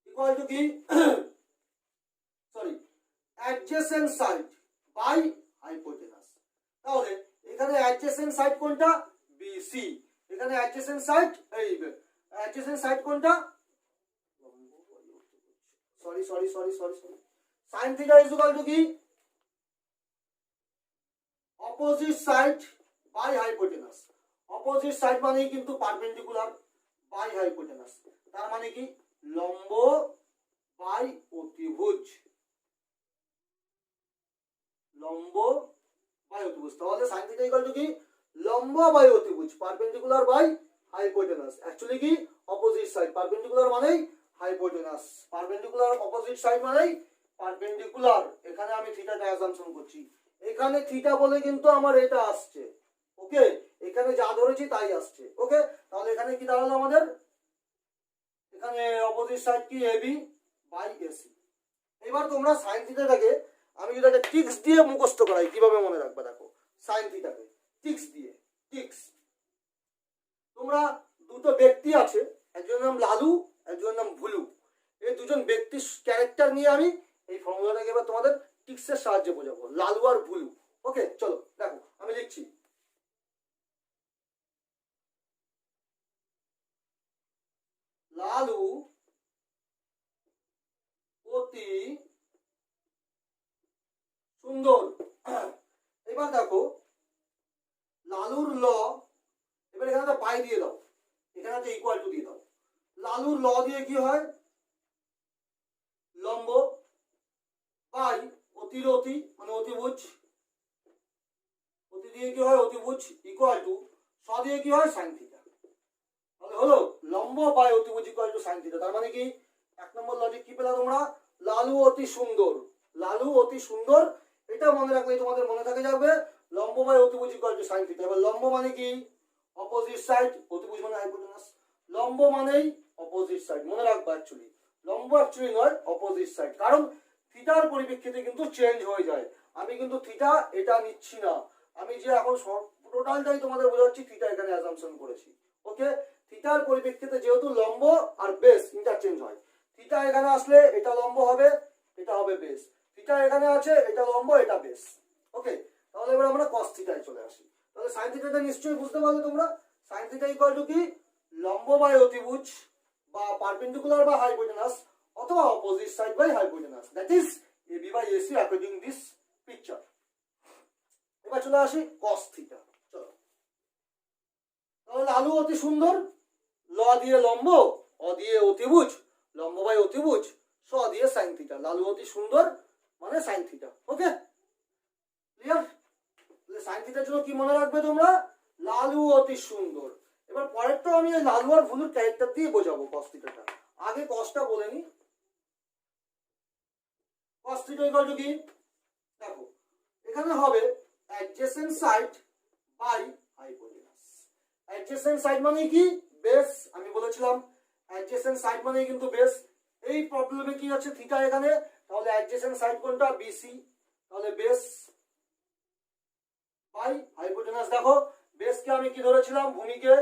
ইকুয়াল টু কি, sorry, adjacent side by hypotenuse. তাহলে এখানে অ্যাডজেসেন্ট সাইড কোনটা, বিসি, এখানে অ্যাডজেসেন্ট সাইড, এই অ্যাডজেসেন্ট সাইড কোনটা, sorry, sine theta is equal to কি, opposite side by hypotenuse. Opposite side মানেই কিন্তু পারপেন্ডিকুলার বাই হাইপোটেনাস, তার মানে কি লম্ব বাই অতিভুজ, লম্ব বাই অতিভুজ। তাহলে সাইন থিটা ইকুয়াল টু কি, লম্ব বাই অতিভুজ, পারপেন্ডিকুলার বাই হাইপোটেনাস। অ্যাকচুয়ালি কি অপোজিট সাইড, পারপেন্ডিকুলার মানেই হাইপোটেনাস, পারপেন্ডিকুলার অপোজিট সাইড মানেই পারপেন্ডিকুলার। এখানে আমি থিটাটা অ্যাসাম্পশন করছি, এখানে থিটা বলে কিন্তু আমার এটা আসছে, ওকে, এখানে যা ধরেছি তাই আসছে। ওকে, তাহলে এখানে কি দাঁড়ালো আমাদের, এখানে অপোজিট সাইড কি এবি বাই এসি। এবার তোমরা সাইন থিটাটাকে আমি যদি একটা টিক্স দিয়ে মুখস্থ করাই, কিভাবে মনে রাখবে দেখো, সাইন থিটাকে টিক্স দিয়ে, টিক্স, তোমরা দুটো ব্যক্তি আছে, একজনের নাম লালু, একজনের নাম ভুলু, এই দুজন ব্যক্তির ক্যারেক্টার নিয়ে আমি এই ফর্মুলাটাকে এবার তোমাদের টিক্সের সাহায্যে বোঝাবো, লালু আর ভুলু। ওকে, চলো দেখো আমি লিখছি, লালু অতি সুন্দর। এবার দেখো লালুর ল, এবার এখানে একটা বাই দিয়ে দাও, এখানে একটা ইকুয়াল টু দিয়ে দাও। লালুর ল দিয়ে কি হয়, লম্ব বাই অতিরতি মানে অতিভুজ, অতি দিয়ে কি হয় অতিভুজ, ইকুয়াল টু স দিয়ে কি হয় সাইন থিটা। তাহলে হলো লম্ব বাই অতিভুজ ইকুয়াল টু সাইন থিটা। তার মানে কি, এক নম্বর লজিক কি পেলা তোমরা, লালু অতি সুন্দর, লালু অতি সুন্দর, এটা মনে রাখলে তোমাদের মনে থাকে যাবে, লম্ব বাই অতিভুজ ইকুয়াল টু সাইন থিটা। এবার লম্ব মানে কি, অপোজিট সাইড, অতিভুজ মানে হাইপোটেনাস, লম্ব মানেই অপোজিট সাইড, মনে রাখবা অ্যাকচুয়ালি লম্ব অ্যাকচুয়ালি নয় অপোজিট সাইড, কারণ থিটার পরিপ্রেক্ষিতে কিন্তু চেঞ্জ হয়ে যায়। আমি কিন্তু থিটা এটা নিচ্ছি না, আমি যে এখন টোটালটাই তোমাদের বোঝাচ্ছি, থিটা এখানে অ্যাসাম্পশন করেছি। ওকে, থিটার পরিপ্রেক্ষিতে যেহেতু লম্ব আর বেস ইন্টারচেঞ্জ হয়, থিটা এখানে আসলে এটা লম্ব হবে, এটা হবে বেস, থিটা এখানে আছে, এটা লম্ব, এটা বেস। ওকে, তাহলে এবার আমরা cos থিটায় চলে আসি। তাহলে sin থিটাটা নিশ্চয়ই বুঝতে পারলে তোমরা, sin থিটা ইকুয়াল টু কি, লম্ব বাই অতিভুজ বা পারপেন্ডিকুলার বা হাইপোটেনাস, অথবা opposite side by hypotenuse, that is AB by AC according this picture. এবার চলে আসি cos থিটা। চলো, তাহলে লালু অতি সুন্দর, ল দিয়ে লম্ব, অ দিয়ে অতিভুজ, লম্ব বাই অতিভুজ, স দিয়ে সাইন থিটা, লালু অতি সুন্দর মানে সাইন থিটা। ওকে, ক্লিয়ার? সাইন থিটার জন্য কি মনে রাখবে তোমরা, লালু অতি সুন্দর। এবার পরেরটা আমি লালু আর ভুলুর ক্যারেক্টার দিয়ে বোঝাবো cos থিটাটা, আগে cosটা বলে নি। cos থিটা ইকুয়াল টু কি, দেখো এখানে হবে adjacent side by hypotenuse. Adjacent side মানে কি, বেস, আমি বলেছিলাম অ্যাডজেসেন্ট সাইড মানে কিন্তু বেস। এই প্রবলেমে কি আছে, থিটা এখানে, তাহলে অ্যাডজেসেন্ট সাইড কোনটা, বিসি, তাহলে বেস বাই হাইপোটেনাস। দেখো বেসকে আমি কি ধরেছিলাম, ভূমিকে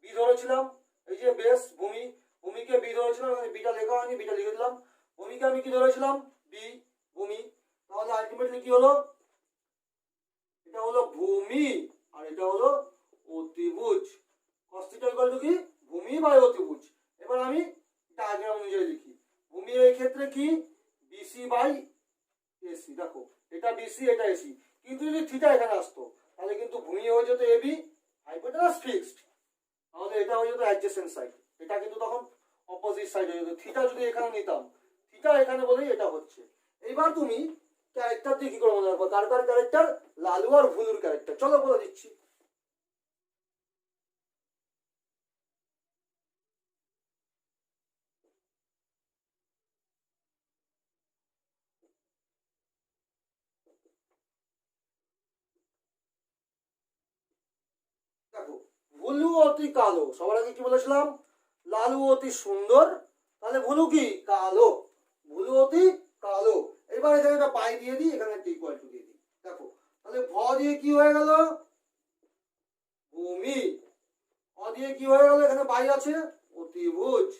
বি ধরেছিলাম, এই যে বেস ভূমি, ভূমিকে বি ধরেছিলাম, এখানে বিটা লেখা হয়নি, বিটা লিখে দিলাম, ভূমিকে আমি কি ধরেছিলাম, বি, ভূমি, তাহলে আলটিমেটলি কি হলো, এটা হলো ভূমি আর এটা হলো অতিভুজ। cos থিটা ইকুয়াল টু কি, ভূমি বাই অতিভুজ। এবার আমি ডায়াগ্রাম অনুযায়ী লিখি, ভূমি এই ক্ষেত্রে কি, বিসি বাই এসি। দেখো এটা বিসি, এটা এসি, কিন্তু যদি থিটা এখানে আসতো তাহলে কিন্তু ভূমি হয়ে যেত এবি, হাইপোটেনাস ফিক্সড, তাহলে এটা হয়ে যেত অ্যাডজেসেন্ট সাইড, এটা কিন্তু তখন অপোজিট সাইড হয়ে যেত। থিটা যদি এখানে নিতাম, থিটা এখানে বলেই এটা হচ্ছে। এইবার তুমি ক্যারেক্টার দিয়ে কি করে মনে রাখবো? কার কার ক্যারেক্টার? লালু আর ভুলুর ক্যারেক্টার। চলো বলে দিচ্ছি। দেখো, ভুলু অতি কালো, সবার আগে কি বলেছিলাম? লালু অতি সুন্দর, তাহলে ভুলু কি কালো, ভুলু অতি কালো। এবার এখানে একটা পাই দিয়ে দিই, এখানে একটা ইকুয়াল টু দিয়ে দিই। দেখো, তাহলে ভ দিয়ে কি হয়ে গেল? ভূমি। অ দিয়ে কি হয়ে গেল? এখানে পাই আছে, অতিভুজ।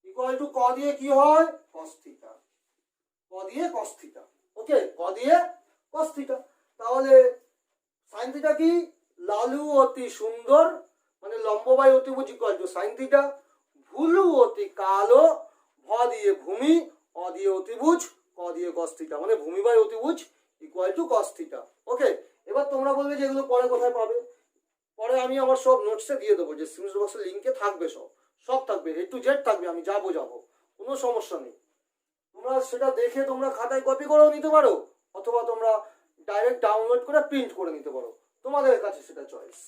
ইকুয়াল টু ক দিয়ে কি হয়? Cos theta. ক দিয়ে কস থিটা। ওকে, ক দিয়ে কস থিটা। তাহলে সাইন থিটা কি? লালু অতি সুন্দর, মানে লম্ব বাই অতিভুজ ইকুয়াল টু সাইন থিটা। ভুলু অতি কালো, ভ দিয়ে ভূমি, অ দিয়ে অতিভুজ, ক দিয়ে কস থিটা, মানে ভূমি বাই অতিভুজ ইকুয়াল টু কস থিটা। ওকে, এবার তোমরা বলবে যে এগুলো পরে কোথায় পাবে? পরে আমি আমার সব নোটসে দিয়ে দেবো, যে সিমিস্টার বক্সের লিঙ্কে থাকবে, সব সব থাকবে, এ টু জেড থাকবে, আমি যা বোঝাবো, কোনো সমস্যা নেই। তোমরা সেটা দেখে তোমরা খাতায় কপি করেও নিতে পারো, অথবা তোমরা ডাইরেক্ট ডাউনলোড করে প্রিন্ট করে নিতে পারো, তোমাদের কাছে সেটা চয়েস।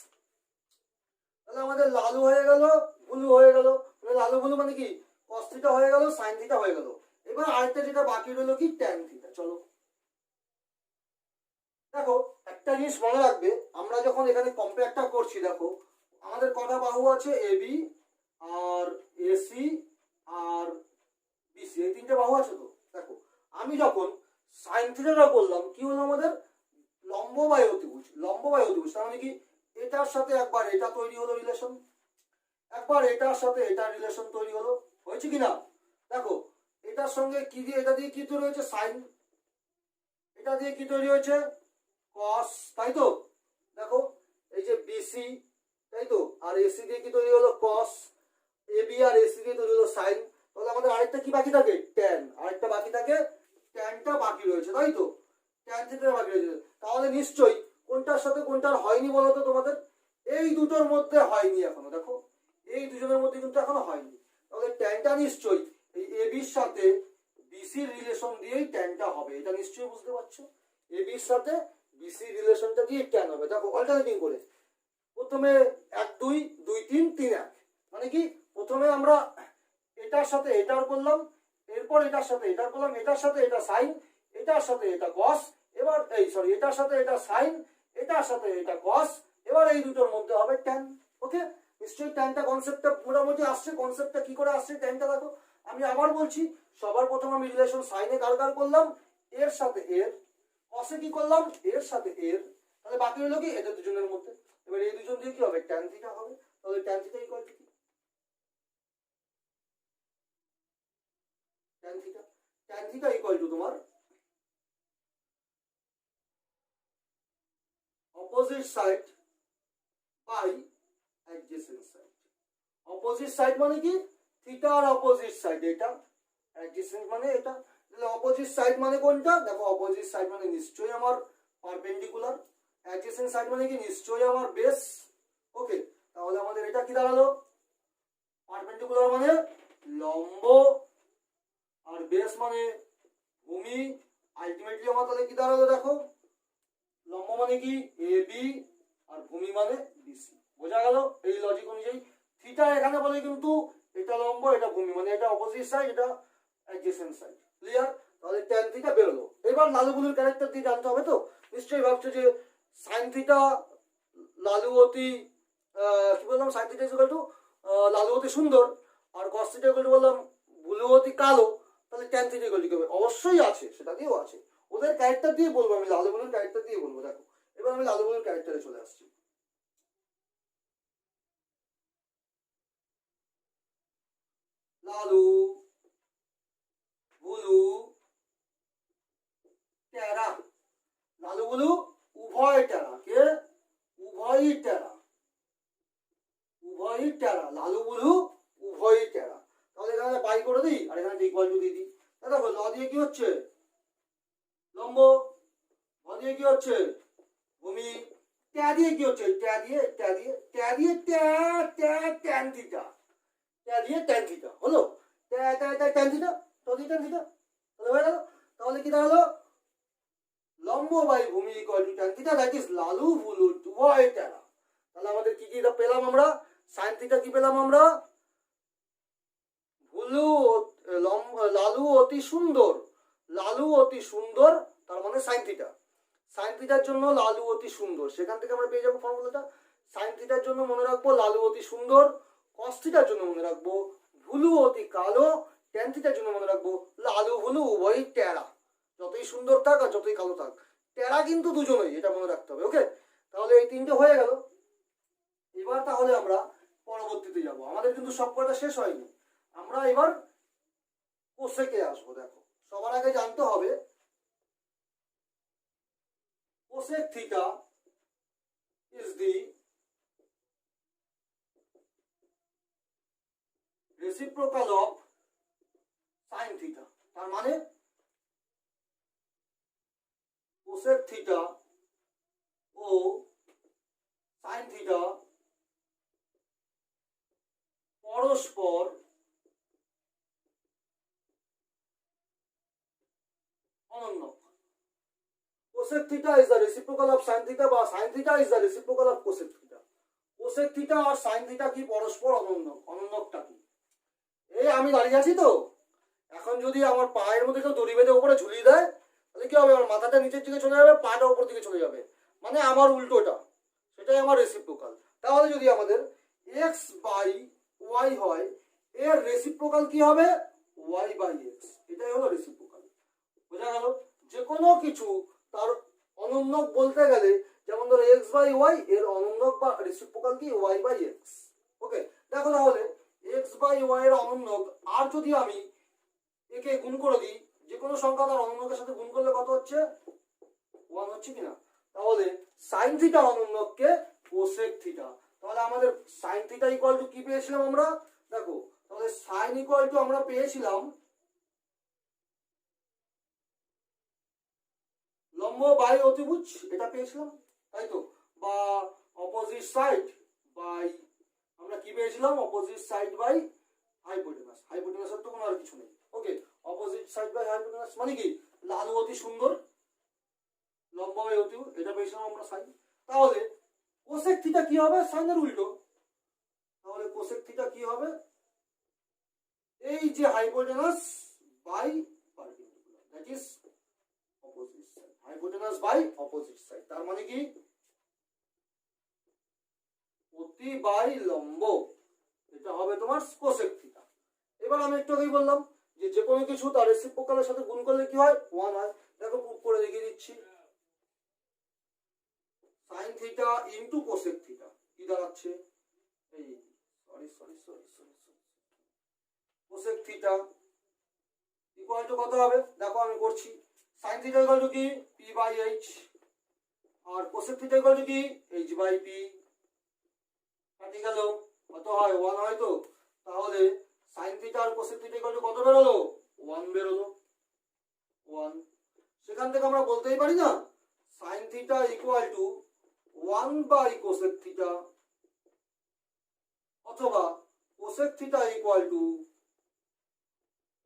তাহলে আমাদের লালু হয়ে গেল, ভুলু হয়ে গেল, মানে লালু ভুলু মানে কি কস থিটা হয়ে গেল, সাইন থিটা হয়ে গেল। এবার আরেকটা যেটা বাকি রইল কি, ট্যান থিটা। চলো দেখো, একটা জিনিস মনে রাখবে, আমরা যখন এখানে কম্পেয়ারটা করছি, দেখো আমাদের কটা বাহু আছে? এবি আর এসি আর বিসি, এই তিনটে বাহু আছে তো। দেখো, আমি যখন সাইন থিটাটা করলাম, কি হলো আমাদের? লম্ব বাই অতিভুজ, লম্ব বাই অতিভুজ, তার মানে কি এটার সাথে একবার এটা তৈরি হলো রিলেশন, একবার এটার সাথে এটা রিলেশন তৈরি হলো, হয়েছে কিনা? দেখো, এটার সঙ্গে কি দিয়ে, এটা দিয়ে কি তৈরি হয়েছে? সাইন। এটা দিয়ে কি তৈরি হয়েছে? কস, তাই তো? দেখো, এই যে বিসি, তাই তো, আর এসি দিয়ে কি তৈরি হলো? কস। এবি আর এসি দিয়ে তৈরি হলো সাইন। তাহলে আমাদের আরেকটা কি বাকি থাকে? ট্যান। আরেকটা বাকি থাকে, ট্যানটা বাকি রয়েছে, তাই তো? ট্যান থিটা বাকি রয়েছে। তাহলে নিশ্চয়ই কোনটার সাথে কোনটার হয়নি বলো তো তোমাদের? এই দুটোর মধ্যে হয়নি এখনো, দেখো এই দুজনের মধ্যে কিন্তু এখনো হয়নি। তাহলে ট্যানটা নিশ্চয়ই এই এবির সাথে বিসির রিলেশন দিয়েই ট্যানটা হবে, এটা নিশ্চয়ই বুঝতে পারছো। এবির সাথে বিসি রিলেশনটা দিয়ে ট্যান হবে। দেখো অল্টারনেটিং করে, প্রথমে 1 2 2 3 3 1, মানে কি প্রথমে আমরা এটার সাথে এটার করলাম, এরপর এটার সাথে এটার করলাম, এটার সাথে এটা সাইন, এটার সাথে এটা কস, এবার এই সরি এটার সাথে এটা সাইন, এটার সাথে এটা কস, এবার এই দুটোর মধ্যে হবে ট্যান। ওকে, নিশ্চয়ই ট্যানটা কনসেপ্টটা মোটামুটি আসছে। কনসেপ্টটা কি করে আসছে ট্যানটা? দেখো আমি আবার বলছি, সবার প্রথম আমি রিলেশন সাইনে কার কার করলাম? এর সাথে এর। কসে কি করলাম? এর সাথে এর। তাহলে বাকি হলো কি এদের দুজনের মধ্যে। এবার এই দুজন দিয়ে কি হবে? ট্যান থিটা হবে। তাহলে ট্যান থিটা ইকুয়াল টু কি? Tan theta, tan theta equal to তোমার opposite side by adjacent side. Opposite side মানে কি? থিটা আর অপোজিট সাইড, এটা অ্যাডজেসেন্ট মানে এটা। তাহলে অপোজিট সাইড মানে কোনটা? দেখো অপোজিট সাইড মানে নিশ্চয়ই আমার পারপেন্ডিকুলার, অ্যাডজেসেন্ট সাইড মানে কি নিশ্চয়ই আমার বেস। ওকে, তাহলে আমাদের এটা কি দাঁড়ালো? পারপেন্ডিকুলার মানে লম্ব, আর বেস মানে ভূমি। আলটিমেটলি আমার তাহলে কি দাঁড়ালো? দেখো লম্ব মানে কি এ বি, আর ভূমি মানে বিসি। বোঝা গেল? এই লজিক অনুযায়ী থিটা এখানে বলে কিন্তু এটা লম্ব, এটা ভূমি, মানে এটা অপোজিট সাইড, এটা অ্যাডজেসেন্ট সাইড। ক্লিয়ার? তাহলে ট্যান থিটা বেরোলো। এবার লালু বুলুর ক্যারেক্টার দিয়ে জানতে হবে তো। নিশ্চয়ই ভাবছো যে সাইন থিটা লালু অতি কি বললাম? Sign theta equal two Lalu অতি সুন্দর, আর কস থিটা ইকুয়াল টু বললাম বুলু অতি কালো। তাহলে ট্যান থিটা ইকুয়াল টু কি হবে? অবশ্যই আছে, সেটা দিয়েও আছে। ওদের ক্যারেক্টার দিয়ে বলবো, আমি লালু বুলুর ক্যারেক্টার দিয়ে বলবো। দেখো এবার আমি লালু বুলুর ক্যারেক্টারে চলে আসছি। লালু বুলু টেরা, লালু বুলু উভয় টেরা। কে? উভয়ই টেরা, উভয়ই টেরা, লালু বুলু উভয়ই টেরা। তাহলে এখানে বাই করে দিই, আর এখানে ইকুয়াল টু দিয়ে দিই। দেখো ল দিয়ে কি হচ্ছে? লম্ব। ভ দিয়ে কি হচ্ছে? ভূমি। ট্যা দিয়ে কি হচ্ছে? ট্যা দিয়ে ট্যা দিয়ে ট্যা দিয়ে ট্যা ট্যা ট্যান থিটা। দিয়ে ট্যান থিটা হলো, ট্যান থিটা, ট্যান থিটা, তাহলে হয়ে গেল। তাহলে কি দাঁড়ালো, লম্ব বাই ভূমি equal to tan theta, that is লালু ভুলু ওয়াই ট্যারা। তাহলে আমাদের কি কি পেলাম আমরা, সাইন থিটা কি পেলাম আমরা, ভুলু লালু অতি সুন্দর, লালু অতি সুন্দর, তার মানে সাইন থিটা। সাইন থিটার জন্য লালু অতি সুন্দর, সেখান থেকে আমরা পেয়ে যাবো ফর্মুলাটা। সাইন থিটার জন্য মনে রাখবো লালু অতি সুন্দর, কস থিটার জন্য মনে রাখবো ভুলু অতি কালো, ট্যান থিটার জন্য মনে রাখবো লালু ভুলু উভয়ই ট্যারা। যতই সুন্দর থাক আর যতই কালো থাক, ট্যারা কিন্তু দুজনেই, এটা মনে রাখতে হবে। ওকে, তাহলে এই তিনটে হয়ে গেল। এবার তাহলে আমরা পরবর্তীতে যাব, আমাদের কিন্তু সব কটা শেষ হয়নি, আমরা এবার কোসেকে আসবো। দেখো সবার আগে জানতে হবে cosec theta is the reciprocal of sin theta, তার মানে কোসেক থিটা ও sin থিটা পরস্পর অনন্য। cosec theta is the reciprocal of sin theta বা sin theta is the reciprocal of cosec theta। cosec theta R sin theta কি পরস্পর অনন্য, অনন্যটা কি, এই আমি দাঁড়িয়ে আছি তো, এখন যদি আমার পায়ের মধ্যে কেউ দড়ি বেঁধে উপরে ঝুলিয়ে দেয়, তাহলে কি হবে, আমার মাথাটা নিচের দিকে চলে যাবে, পাটা উপর দিকে চলে যাবে, মানে আমার উল্টোটা, সেটাই আমার রেসিপ্রোকাল। তাহলে যদি আমাদের x বাই ওয়াই হয়, এর রেসিপ্রোকাল কি হবে, y বাই x, এটাই হলো রেসিপ্রোকাল। বোঝা গেল, যে কোনো কিছু তার অনন্যক বলতে গেলে, যেমন ধরো x বাই ওয়াই, এর অনন্যক বা রেসিপ্রোকাল কি y বাই x। ওকে, দেখো তাহলে x বাই ওয়াই এর অনন্যক, আর যদি আমি একে গুণ করে দিই, যে কোনো সংখ্যা তার অনন্যকের সাথে গুণ করলে কত হচ্ছে, 1 হচ্ছে কিনা, তাহলে সাইন থিটা অনন্যককে কোসেক থিটা। তাহলে আমাদের সাইন থিটা ইকুয়াল টু কি পেয়েছিলাম আমরা, দেখো তাহলে সাইন ইকুয়াল টু আমরা পেয়েছিলাম লম্ব বাই অতিভুজ, এটা পেয়েছিলাম তাই তো, বা অপোজিট সাইড বাই, আমরা কি পেয়েছিলাম, অপোজিট সাইড বাই হাইপোটেনাস, হাইপোটেনাসের তো কোনো আর কিছু নেই। ওকে, অপোজিট সাইড বাই হাইপোটেনাস মানে কি, লালু অতি সুন্দর, লম্ব বাই অতিভুজ, এটা পেয়েছিলাম আমরা সাইন। তাহলে কোসেক থিটা কি হবে, সাইনের উল্টো, তাহলে কোসেক থিটা কি হবে, এই যে hypotenuse by perpendicular, that is opposite side, hypotenuse by opposite side, তার মানে কি অতি বাই লম্ব, এটা হবে তোমার কোসেক থিটা। এবার আমি একটু আগেই বললাম যে যে কোনো কিছু তার রেসিপ্রোকালের সাথে গুণ করলে কি হয়, 1 হয়। দেখো প্রুফ করে দেখিয়ে দিচ্ছি, sine theta into cosec theta কি দাঁড়াচ্ছে, এই কোসেক থিটা ইকুয়াল টু কত হবে, দেখো আমি করছি, সাইন থিটা ইকুয়াল টু কি p বাই h, আর কোসেক থিটা ইকুয়াল টু কি h বাই p, কাটি গেল, কত হয় 1 হয় তো, তাহলে সাইন থিটা আর কোসেক থিটা ইকুয়াল টু কত বেরোলো, 1 বেরোলো, 1। সেখান থেকে আমরা বলতেই পারি না, sine theta equal to 1 by cosec theta, অথবা cosec theta equal to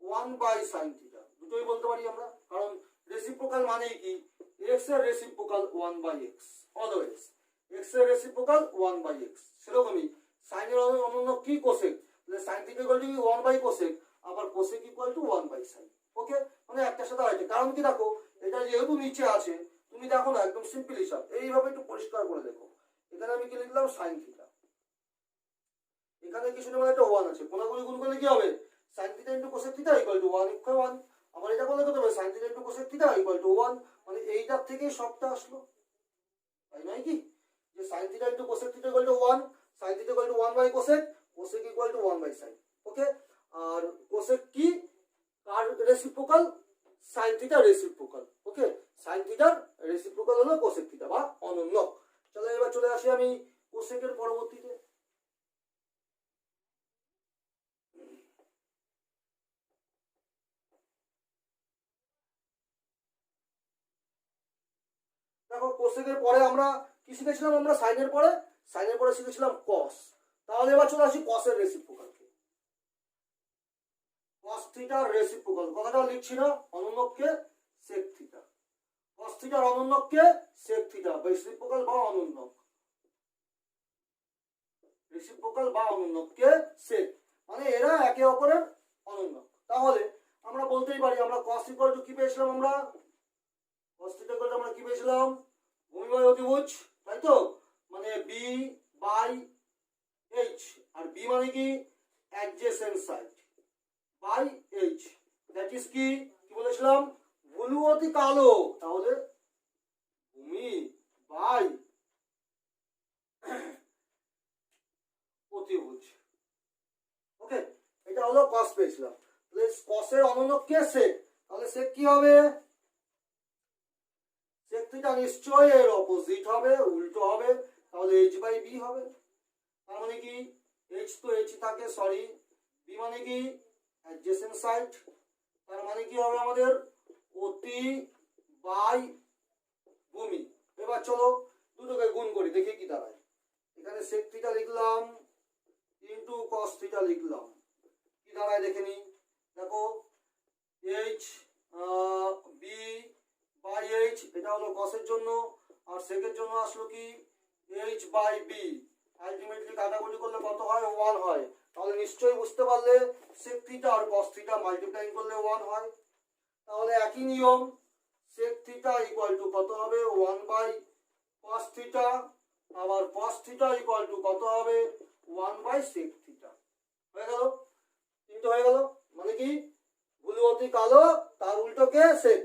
1 by sine theta, দুটোই বলতে পারি আমরা, কারণ রেসিপ্রোকাল মানে কি, x এর reciprocal 1 by x, always x এর রেসিপ্রোকাল 1 বাই x। সেরকমই সাইনের অনন্য কি, কোসেক, তাহলে sine theta equal to 1 by cosec, আবার cosec equal to 1 by sine. Okay, মানে একটার সাথে আরেকটা, কারণ কি দেখো এটা যেহেতু নিচে আছে, তুমি দেখো না একদম সিম্পল হিসাব, এইভাবে একটু পরিষ্কার করে দেখো, এখানে আমি কি লিখলাম, সাইন থিটা, এখানে কিছু না একটা 1 আছে, কোনাগুলি গুণ করলে কি হবে, sin theta into cosec theta equal to 1 equal 1, আবার এটা করলে কত হবে, sin theta into cosec theta equal to 1, মানে এইটার থেকেই সবটা আসলো, তাই নয় কি, যে sin theta into cosec theta equal to 1, sin theta equal to 1 by cosec, cosec equal to 1 by sin। Okay, আর কোসেক কি, কার reciprocal, sin theta reciprocal. Okay, sin থিটার রেসিপ্রোকাল হলো কোসেক থিটা বা অনন্য। চলো এবার চলে আসি আমি কোসেকের পরবর্তীতে। দেখো কোসেকের পরে আমরা কি শিখেছিলাম, আমরা সাইনের পরে শিখেছিলাম কস। তাহলে এবার চলে আসি কসের রেসিপ্রোকালকে। cos থিটার রেসিপ্রোকাল, কথাটা লিখছি না, অনুন্নককে sec থিটা, cos থিটার অনুন্নককে sec থিটা, রেসিপ্রোকাল বা অনুন্নক, রেসিপ্রোকাল বা অনুন্নককে sec, মানে এরা একে অপরের অনুন্নক। তাহলে আমরা বলতেই পারি আমরা cos ইকুয়াল টু কি পেয়েছিলাম, আমরা cos থিটা ইকুয়াল টু আমরা কি পেয়েছিলাম, ভূমি বাই অতিভুজ, তাই তো, মানে b বাই h, আর b মানে কি adjacent side by h, that is কি বলেছিলাম, ভুলু অতি কালো, তাহলে ভূমি বাই অতিভুজ। ওকে, এটা হলো cos পেয়েছিলাম, তাহলে cos এর অনুন্নক কে sec, তাহলে sec কি হবে, sec থিটা নিশ্চয়ই এর অপোজিট হবে, উল্টো হবে, তাহলে h বাই b হবে। তার মানে কি h তো h থাকে, সরি, b মানে কি অ্যাডজেসেন্ট সাইড, তার মানে কি হবে আমাদের অতি বাই ভূমি। এবার চলো দুটোকে গুণ করি, দেখি কি দাঁড়ায়। এখানে sec থিটা লিখলাম ইনটু cos থিটা লিখলাম, কি দাঁড়ায় দেখে নি, দেখো h b বাই h, এটা হলো cos এর জন্য, আর sec এর জন্য আসলো কি h বাই b, আলটিমেটলি কাটাকুটি করলে কত হয়, 1 হয়। তাহলে নিশ্চয়ই বুঝতে পারলে sec থিটা আর cos থিটা মাল্টিপ্লাই করলে 1 হয়। তাহলে একই নিয়ম, sec থিটা ইকুয়াল টু কত হবে, 1 বাই cos থিটা, আবার cos থিটা ইকুয়াল টু কত হবে, 1 বাই sec থিটা। হয়ে গেল, তিনটে হয়ে গেল, মানে কি ভুলু অতি কালো তার উল্টো কে sec,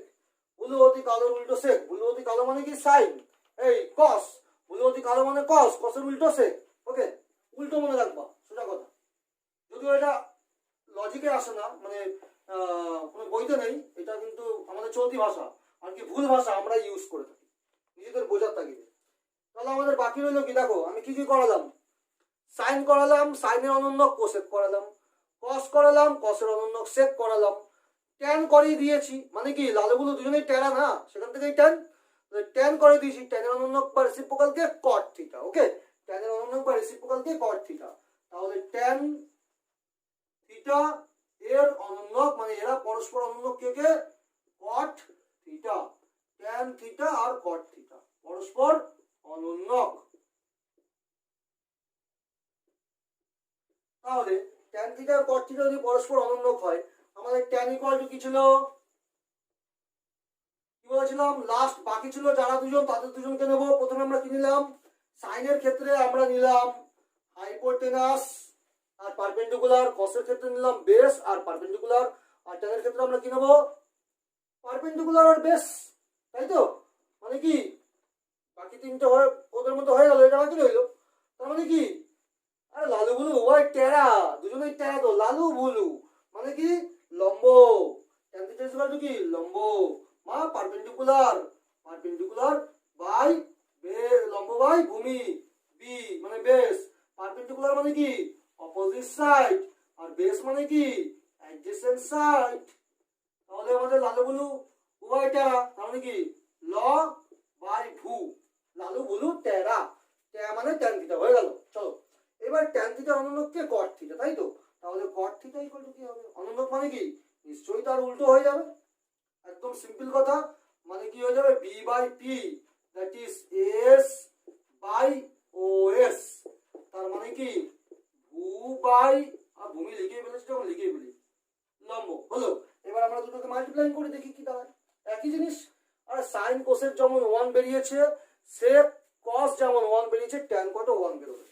ভুলু অতি কালোর উল্টো sec, ভুলু অতি কালো মানে কি sin, এই cos, ভুলু অতি কালো মানে cos, cos এর উল্টো sec। ওকে, উল্টো মনে রাখবা, সোজা কথা, যদিও এটা লজিকে আসে না, মানে কোনো বইতে নেই, এটা কিন্তু আমাদের চলতি ভাষা আর কি, ভুল ভাষা আমরা ইউজ করে থাকি নিজেদের বোঝার তাগিদে। তাহলে আমাদের বাকি রইলো কি, দেখো আমি কি কি করালাম, সাইন করালাম, সাইনের অনুন্নক কোসেক করালাম, কস করালাম, কসের অনুন্নক সেক করালাম, ট্যান করিয়ে দিয়েছি, মানে কি লালুগুলো দুজনেই ট্যানা না, সেখান থেকেই ট্যান, ট্যান করে দিয়েছি, ট্যানের অনুন্নক বা রেসিপ্রোকালকে কট থিটা। ওকে, ট্যানের অনুন্নক বা রেসিপ্রোকালকে কট থিটা, তাহলে ট্যান থিটা এর অনুন্নক, মানে এরা পরস্পর অনুন্নক কে কে, কট থিটা, ট্যান থিটা আর কট থিটা পরস্পর অনুন্নক। তাহলে ট্যান থিটা আর কট থিটা যদি পরস্পর অনুন্নক হয়, আমাদের ট্যান ইকুয়াল টু কি ছিল, কি বলেছিলাম, লাস্ট বাকি ছিল যারা দুজন তাদের দুজনকে নেব। প্রথমে আমরা কি নিলাম, সাইনের ক্ষেত্রে আমরা নিলাম হাইপোটেনাস আর পারপেন্ডিকুলার, কসের ক্ষেত্রে নিলাম বেস আর পারপেন্ডিকুলার, আর ট্যানের ক্ষেত্রে আমরা কি নেব, পারপেন্ডিকুলার আর বেস, তাই তো, মানে কি বাকি তিনটে হয়ে ওদের মধ্যে হয়ে গেল, এটা বাকি রইল। তার মানে কি, আরে লালু বুলু ওই টেরা, দুজনেই টেরা তো, লালু বুলু মানে কি লম্ব, tan theta is equal to কি লম্ব, মা পারপেন্ডিকুলার, পারপেন্ডিকুলার বাই লম্ব বাই ভূমি, বি মানে বেস, পারপেন্ডিকুলার মানে কি অপোজিট সাইড, আর বেস মানে কি অ্যাডজেসেন্ট সাইড। তাহলে আমাদের লালু বুলু উভয় টেরা, তার মানে কি ল বাই ভূ, লালু বুলু টেরা, টেরা মানে ট্যান থিটা হয়ে গেল। চলো এবার ট্যান থিটার অনুন্নককে কট থিটা, তাই তো, তাহলে কট থিটা ইকুয়াল টু কি হবে, অনুন্নক মানে কি নিশ্চয়ই তার উল্টো হয়ে যাবে, একদম সিম্পল কথা, মানে কি হয়ে যাবে, B by P, that is S by O S, তার মানে কি ভূ বাই, আর ভূমি লিখে ফেলেছি যখন লিখে ফেলি, লম্ব হলো। এবার আমরা দুটোকে মাল্টিপ্লাই করে দেখি কি দাঁড়ায়, একই জিনিস, আর সাইন কোসের যেমন 1 বেরিয়েছে, সেক কস যেমন 1 বেরিয়েছে, ট্যান কটও 1 বেরোবে।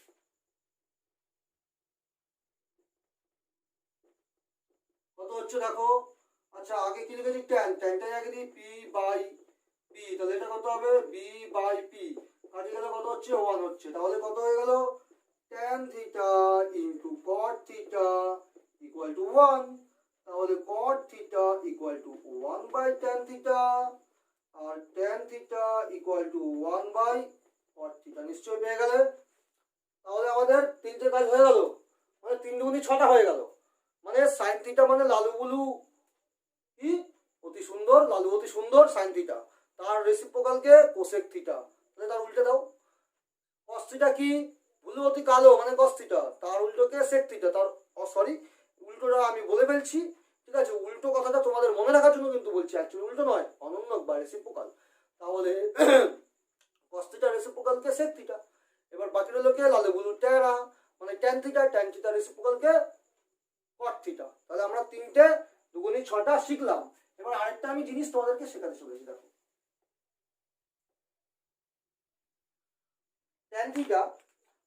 কত হচ্ছে দেখো, আচ্ছা আগে কি লিখেছি, ট্যান, ট্যানটাই আগে দিই পি বাই পি, তাহলে এটা কত হবে, বি বাই পি, কাটি গেলে কত হচ্ছে 1 হচ্ছে, তাহলে কত হয়ে গেল, tan theta into cot theta equal to 1, তাহলে cot theta equal to 1 by tan theta, আর tan theta equal to 1 by cot theta, নিশ্চয়ই পেয়ে গেলে। তাহলে আমাদের তিনটে কাজ হয়ে গেল, মানে 3 দুগুণী 6টা হয়ে গেল, মানে সাইন থিটা মানে লালু বুলু কি অতি সুন্দর, লালু অতি সুন্দর, সাইন থিটা তার রেসিপ্রোকালকে কোসেক থিটা, তাহলে তার উল্টে দাও, কস থিটা কি বুলু অতি কালো মানে কস থিটা, তার উল্টোকে সেক থিটা, তার সরি উল্টোটা আমি বলে ফেলছি, ঠিক আছে, উল্টো কথাটা তোমাদের মনে রাখার জন্য কিন্তু বলছি, অ্যাকচুয়ালি উল্টো নয়, অনন্যক বা রেসিপ্রোকাল। তাহলে কস থিটা রেসিপ্রোকালকে সেক থিটা। এবার বাকি রইল কে, লালে বুলু ট্যানা মানে ট্যান থিটা, ট্যান থিটা রেসিপ্রোকালকে কট থিটা। তাহলে আমরা 3টে 2 গুণি 6টা শিখলাম। এবার আরেকটা আমি জিনিস তোমাদেরকে শেখাতে চলেছি। দেখো ট্যান থিটা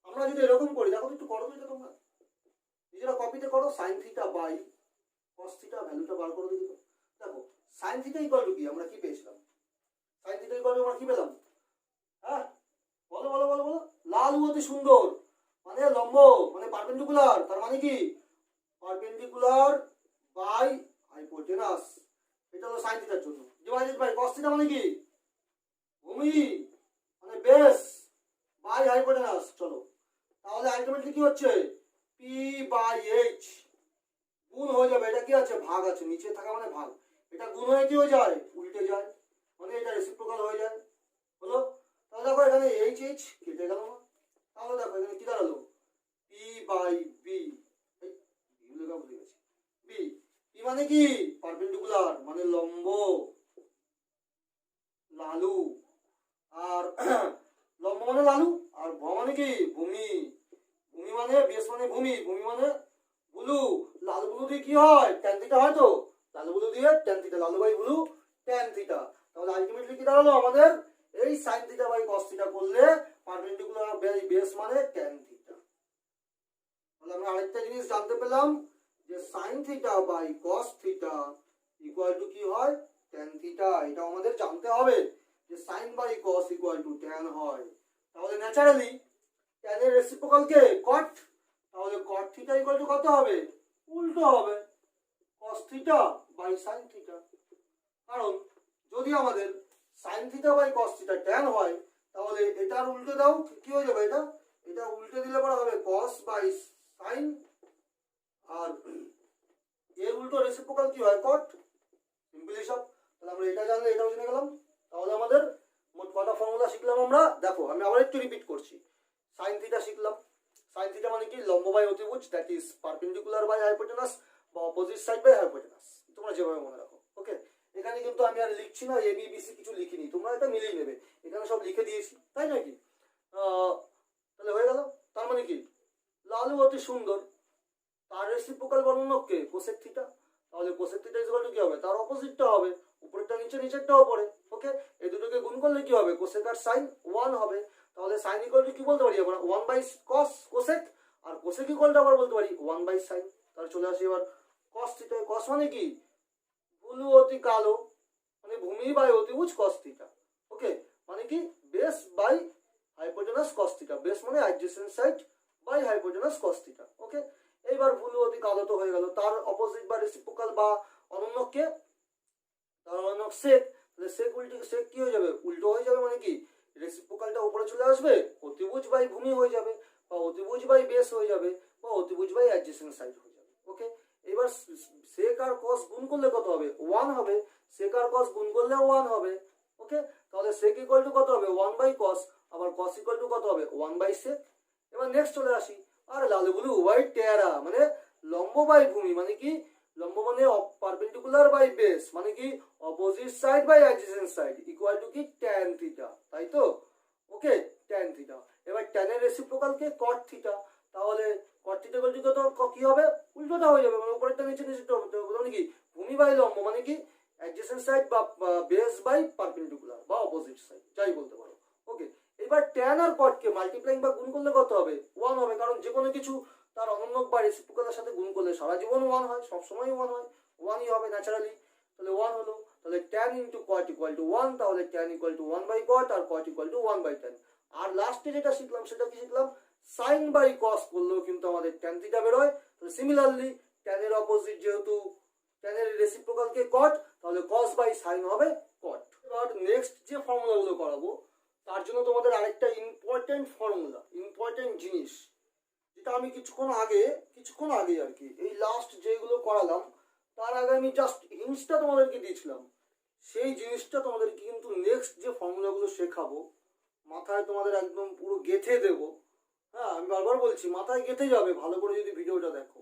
আমরা যদি এরকম করি, দেখো একটু করো তো এটা, তোমরা নিজেরা কপিতে করো, sine theta by cos theta ভ্যালুটা বার করে দিই। দেখো সাইন থিটা ইকুয়াল টু কি, আমরা কি পেয়েছিলাম? সাইন থিটা ইকুয়াল টু আমরা কি পেলাম? হ্যাঁ বলো বলো বলো বলো। লাল অতি সুন্দর মানে লম্ব মানে পারপেন্ডিকুলার, তার মানে কি পারপেন্ডিকুলার বাই হাইপোটেনাস। এটা হলো সাইন থিটার জন্য। ডিভাইডেড বাই কস থিটা মানে কি ভূমি মানে বেস বাই হাইপোটেনাস। চলো তাহলে আলটিমেটলি কি হচ্ছে, পি বাই এইচ গুণ হয়ে যাবে, এটা কি আছে ভাগ আছে, নিচে থাকা মানে ভাগ, এটা গুণ হয়ে কি হয়ে যায় উল্টে যায়, মানে এটা রেসিপ্রোকাল হয়ে যায়। হলো? তাহলে দেখো এখানে এইচ এইচ কেটে গেল না, তাহলে দেখো এখানে কি দাঁড়ালো P by B. B P মানে কি পারপেন্ডিকুলার মানে লম্ব লালু, আর লম্ব মানে লালু, আর ভ মানে কি ভূমি, ভূমি মানে বেশ মানে ভূমি, ভূমি মানে বুলু, লাল বুলু দিয়ে কি হয় ট্যান থিটা হয়, তো লাল বুলু দিয়ে ট্যান থিটা, লালু বাই বুলু ট্যান থিটা। তাহলে আলটিমেটলি কি দাঁড়ালো আমাদের, এই sine theta by cos theta করলে পারপেন্ডিকুলার বেস মানে ট্যান থিটা। তাহলে আমরা আরেকটা জিনিস জানতে পেলাম যে sine theta by cos theta equal to কি হয় ট্যান থিটা। এটা আমাদের জানতে হবে যে sine by cos equal to tan হয়। তাহলে ন্যাচারালি ট্যানের রেসিপ্রোকাল কে কট, তাহলে কট থিটা ইকুয়াল টু কত হবে, উল্টো হবে cos theta by sine theta. কারণ যদি আমাদের sine theta by cos theta tan হয়, তাহলে এটার উল্টো দাও কি হয়ে যাবে, এটা এটা উল্টে দিলে পরে হবে কস বাই সাইন, আর এর উল্টো রেসিপ্রোকাল কি হয় কট, সিম্পল হিসাব। তাহলে আমরা এটা জানলে এটাও জেনে গেলাম। তাহলে আমাদের মোট কটা ফর্মুলা শিখলাম আমরা, দেখো আমি আবার একটু রিপিট করছি। সাইন থিটা শিখলাম, সাইন থিটা মানে কি লম্ব বাই অতিভুজ, that is perpendicular by hypotenuse বা অপোজিট সাইড বাই হাইপোটেনাস, তোমরা যেভাবে মনে রাখো। ওকে, এখানে কিন্তু আমি আর লিখছি না এ বি বি সি কিছু লিখিনি, তোমরা এটা মিলিয়ে নেবে, এখানে সব লিখে দিয়েছি তাই নাকি। তাহলে হয়ে গেল, তার মানে কি লালু অতি সুন্দর, তার রেসিপ্রোকাল বর্ণক কে কোসেক থিটা, তাহলে কোসেক থিটা ইকুয়াল টু কি হবে, তার অপোজিটটা হবে, উপরেরটা নিচে নিচেরটা উপরে। ওকে, এই দুটোকে গুণ করলে কি হবে কোসেক আর সাইন 1 হবে। তাহলে সাইন ইকুয়াল টু কি বলতে পারি আমরা 1 বাই কস কোসেক, আর কোসেক ইকুয়াল টু আবার বলতে পারি 1 বাই সাইন। তাহলে চলে আসি এবার কস থিটা। কস মানে কি বুলু অতি কালো মানে ভূমি বাই অতিভুজ কস থিটা। ওকে, মানে কি base by hypotenuse cos theta, base মানে adjacent side by hypotenuse cos theta. Okay, এইবার ভুলু অতি কালো তো হয়ে গেল, তার অপোজিট বা রেসিপ্রোকাল বা অনন্যক কে, তার অনন্যক সেক। তাহলে সেক উল্টে সেক কি হয়ে যাবে উল্টো হয়ে যাবে, মানে কি রেসিপ্রোকালটা উপরে চলে আসবে, অতিভুজ বাই ভূমি হয়ে যাবে, বা অতিভুজ বাই বেস হয়ে যাবে, বা অতিভুজ বাই অ্যাডজেসেন্ট সাইড হয়ে যাবে। ওকে, এবার সেক আর কস গুণ করলে কত হবে 1 হবে, সেক আর কস গুণ করলে 1 হবে। ওকে, তাহলে সেক ইকুয়াল টু কত হবে 1 বাই কস, আবার কস ইকুয়াল টু কত হবে 1 বাই সেক। এবার নেক্সট চলে আসি, আর লালু বুলু হোয়াইট টেরা মানে লম্ব বাই ভূমি, মানে কি লম্ব মানে পারপেন্ডিকুলার বাই বেস, মানে কি opposite side by adjacent side equal to কি ট্যান থিটা, তাই তো। Okay, tan theta. এবার ট্যানের রেসিপ্রোকাল কে কট থিটা, তাহলে কট থিটা ইকুয়াল টু কত কি হবে উল্টোটা হয়ে যাবে, মানে উপরেরটা নিচে নিচেটা হবে, মানে কি ভূমি বাই লম্ব মানে কি অ্যাডজেসেন্ট সাইড বা বেস বাই পারপেন্ডিকুলার বা অপোজিট সাইড যাই বলতে পারো। ওকে, এবার ট্যান আর কট কে মাল্টিপ্লাইং বা গুণ করলে কত হবে 1 হবে, কারণ যে কোনো কিছু তার অনন্যক বা রেসিপ্রোকালের সাথে গুণ করলে সারা জীবন 1 হয়, সব সময় 1 হয়, 1ই হবে ন্যাচারালি। তাহলে 1 হলো, তাহলে tan into cot equal to 1, তাহলে tan equal to 1 by cot আর cot equal to 1 by tan. আর লাস্টে যেটা শিখলাম সেটা কি শিখলাম, সাইন বাই কস করলেও কিন্তু আমাদের ট্যান থিটা বের হয়। তাহলে সিমিলারলি ট্যানের অপোজিট যেহেতু ট্যানের রেসিপ্রোকাল কে কট, তাহলে কস বাই সাইন হবে কট। এবার নেক্সট যে ফর্মুলাগুলো করাবো তার জন্য তোমাদের আরেকটা ইম্পর্টেন্ট ফর্মুলা, ইম্পর্টেন্ট জিনিস, যেটা আমি কিছুক্ষণ আগে আর কি এই লাস্ট যেগুলো করালাম তার আগে আমি জাস্ট হিন্টসটা তোমাদেরকে দিয়েছিলাম, সেই জিনিসটা তোমাদেরকে কিন্তু নেক্সট যে ফর্মুলাগুলো শেখাবো মাথায় তোমাদের একদম পুরো গেঁথে দেবো। হ্যাঁ, আমি বারবার বলছি মাথায় গেঁথে যাবে ভালো করে যদি ভিডিওটা দেখো।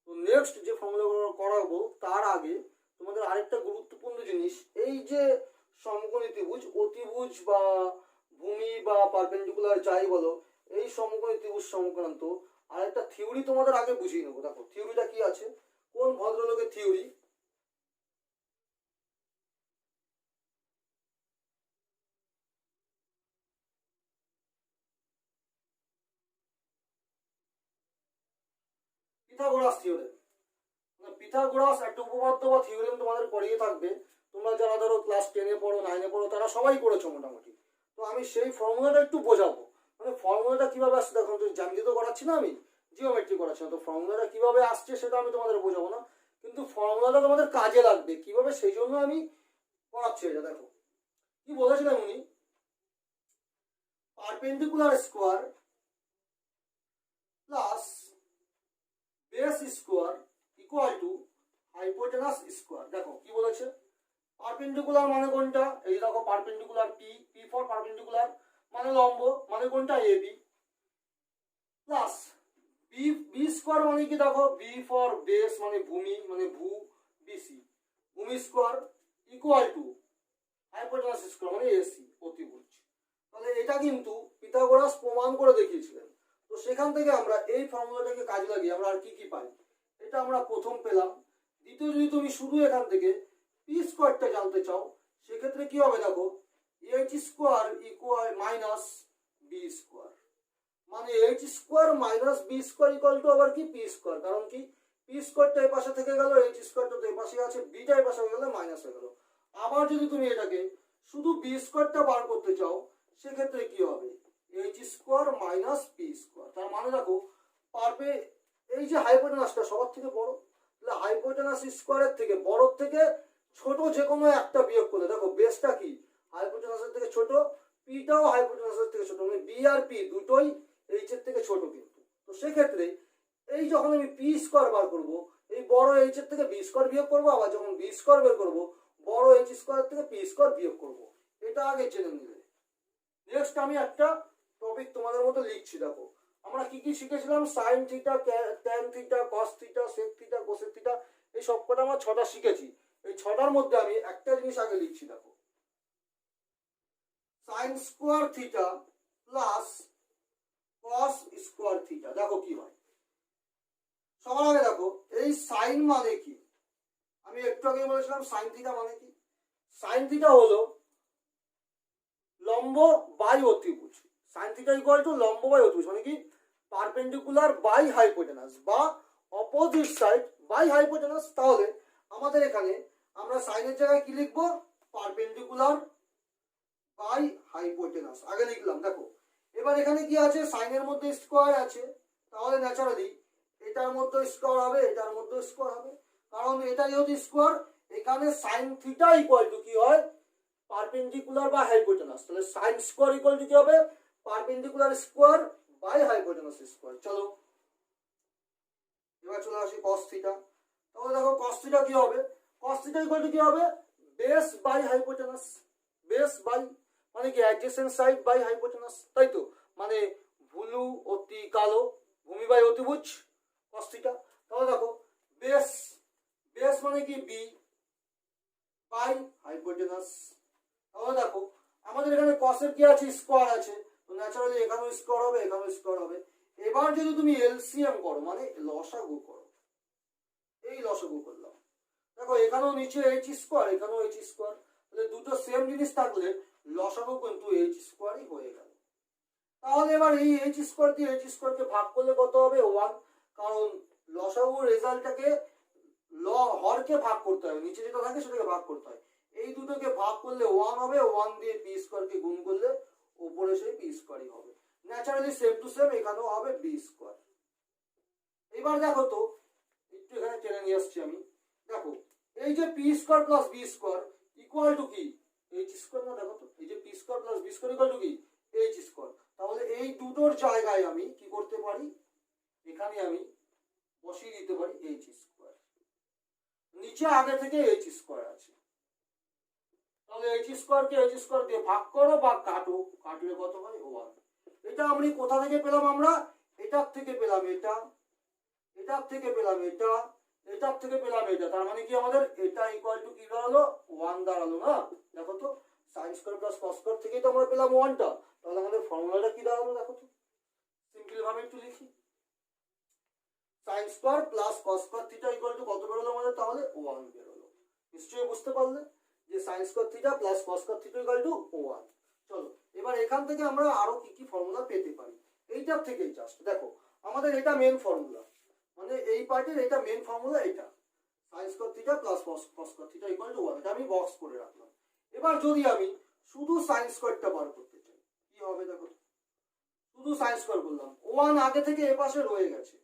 তো নেক্সট যে ফর্মুলাগুলো করাবো তার আগে তোমাদের আরেকটা গুরুত্বপূর্ণ জিনিস, এই যে সমকোণী ত্রিভুজ, অতিভুজ বা ভূমি বা পারপেন্ডিকুলার যাই বলো, এই সমকোণী ত্রিভুজ সমকোণান্ত আরেকটা থিওরি তোমাদের আগে বুঝিয়ে নেবো। দেখো থিওরিটা কি আছে, কোন ভদ্রলোকের থিওরি, পিথাগোরাস থিওরেম। পিথাগোরাস একটা উপপাদ্য বা থিওরেম তোমাদের পড়িয়ে থাকবে, তোমরা যারা ধরো ক্লাস 10-এ পড়ো, 9-এ পড়ো, তারা সবাই করেছো মোটামুটি। তো আমি সেই ফর্মুলাটা একটু বোঝাবো, মানে ফর্মুলাটা কিভাবে আসছে। দেখো জ্যামিতি তো করাচ্ছি না, আমি জিওমেট্রি করাচ্ছি না, তো ফর্মুলাটা কিভাবে আসছে সেটা আমি তোমাদের বোঝাবো না, কিন্তু ফর্মুলাটা তোমাদের কাজে লাগবে কিভাবে, সেই জন্য আমি করাচ্ছি এটা। দেখো কি বলেছিলাম উনি, perpendicular square plus base square equal to hypotenuse square. দেখো কি বলেছে, পারপেন্ডিকুলার মানে কোনটা, এই দেখো perpendicular P, P for perpendicular মানে লম্ব, মানে কোনটা A B, plus B, B square মানে কি, দেখো বি ফর বেস মানে ভূমি, মানে ভূ, বিসি, ভূমি square equal to hypotenuse square মানে এসি, অতিভুজ। তাহলে এটা কিন্তু পিথাগোরাস প্রমাণ করে দেখিয়েছিলেন। তো সেখান থেকে আমরা এই ফর্মুলাটাকে কাজে লাগিয়ে আমরা আর কি কি পাই, এটা আমরা প্রথম পেলাম। দ্বিতীয়, যদি তুমি শুধু এখান থেকে পি স্কোয়ারটা জানতে চাও, সেক্ষেত্রে কি হবে, দেখো H square equal minus B square, মানে H square minus B square equal to আবার কি পি স্কোয়ার। কারণ কি, পি স্কোয়ারটা এই পাশে থেকে গেল, এইচ স্কোয়ারটা তো এই পাশে আছে, বিটা এই পাশে হয়ে গেলে মাইনাস হয়ে গেল। আবার যদি তুমি এটাকে শুধু বি স্কোয়ারটা বার করতে চাও, সেক্ষেত্রে কি হবে, H square minus P square. তার মানে দেখো পারবে, এই যে হাইপোটেনাসটা সবার থেকে বড়, তাহলে হাইপোটেনাস স্কোয়ারের থেকে বড় থেকে ছোট যে কোনো একটা বিয়োগ করলে, দেখো বেসটা কি হাইপোটেনাসের থেকে ছোট, পিটাও হাইপোটেনাসের থেকে ছোট, মানে বি আর পি দুটোই এইচ এর থেকে ছোট কিন্তু। তো সেক্ষেত্রে এই যখন আমি পি স্কোয়ার বার করবো, এই বড় এইচ এর থেকে বি স্কোয়ার বিয়োগ করবো, আবার যখন বি স্কোয়ার বের করবো বড় এইচ স্কোয়ার থেকে পি স্কোয়ার বিয়োগ করবো, এটা আগে জেনে নিলে। নেক্সট আমি একটা টপিক তোমাদের মতো লিখছি। দেখো আমরা কি কি শিখেছিলাম, sine theta, tan theta, cos theta, sec theta, cosec theta, এই সবকটা আমরা 6টা শিখেছি। এই 6টার মধ্যে আমি একটা জিনিস আগে লিখছি। দেখো sine square theta plus cos square theta, দেখো কি হয়। সবার আগে দেখো এই সাইন মানে কি, আমি একটু আগে বলেছিলাম সাইন থিটা মানে কি। সাইন থিটা হলো লম্ব বাই অতিভুজ, সাইন থিটা ইকুয়াল টু লম্ব বাই অতিভুজ, মানে কি পারপেন্ডিকুলার বাই হাইপোটেনাস বা অপোজিট সাইড বাই হাইপোটেনাস। তাহলে আমাদের এখানে আমরা সাইনের জায়গায় কি লিখবো, পারপেন্ডিকুলার বাই হাইপোটেনাস আগে লিখলাম। দেখো এবার এখানে কি আছে, সাইনের মধ্যে স্কোয়ার আছে, তাহলে ন্যাচারালি এটার মধ্যে স্কোয়ার হবে, এটার মধ্যে স্কোয়ার হবে, কারণ এটা যেহেতু স্কোয়ার, এখানে সাইন থিটা ইকুয়াল টু কি হয়, পারপেন্ডিকুলার বাই হাইপোটেনাস। তাহলে সাইন স্কোয়ার ইকুয়াল টু কি হবে, perpendicular square by hypotenuse square. চলো এবার চলে আসি কস থিটা। তাহলে দেখো কস থিটা কি হবে, কস থিটা ইকুয়াল টু কি হবে, base by hypotenuse, base by মানে কি অ্যাডজেসেন্ট সাইড বাই হাইপোটেনাস, তাই তো, মানে ভুলু অতি কালো, ভূমি বাই অতিভুজ, কস থিটা। তাহলে দেখো বেস, বেস মানে কি বি বাই হাইপোটেনাস। তাহলে দেখো আমাদের এখানে কসের কি আছে, স্কোয়ার আছে, তো ন্যাচারালি এখানেও স্কোয়ার হবে, এখানেও স্কোয়ার হবে। এবার যদি তুমি এলসিএম করো মানে লসাগু করো, এই লসাগু করলাম, দেখো এখানেও নিচে এইচ স্কোয়ার, এখানেও এইচ স্কোয়ার, তাহলে দুটো সেম জিনিস থাকলে লসাগু কিন্তু এইচ স্কোয়ারই হয়ে গেল। তাহলে এবার এই এইচ স্কোয়ার দিয়ে এইচ স্কোয়ারকে ভাগ করলে কত হবে, 1, কারণ লসাগুর রেজাল্টটাকে হরকে ভাগ করতে হবে, নিচে যেটা থাকে সেটাকে ভাগ করতে হয়, এই দুটোকে ভাগ করলে 1 হবে, 1 দিয়ে পি স্কোয়ারকে গুণ করলে উপরে সেই পি স্কোয়ারই হবে। ন্যাচারালি সেম টু সেম এখানেও হবে বি স্কোয়ার। এবার দেখো তো একটু এখানে টেনে নিয়ে আসছি আমি, দেখো এই যে P square plus B square equal to কি এইচ স্কোয়ার না, দেখো তো এই যে P square plus B square equal to কি এইচ স্কোয়ার। তাহলে এই দুটোর জায়গায় আমি কি করতে পারি, এখানে আমি বসিয়ে দিতে পারি এইচ স্কোয়ার, নিচে আগে থেকে এইচ স্কোয়ার আছে। তাহলে এইচ স্কোয়ারকে এইচ স্কোয়ার দিয়ে ভাগ করো বা কাটো, কাটলে কত হয় 1। এটা আমরা কোথা থেকে পেলাম, আমরা এটার থেকে পেলাম, এটা এটার থেকে পেলাম এটা, এটার থেকে পেলাম এটা, তার মানে কি আমাদের এটা ইকুয়াল টু কি দাঁড়ালো 1 দাঁড়ালো না। দেখো তো sine square plus cos square থেকেই তো আমরা পেলাম 1টা, তাহলে আমাদের ফর্মুলাটা কি দাঁড়ালো দেখো তো, সিম্পল ভাবে একটু লিখি। Sine square plus cos square theta equal to কত বেরোলো আমাদের, তাহলে 1 বেরোলো। নিশ্চয়ই বুঝতে পারলে যে sine square theta plus cos square theta equal to 1। চলো এবার এখান থেকে আমরা আরো কি কি ফর্মুলা পেতে পারি, এইটার থেকেই জাস্ট দেখো আমাদের এটা মেন ফর্মুলা, মানে এই পার্টের এটা মেন ফর্মুলা, এটা sine square theta plus cos square theta equal to 1, এটা আমি বক্স করে রাখলাম। এবার যদি আমি শুধু সাইন স্কয়ারটা বার করতে চাই কি হবে দেখো, শুধু সাইন স্কয়ার করলাম, 1 আগে থেকে এ পাশে রয়ে গেছে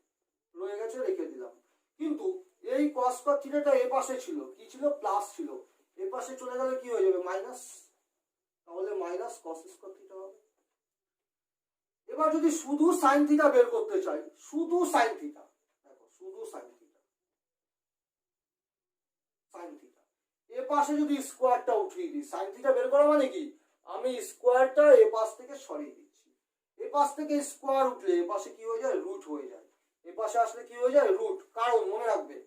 রেখে দিলাম, কিন্তু এই কস স্কয়ার থিটাটা এ পাশে ছিল কি ছিল প্লাস ছিল, এ পাশে চলে গেলে কি হয়ে যাবে মাইনাস, তাহলে মাইনাস কস স্কয়ার থিটা হবে। এবার যদি শুধু সাইন থিটা বের করতে চাই, শুধু সাইন থিটা, দেখো শুধু সাইন থিটা এ পাশে যদি স্কোয়ারটা উঠিয়ে দিই, সাইন থিটা বের করা মানে কি আমি স্কোয়ারটা এ পাশ থেকে সরিয়ে দিচ্ছি, এ পাশ থেকে স্কোয়ার উঠলে এ পাশে কি হয়ে যায় রুট হয়ে যায়, এ পাশে আসলে কি হয়ে যায় রুট, কারণ মনে রাখবে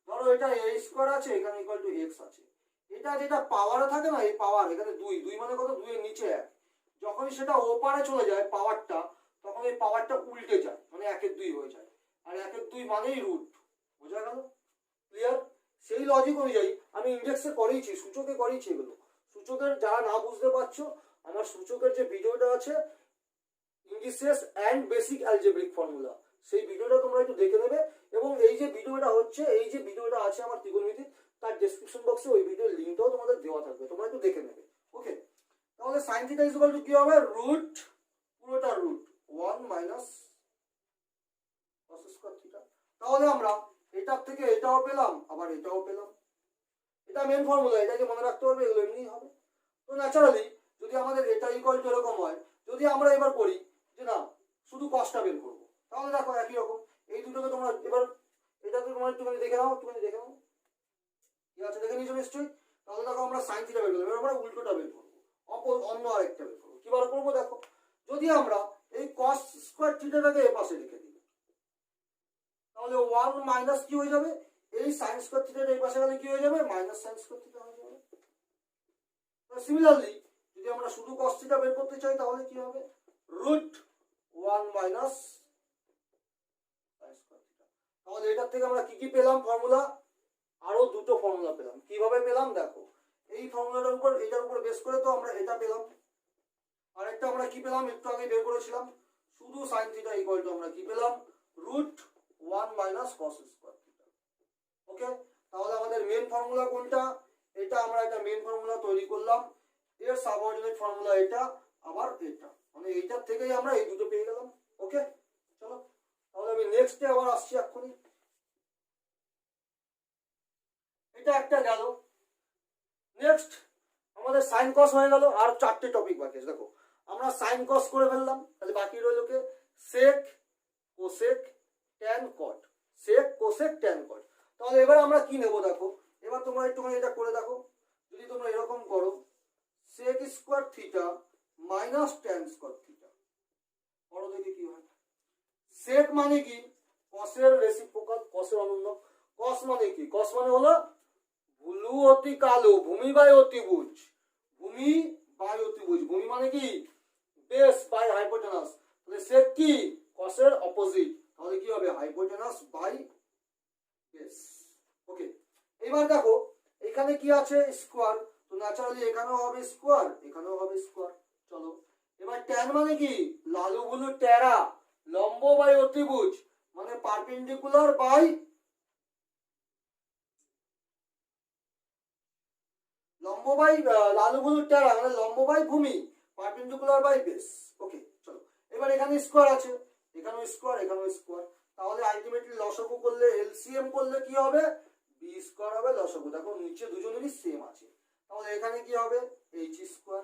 ধরো এটা a স্কোয়ার আছে এখানে ইকুয়াল টু x আছে, এটা যেটা পাওয়ারে থাকে না এই পাওয়ার এখানে 2 মানে কত 2 এর নিচে 1, যখনই সেটা ওপারে চলে যায় পাওয়ারটা তখন এই পাওয়ারটা উল্টে যায় মানে 1 এর 2 হয়ে যায়, আর 1 এর 2 মানেই রুট, বোঝা গেল ক্লিয়ার। সেই লজিক অনুযায়ী আমি ইন্ডেক্সে করেইছি, সূচকে করেইছি এগুলো, সূচকের যারা না বুঝতে পারছো আমার সূচকের যে ভিডিওটা আছে indices and basic algebraic formula, সেই ভিডিওটা তোমরা একটু দেখে নেবে, এবং এই যে ভিডিওটা হচ্ছে এই যে ভিডিওটা আছে আমার ত্রিকোণমিতি তার ডেসক্রিপশন বক্সে ওই ভিডিওর লিংকটাও তোমাদের দেওয়া থাকবে, তোমরা একটু দেখে নেবে। ওকে, তাহলে sin theta is equal to কি হবে রুট, পুরোটা root 1 minus cos square theta, তাহলে আমরা এটার থেকে এটাও পেলাম আবার এটাও পেলাম, এটা মেন ফর্মুলা, এটাকে মনে রাখতে হবে, এগুলো এমনিই হবে। তো ন্যাচারালি যদি আমাদের এটা ইকুয়াল টু এরকম হয়, যদি আমরা এবার করি যে না শুধু কসটা বের করবো, তাহলে দেখো একই রকম এই দুটোকে তোমরা এবার এটাকে তোমরা একটুখানি দেখে নাও কি আছে দেখে নিয়েছো নিশ্চয়ই, তাহলে দেখো আমরা সাইন থিটা বের করবো, এবার আমরা উল্টোটা বের করবো, অন্য আরেকটা বের করবো, কি বার করবো দেখো, যদি আমরা এই কস স্কয়ার থিটাটাকে এ পাশে রেখে দিই তাহলে 1 মাইনাস কি হয়ে যাবে, এই সাইন স্কয়ার থিটাটা এই পাশে গেলে কি হয়ে যাবে মাইনাস সাইন স্কয়ার থিটা হয়ে যাবে। সিমিলারলি যদি আমরা শুধু cos থিটা বের করতে চাই তাহলে কি হবে root 1 minus sin square theta, তাহলে এটার থেকে আমরা কি কি পেলাম ফর্মুলা, আরো দুটো ফর্মুলা পেলাম, কিভাবে পেলাম দেখো, এই ফর্মুলাটার উপর এটার উপর বেস করে তো আমরা এটা পেলাম, আরেকটা আমরা কি পেলাম একটু আগে বের করেছিলাম শুধু sin থিটা ইকুয়াল টু আমরা কি পেলাম root 1 minus cos square theta. Okay, তাহলে আমাদের মেন ফর্মুলা কোনটা, এটা আমরা একটা মেন ফর্মুলা তৈরি করলাম, এর সাবঅর্ডিনেট ফর্মুলা এটা আবার এটা, মানে এইটার থেকেই আমরা এই দুটো পেয়ে গেলাম। ওকে চলো তাহলে আমি নেক্সটে আবার আসছি এক্ষুনি, এটা একটা গেল, নেক্সট আমাদের সাইন কস হয়ে গেল, আর 4টে টপিক বাকি আছে। দেখো আমরা সাইন কস করে ফেললাম, তাহলে বাকি রইল কে sec cosec tan cot, sec cosec tan cot, তাহলে এবার আমরা কি নেব দেখো, এবার তোমরা একটুখানি এটা করে দেখো, যদি তোমরা এরকম করো sec square theta minus tan square theta, করো দেখি কি হয়। সেক মানে কি কসের রেসিপ্রোকাল, কসের অনুন্নক, কস মানে কি, কস মানে হলো ভুলু অতি কালো, ভূমি বাই অতিভুজ, ভূমি বাই অতিভুজ, ভূমি মানে কি বেস বাই হাইপোটেনাস, তাহলে সেক কি কসের অপোজিট, তাহলে কি হবে হাইপোটেনাস বাই বেস। ওকে, এবার দেখো এখানে কি আছে স্কয়ার, তো ন্যাচারালি এখানেও হবে স্কয়ার এখানেও হবে স্কয়ার। চলো এবার ট্যান মানে কি লালু ভুলু টেরা, লম্ব বাই অতিভুজ মানে পারপেন্ডিকুলার বাই লম্ব বাই লালু ভুলু টেরা মানে লম্ব বাই ভূমি, পারপেন্ডিকুলার বাই বেস। ওকে চলো এবার এখানে স্কয়ার আছে, এখানেও স্কয়ার এখানেও স্কয়ার, তাহলে আলটিমেটলি লসাগু করলে এলসিএম করলে কি হবে বি স্কয়ার হবে লসাগু, দেখো নিচে দুজনেরই সেম আছে, তাহলে এখানে কি হবে H square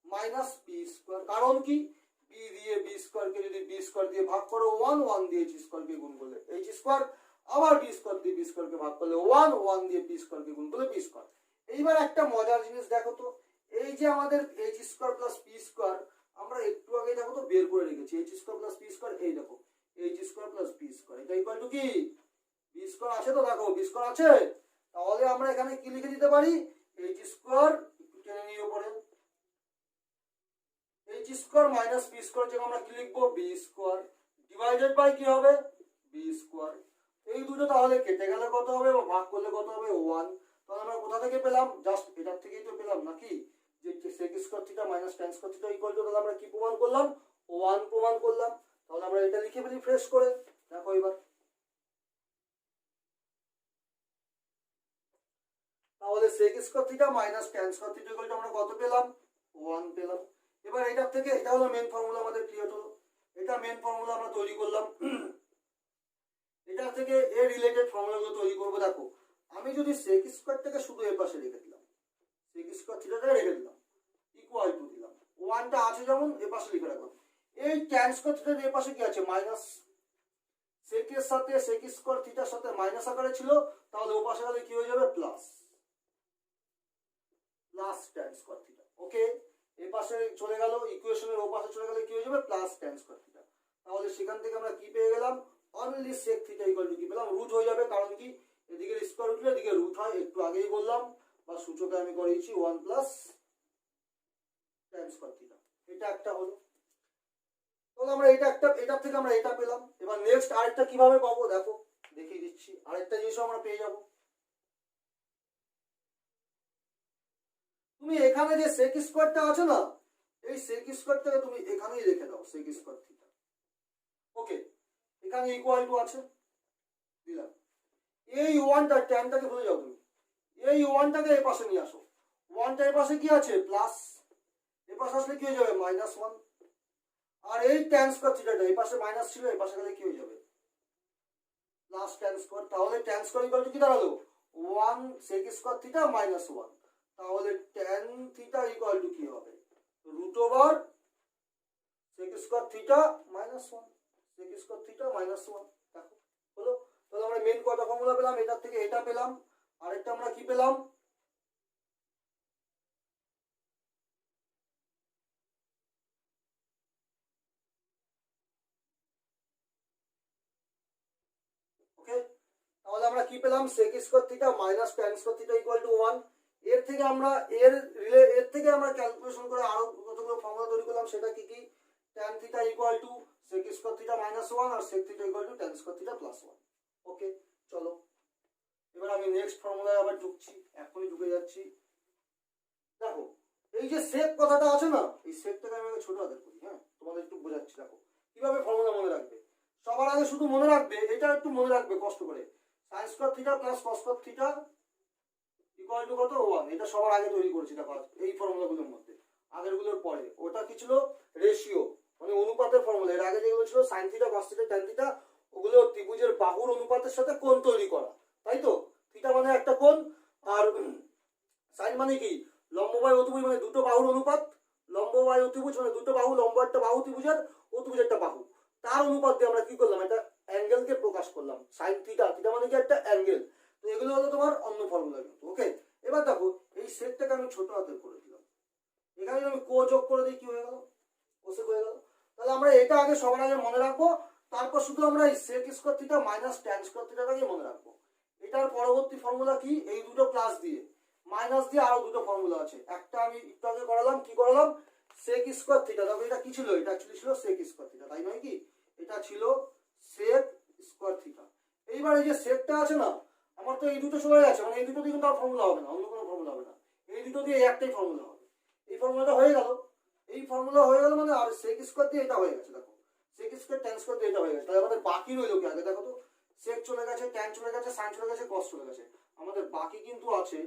minus P square, কারণ কি বি দিয়ে বি স্কয়ার কে যদি বি স্কয়ার দিয়ে ভাগ করো 1 1 দিয়ে এইচ স্কয়ার কে গুণ করলে এইচ স্কয়ার, আবার বি স্কয়ার দিয়ে বি স্কয়ার কে ভাগ করলে 1 1 দিয়ে পি স্কয়ার কে গুণ করলে পি স্কয়ার। এইবার একটা মজার জিনিস দেখো তো, এই যে আমাদের H square plus P square আমরা একটু আগে দেখো তো বের করে রেখেছি, H square plus P square, এই দেখো H square plus P square এটা ইকুয়াল টু কি বি স্কোয়ার আছে তো, দেখো বি স্কোয়ার আছে, তাহলে আমরা এখানে কি লিখে দিতে পারি, এইচ স্কোয়ার, একটু টেনে নিয়ে পড়ে, H square minus B square যেটা আমরা কি লিখবো, বি স্কোয়ার ডিভাইডেড বাই কি হবে, বি স্কোয়ার। এই দুটো তাহলে কেটে গেলে কত হবে বা ভাগ করলে কত হবে, 1। তাহলে আমরা কোথা থেকে পেলাম, জাস্ট এটার থেকেই তো পেলাম নাকি, যে sec square theta minus tan square theta equal two, তাহলে আমরা কি প্রমাণ করলাম, 1 প্রমাণ করলাম। তাহলে আমরা এটা লিখে ফেলি ফ্রেশ করে, দেখো এবার, তাহলে sec square theta minus tan square theta equal two আমরা কত পেলাম, 1 পেলাম। এবার এটার থেকে, এটা হলো মেন ফর্মুলা আমাদের ক্লিয়ার হলো, এটা মেন ফর্মুলা আমরা তৈরি করলাম। এটা থেকে এর রিলেটেড ফর্মুলাগুলো তৈরি করব। দেখো আমি যদি sec স্কয়ারটাকে শুধু এর পাশে রেখে দিলাম, sec স্কয়ার থিটাটাকে রেখে দিলাম, ইকুয়াল টু দিলাম, 1টা আছে যেমন এর পাশে লিখে রাখলাম, এই tan স্কয়ার থিটার এর পাশে কি আছে, মাইনাস, sec এর সাথে sec স্কয়ার থিটার সাথে মাইনাস আকারে ছিল, তাহলে ও পাশে গেলে কি হয়ে যাবে, plus, plus tan square theta. Okay, এই পাশে চলে গেল, ইকুয়েশনের ও পাশে চলে গেলে কি হয়ে যাবে, প্লাস tan স্কয়ার থিটা। তাহলে সেখান থেকে আমরা কি পেয়ে গেলাম, only sec theta equal to কি পেলাম, রুট হয়ে যাবে, কারণ কি এদিকে স্কয়ার উঠলে এদিকে রুট হয়, একটু আগেই বললাম বা সূচকে আমি করেছি 1 প্লাস tan স্কয়ার থিটা। এটা একটা হলো, তাহলে আমরা এটা একটা, এটার থেকে আমরা এটা পেলাম। এবার নেক্সট আরেকটা কিভাবে পাবো, দেখো দেখিয়ে দিচ্ছি, আরেকটা জিনিসও আমরা পেয়ে যাব। তুমি এখানে যে sec স্কয়ারটা আছে না, এই sec স্কয়ারটাকে তুমি এখানেই রেখে দাও, sec স্কয়ার থিটা। ওকে, এখানে ইকুয়াল টু আছে, দিলাম। এই 1টা ট্যানটাকে ভুলে যাও তুমি, এই 1টাকে এই পাশে নিয়ে আসো, 1টা এই পাশে কি আছে, প্লাস, এই পাশে আসলে কি হয়ে যাবে, -1। আর এই tan স্কয়ার থিটাটা এই পাশে মাইনাস ছিল, এই পাশে গেলে কি হয়ে যাবে, প্লাস tan স্কয়ার। তাহলে tan স্কয়ার ইকুয়াল টু কি দাঁড়ালো, 1 sec স্কয়ার থিটা মাইনাস 1। তাহলে tan থিটা ইকুয়াল টু কি হবে, root over sec square theta minus 1, sec square theta minus 1। দেখো হলো, তাহলে আমরা মেন কয়টা ফর্মুলা পেলাম, এটার থেকে এটা পেলাম, আরেকটা আমরা কি পেলাম, ওকে, তাহলে আমরা কি পেলাম, sec square theta minus tan square theta equal to 1। এর থেকে আমরা এর থেকে আমরা ক্যালকুলেশন করে আরো কতগুলো ফর্মুলা তৈরি করলাম, সেটা কি কি, tan theta equal to sec square theta minus 1 আর sec theta equal to tan square theta plus 1। Okay, চলো এবার আমি নেক্সট ফর্মুলায় আবার ঢুকছি, এখনই ঢুকে যাচ্ছি। দেখো এই যে sec কথাটা আছে না, এই secটাকে আমি ছোট হাতের করি, হ্যাঁ তোমাদের একটু বোঝাচ্ছি। দেখো কিভাবে ফর্মুলা মনে রাখবে, সবার আগে শুধু মনে রাখবে, এটা একটু মনে রাখবে কষ্ট করে, sin square theta plus cos square theta equal to কত, 1। এটা সবার আগে তৈরি করেছি, দেখো এই ফর্মুলাগুলোর মধ্যে, আগেরগুলোর পরে। ওটা কি ছিল, রেশিও, মানে অনুপাতের ফর্মুলা। এর আগে যেগুলো ছিল sin theta cos theta tan theta, ওগুলো ত্রিভুজের বাহুর অনুপাতের সাথে কোণ তৈরি করা, তাই তো। থিটা মানে একটা কোণ, আর sin মানে কি, লম্ব বাই অতিভুজ মানে দুটো বাহুর অনুপাত, লম্ব বাই অতিভুজ মানে দুটো বাহু, লম্ব একটা বাহু ত্রিভুজের, অতিভুজ একটা বাহু, তার অনুপাত দিয়ে আমরা কি করলাম, এটা অ্যাঙ্গেলকে প্রকাশ করলাম, sin থিটা, থিটা মানে কি একটা অ্যাঙ্গেল। তো এগুলো হলো তোমার অন্য ফর্মুলা কিন্তু। ওকে, এবার দেখো এই সেটটাকে আমি ছোট হাতের করে দিলাম, এখানে আমি কো যোগ করে দিই, কি হয়ে গেল, কোসেক হয়ে গেল। তাহলে আমরা এটা আগে সবার আগে মনে রাখবো, তারপর শুধু আমরা এই sec square theta minus tan square থিটাটাকে মনে রাখবো। এটার পরবর্তী ফর্মুলা কি, এই দুটো প্লাস দিয়ে মাইনাস দিয়ে আরো দুটো ফর্মুলা আছে। একটা আমি একটু আগে করালাম, কি করালাম, sec স্কয়ার থিটা। দেখো এটা কি ছিল, এটা অ্যাকচুয়ালি ছিল sec স্কয়ার থিটা, তাই নয় কি, এটা ছিল sec স্কয়ার থিটা। এইবার এই যে সেকটা আছে না, আমার তো এই দুটো চলে গেছে, মানে এই দুটো দিয়ে কিন্তু আর ফর্মুলা হবে না, অন্য কোনো ফর্মুলা হবে না, এই দুটো দিয়ে একটাই ফর্মুলা হবে। এই ফর্মুলাটা হয়ে গেল, এই ফর্মুলা হয়ে গেল মানে, আর sec স্কয়ার দিয়ে এটা হয়ে গেছে। দেখো sec স্কয়ার tan স্কয়ার দিয়ে এটা হয়ে গেছে। তাহলে আমাদের বাকি রইল কি, আগে দেখো তো, sec চলে গেছে, tan চলে গেছে, sin চলে গেছে, cos চলে গেছে, আমাদের বাকি কিন্তু আছে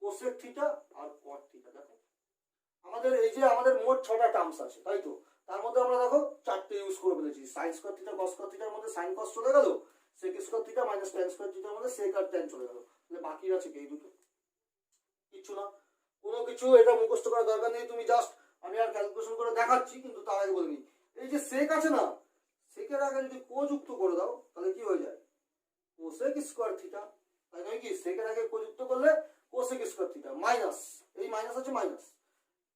cosec থিটা আর cot থিটা। দেখো আমাদের এই যে আমাদের মোট 6টা টার্মস আছে, তাই তো। তার মধ্যে আমরা দেখো 4টে ইউজ করে ফেলেছি, sin square theta cos square থিটার মধ্যে sin cos চলে গেল, sec square theta minus tan square থিটার মধ্যে sec আর tan চলে গেল। তাহলে বাকি আছে কি, এই দুটো, কিছু না, কোনো কিছু এটা মুখস্থ করার দরকার নেই, তুমি জাস্ট, আমি আর ক্যালকুলেশন করে দেখাচ্ছি, কিন্তু তার আগে বলে নিই, এই যে sec আছে না, সেকের আগে যদি কো যুক্ত করে দাও, তাহলে কি হয়ে যায়, cosec স্কয়ার থিটা, তাই নয় কি, সেকের আগে কো যুক্ত করলে cosec স্কয়ার থিটা মাইনাস, এই মাইনাস আছে মাইনাস,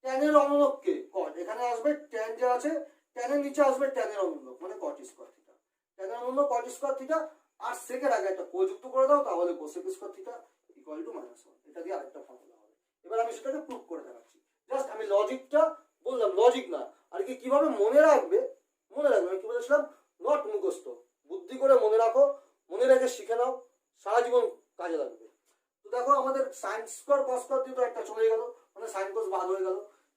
tan এর অনুলোপকে cot, এখানে আসবে tan যে আছে, tan এর নিচে আসবে tan এর অনুলোপ, মানে cot স্কয়ার থিটা, tan এর অনুলোপ cot স্কয়ার থিটা, আর সেকের আগে একটা কোযুক্ত করে দাও, তাহলে cosec square theta equal to -1। এটা দিয়ে আরেকটা ফর্মুলা হবে। এবার আমি সেটাকে প্রুফ করে দেখাচ্ছি। জাস্ট আমি লজিকটা বললাম, লজিক না আর কি, কিভাবে মনে রাখবে আমি কি বলেছিলাম, নট মুখস্থ, বুদ্ধি করে মনে রাখো, মনে রেখে শিখে নাও, সারা জীবন কাজে লাগবে। তো দেখো আমাদের সাইন স্কয়ার কস স্কয়ার দিয়ে তো একটা চলে গেল, মানে সাইন কস বাদ হয়ে গেল,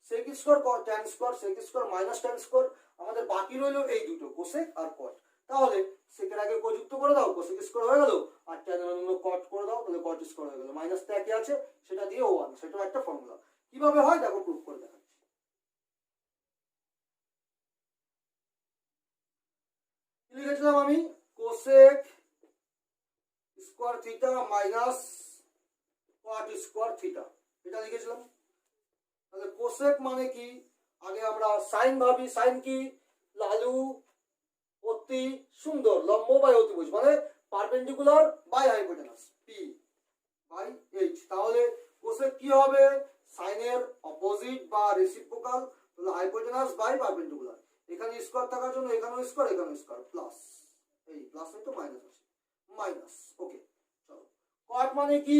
sec square tan square, sec square minus tan square, আমাদের বাকি রইলো এই দুটো কোসেক আর কট। তাহলে সেকের আগে কোযুক্ত করে দাও, কোসেক স্কয়ার হয়ে গেল, আর ট্যানের জন্য কট করে দাও, তাহলে কট স্কয়ার হয়ে গেল, মাইনাসটা একই আছে, সেটা দিয়ে 1, সেটাও একটা ফর্মুলা। কিভাবে হয় দেখো, প্রুফ করে দেখাচ্ছি। কি লিখেছিলাম আমি, কোসেক স্কয়ার থিটা মাইনাস কট স্কয়ার থিটা, এটা লিখেছিলাম। তাহলে কোসেক মানে কি, আগে আমরা সাইন ভাবি, সাইন কি, লালু অতি সুন্দর, লম্ব বাই অতিভুজ, মানে perpendicular by hypotenuse, P by H. তাহলে কোসেক কি হবে, সাইনের অপোজিট বা রেসিপ্রোকাল, তাহলে হাইপোটেনাস বাই পারপেন্ডিকুলার, এখানে স্কয়ার থাকার জন্য এখানেও স্কয়ার, এখানেও স্কয়ার, প্লাস এই প্লাস তো মাইনাস আছে, মাইনাস। ওকে চলো, কট মানে কি,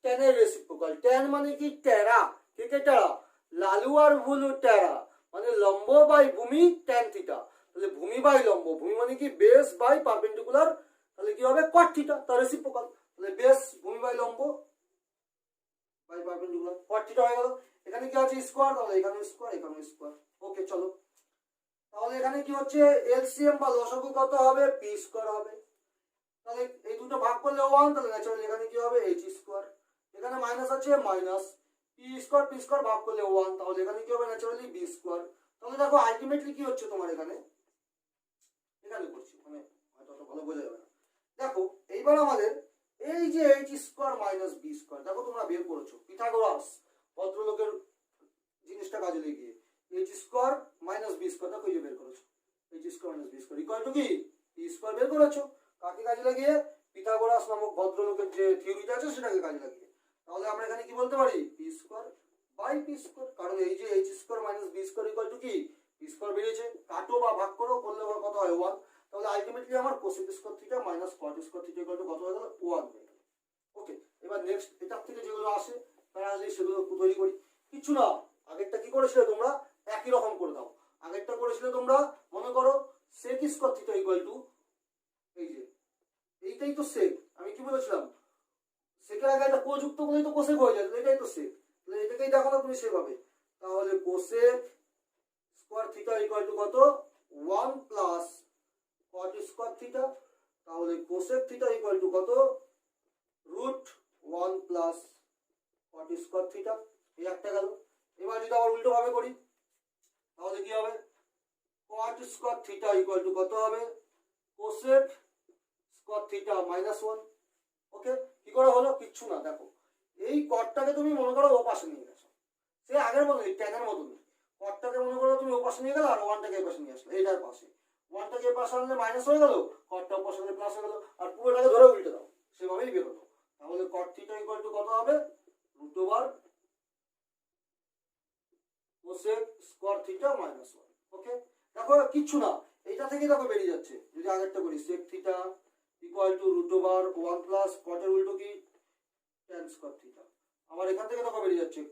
ট্যানের রেসিপ্রোকাল, ট্যান মানে কি টেরা, কে টেরা, লালু আর ভুলু টেরা, মানে লম্ব বাই ভূমি ট্যান থিটা, তাহলে ভূমি বাই লম্ব, ভূমি মানে কি বেস বাই পারপেন্ডিকুলার, তাহলে কি হবে কট থিটা, তার রেসিপ্রোকাল, তাহলে বেস ভূমি বাই লম্ব বাই পারপেন্ডিকুলার, কট থিটা হয়ে গেল। এখানে কি আছে স্কয়ার, তাহলে এখানে স্কয়ার, এখানে স্কয়ার। ওকে চলো, তাহলে এখানে কি হচ্ছে, এলসিএম বা লসাগু কত হবে, পি স্কয়ার হবে। তাহলে এই দুটো ভাগ করলে 1, তাহলে ন্যাচারালি এখানে কি হবে, এইচ স্কয়ার, এখানে মাইনাস আছে, মাইনাস পি স্কয়ার ভাগ করলে 1, তাহলে এখানে কি হবে, ন্যাচারালি বি স্কয়ার। তাহলে দেখো আলটিমেটলি কি হচ্ছে তোমার, এখানে করছি, মানে হয়তো অত ভালো বোঝা যাবে না। দেখো এইবার আমাদের এই যে H square minus B square, দেখো তোমরা বের করেছো, পিথাগোরাস ভদ্রলোকের জিনিসটা কাজে লেগে, H square minus B square, দেখো এই যে বের করেছো, H square minus B square equal to কি, পি স্কয়ার বের করেছো, কাকে কাজে লাগিয়ে, পিথাগোরাস নামক ভদ্রলোকের যে থিওরিটা আছে সেটাকে কাজে লাগিয়ে। তাহলে আমরা এখানে কি বলতে পারি, P square by P square, কারণ এই যে H square minus B square equal to কি, পি স্কয়ার বেরিয়েছে, কাটো বা ভাগ করো, করলে কত হয় 1, তাহলে আলটিমেটলি আমার cosec square theta minus caught square theta equal to কত হয়ে গেল, 1 হয়ে গেল। ওকে, এবার নেক্সট এটার থেকে যেগুলো আসে প্যারালালি সেগুলো তৈরি করি। কিছু না, আগেরটা কি করেছিলে তোমরা, একই রকম করে দাও। আগেরটা করেছিলে তোমরা, মনে করো sec square theta equal to, এই যে এইটাই তো সেক, আমি কি বলেছিলাম, সেকের আগে একটা কোযুক্ত বলেই তো কোসেক হয়ে যায়, এটাই তো সেক, তাহলে এটাকেই দেখো না তুমি সেভাবে। তাহলে cosec square theta equal to কত, 1 প্লাস কট স্কয়ার থিটা, তাহলে কোসেক থিটা ইকুয়াল টু কত, root 1 plus cot square theta, এই একটা গেল। এবার যদি আবার উল্টো ভাবে করি, তাহলে কি হবে, কট স্কয়ার থিটা ইকুয়াল টু কত হবে, কোসেক স্কয়ার থিটা মাইনাস 1। ওকে, কি করে হলো, কিচ্ছু না, দেখো এই কটটাকে তুমি মনে করো ও পাশে নিয়ে গেছো, সে আগের মতনই, ট্যানের মতনই, কটটাকে মনে করো তুমি ও পাশে নিয়ে গেলে, আর 1টাকে এই পাশে নিয়ে আসলে, এইটার পাশে 1টাকে এই পাশে আনলে মাইনাস হয়ে গেল, কটটা পাশে আনলে প্লাস হয়ে গেল, আর পুরোটাকে ধরে উল্টে দাও, সেভাবেই বের হলো। তাহলে কট থিটা ইকুয়াল টু কত হবে, root over cosec square theta minus 1। Okay, দেখো কিচ্ছু না, এইটা থেকে দেখো বেরিয়ে যাচ্ছে, যদি আগেরটা করি, sec theta equal to root over 1 plus কটের উল্টো কি, ট্যান স্কয়ার থিটা। আবার এখান থেকে দেখো বেরিয়ে যাচ্ছে,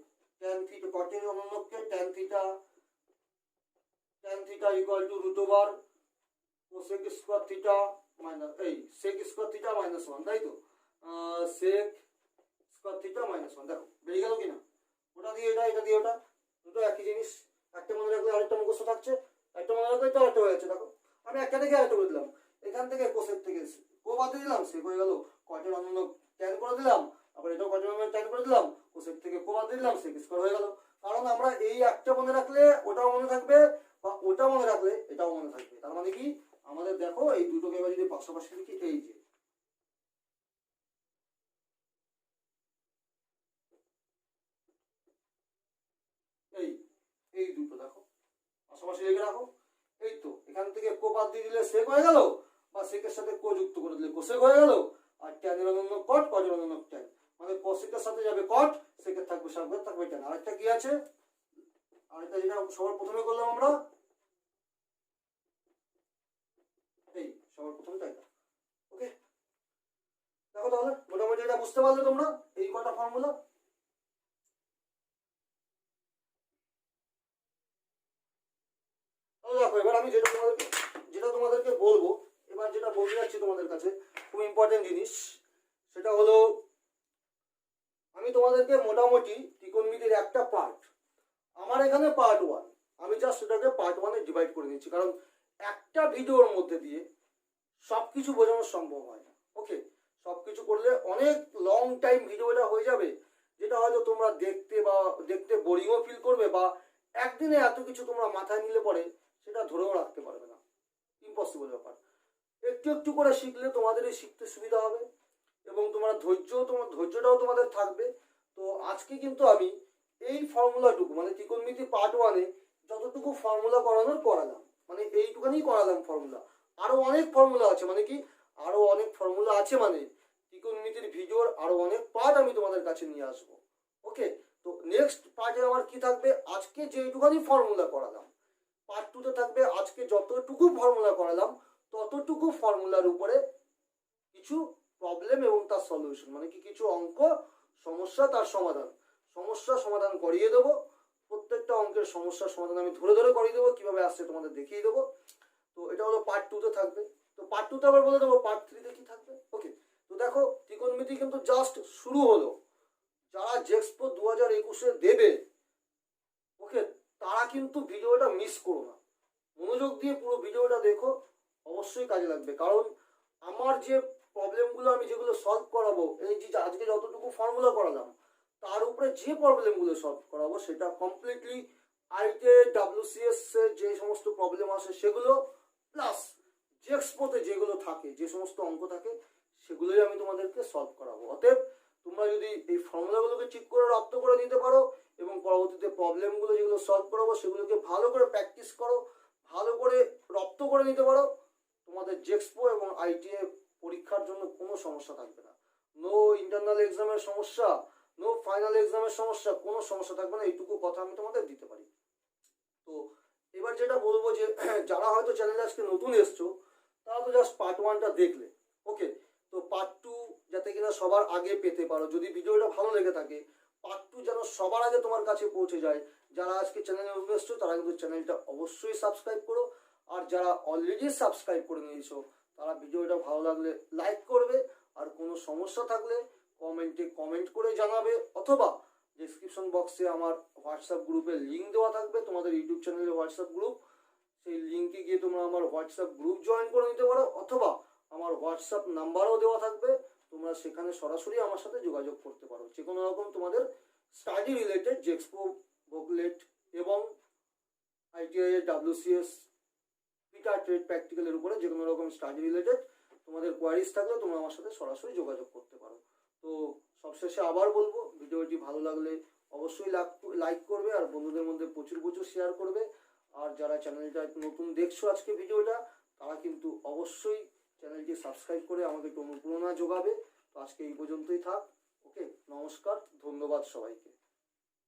ট্যান থিটা, কটের অনুলক্ষে tan theta equal to root over cosec square theta minus, এই সেক স্কয়ার থিটা মাইনাস 1, তাই তো, সেক স্কয়ার থিটা মাইনাস 1, দেখো বেরিয়ে গেল কিনা, ওটা দিয়ে এটা, এটা দিয়ে ওটা, দুটো একই জিনিস, একটা মনে রাখলে আরেকটা মুখস্থ থাকছে, একটা মনে রাখলে তো আরেকটা হয়ে যাচ্ছে। দেখো আমি একটা থেকে আরেকটা করে দিলাম, এখান থেকে কোসেক থেকে কো বাদ দিয়ে দিলাম, সেক হয়ে গেল, কটের অন্য ট্যান করে দিলাম, আবার এটাও কটের অন্য ট্যান করে দিলাম, কোসেক থেকে কো বাদ দিয়ে দিলাম, সেক স্কয়ার হয়ে গেল। কারণ আমরা এই একটা মনে রাখলে ওটাও মনে থাকবে, বা ওটা মনে রাখলে এটাও মনে থাকবে, তার মানে কি আমাদের দেখো এই দুটোকে এবার যদি পাশাপাশি লিখি, এই যে এই এই দুটো দেখো পাশাপাশি লিখে রাখো, এই তো এখান থেকে কো বাদ দিয়ে দিলে সেক হয়ে গেল, বা সেকের সাথে কো যুক্ত করে দিলে কোসেক হয়ে গেল, আর ট্যানের অন্য কট, কটের অন্য ট্যান, মানে কোসেকের সাথে যাবে কট, সেকের থাকবে সামনে থাকবে ট্যান। আরেকটা কি আছে, আরেকটা যেটা সবার প্রথমে করলাম আমরা, এই সবার প্রথমটা এটা। ওকে, বুঝতে পারলে তোমরা এই কটা ফর্মুলা? দেখো এবার আমি যেটা তোমাদেরকে বলবো, এবার যেটা বলতে যাচ্ছি তোমাদের কাছে খুব ইম্পর্টেন্ট জিনিস, সেটা হলো আমি তোমাদেরকে মোটামুটি ত্রিকোণমিতির একটা পার্ট, আমার এখানে পার্ট 1, আমি জাস্ট সেটাকে পার্ট 1-এ ডিভাইড করে নিচ্ছি, কারণ একটা ভিডিওর মধ্যে দিয়ে সব কিছু বোঝানো সম্ভব হয় না। ওকে, সব কিছু করলে অনেক লং টাইম ভিডিওটা হয়ে যাবে, যেটা হয়তো তোমরা দেখতে বোরিংও ফিল করবে, বা একদিনে এত কিছু তোমরা মাথায় নিলে পরে সেটা ধরেও রাখতে পারবে না, ইম্পসিবল ব্যাপার। একটু একটু করে শিখলে তোমাদেরই শিখতে সুবিধা হবে এবং তোমার ধৈর্যটাও তোমাদের থাকবে। তো আজকে কিন্তু আমি এই ফর্মুলাটুকু মানে ত্রিকোণমিতি পার্ট 1-এ যতটুকু ফর্মুলা করালাম, মানে এইটুখানি করালাম ফর্মুলা। আরো অনেক ফর্মুলা আছে, মানে কি আরো অনেক ফর্মুলা আছে, মানে ত্রিকোণমিতির ভিডিওর আরো অনেক পার্ট আমি তোমাদের কাছে নিয়ে আসবো। ওকে, তো নেক্সট পার্টে আমার কি থাকবে, আজকে যেইটুখানি ফর্মুলা করালাম পার্ট 2-তে থাকবে আজকে যতটুকু ফর্মুলা করালাম ততটুকু ফর্মুলার উপরে কিছু প্রবলেম এবং তার সলিউশন, মানে কি কিছু অঙ্ক সমস্যা তার সমাধান করিয়ে দেবো। প্রত্যেকটা অঙ্কের সমস্যার সমাধান আমি ধরে ধরে করিয়ে দেবো, কিভাবে আসছে তোমাদের দেখিয়ে দেবো। তো এটা হলো পার্ট 2-তে থাকবে। তো পার্ট 2-তে আবার বলে দেবো পার্ট 3-তে কি থাকবে। ওকে, তো দেখো ত্রিকোণমিতি কিন্তু জাস্ট শুরু হলো। যারা জেক্সপো 2021-এ দেবে, ওকে, তারা কিন্তু ভিডিওটা মিস করো না, মনোযোগ দিয়ে পুরো ভিডিওটা দেখো, অবশ্যই কাজে লাগবে। কারণ আমার যে প্রবলেমগুলো আমি যেগুলো সলভ করাবো, এই যে আজকে যতটুকু ফর্মুলা করালাম তার উপরে যে প্রবলেমগুলো সলভ করাবো সেটা কমপ্লিটলি আইটে WCS এর যে সমস্ত প্রবলেম আসে সেগুলো, প্লাস জেক্সপোতে যেগুলো থাকে, যে সমস্ত অঙ্ক থাকে, সেগুলোই আমি তোমাদেরকে সলভ করাবো। অতএব তোমরা যদি এই ফর্মুলাগুলোকে ঠিক করে রপ্ত করে নিতে পারো এবং পরবর্তীতে প্রবলেমগুলো যেগুলো সলভ করাবো সেগুলোকে ভালো করে প্র্যাকটিস করো, ভালো করে রপ্ত করে নিতে পারো, তোমাদের জেক্সপো এবং ITA পরীক্ষার জন্য কোনো সমস্যা থাকবে না। নো ইন্টারনাল এক্সামের সমস্যা, নো ফাইনাল এক্সামের সমস্যা, কোনো সমস্যা থাকবে না, এইটুকু কথা আমি তোমাদের দিতে পারি। তো এবার যেটা বলবো যে যারা হয়তো চ্যানেলে আজকে নতুন এসছো তারা তো জাস্ট পার্ট 1টা দেখলে। ওকে, তো পার্ট 2 যাতে কিনা সবার আগে পেতে পারো, যদি ভিডিওটা ভালো লেগে থাকে পার্ট 2 যেন সবার আগে তোমার কাছে পৌঁছে যায়। যারা আজকে চ্যানেলে নতুন এসছো তারা কিন্তু চ্যানেলটা অবশ্যই সাবস্ক্রাইব করো, আর যারা অলরেডি সাবস্ক্রাইব করে নিয়েছো তারা ভিডিওটা ভালো লাগলে লাইক করবে, আর কোনো সমস্যা থাকলে কমেন্টে কমেন্ট করে জানাবে, অথবা ডেসক্রিপশন বক্সে আমার হোয়াটসঅ্যাপ গ্রুপের লিঙ্ক দেওয়া থাকবে, তোমাদের ইউটিউব চ্যানেলের হোয়াটসঅ্যাপ গ্রুপ, সেই লিঙ্কে গিয়ে তোমরা আমার হোয়াটসঅ্যাপ গ্রুপ জয়েন করে নিতে পারো, অথবা আমার হোয়াটসঅ্যাপ নাম্বারও দেওয়া থাকবে, তোমরা সেখানে সরাসরি আমার সাথে যোগাযোগ করতে পারো যে কোনো রকম তোমাদের স্টাডি রিলেটেড জেক্সপো বুকলেট এবং ITI WCS পিটার ট্রেড প্র্যাকটিক্যালের উপরে যে কোনো রকম স্টাডি রিলেটেড তোমাদের কোয়ারিজ থাকলে তোমরা আমার সাথে সরাসরি যোগাযোগ করতে পারো। তো সবশেষে আবার বলবো, ভিডিওটি ভালো লাগলে অবশ্যই লাইক করবে আর বন্ধুদের মধ্যে প্রচুর শেয়ার করবে। আর যারা চ্যানেলটা নতুন দেখছো আজকে ভিডিওটা, তারা কিন্তু অবশ্যই চ্যানেলটি সাবস্ক্রাইব করে আমাকে একটু অনুপ্রেরণা যোগাবে। তো আজকে এই পর্যন্তই থাক। ওকে, নমস্কার, ধন্যবাদ সবাইকে।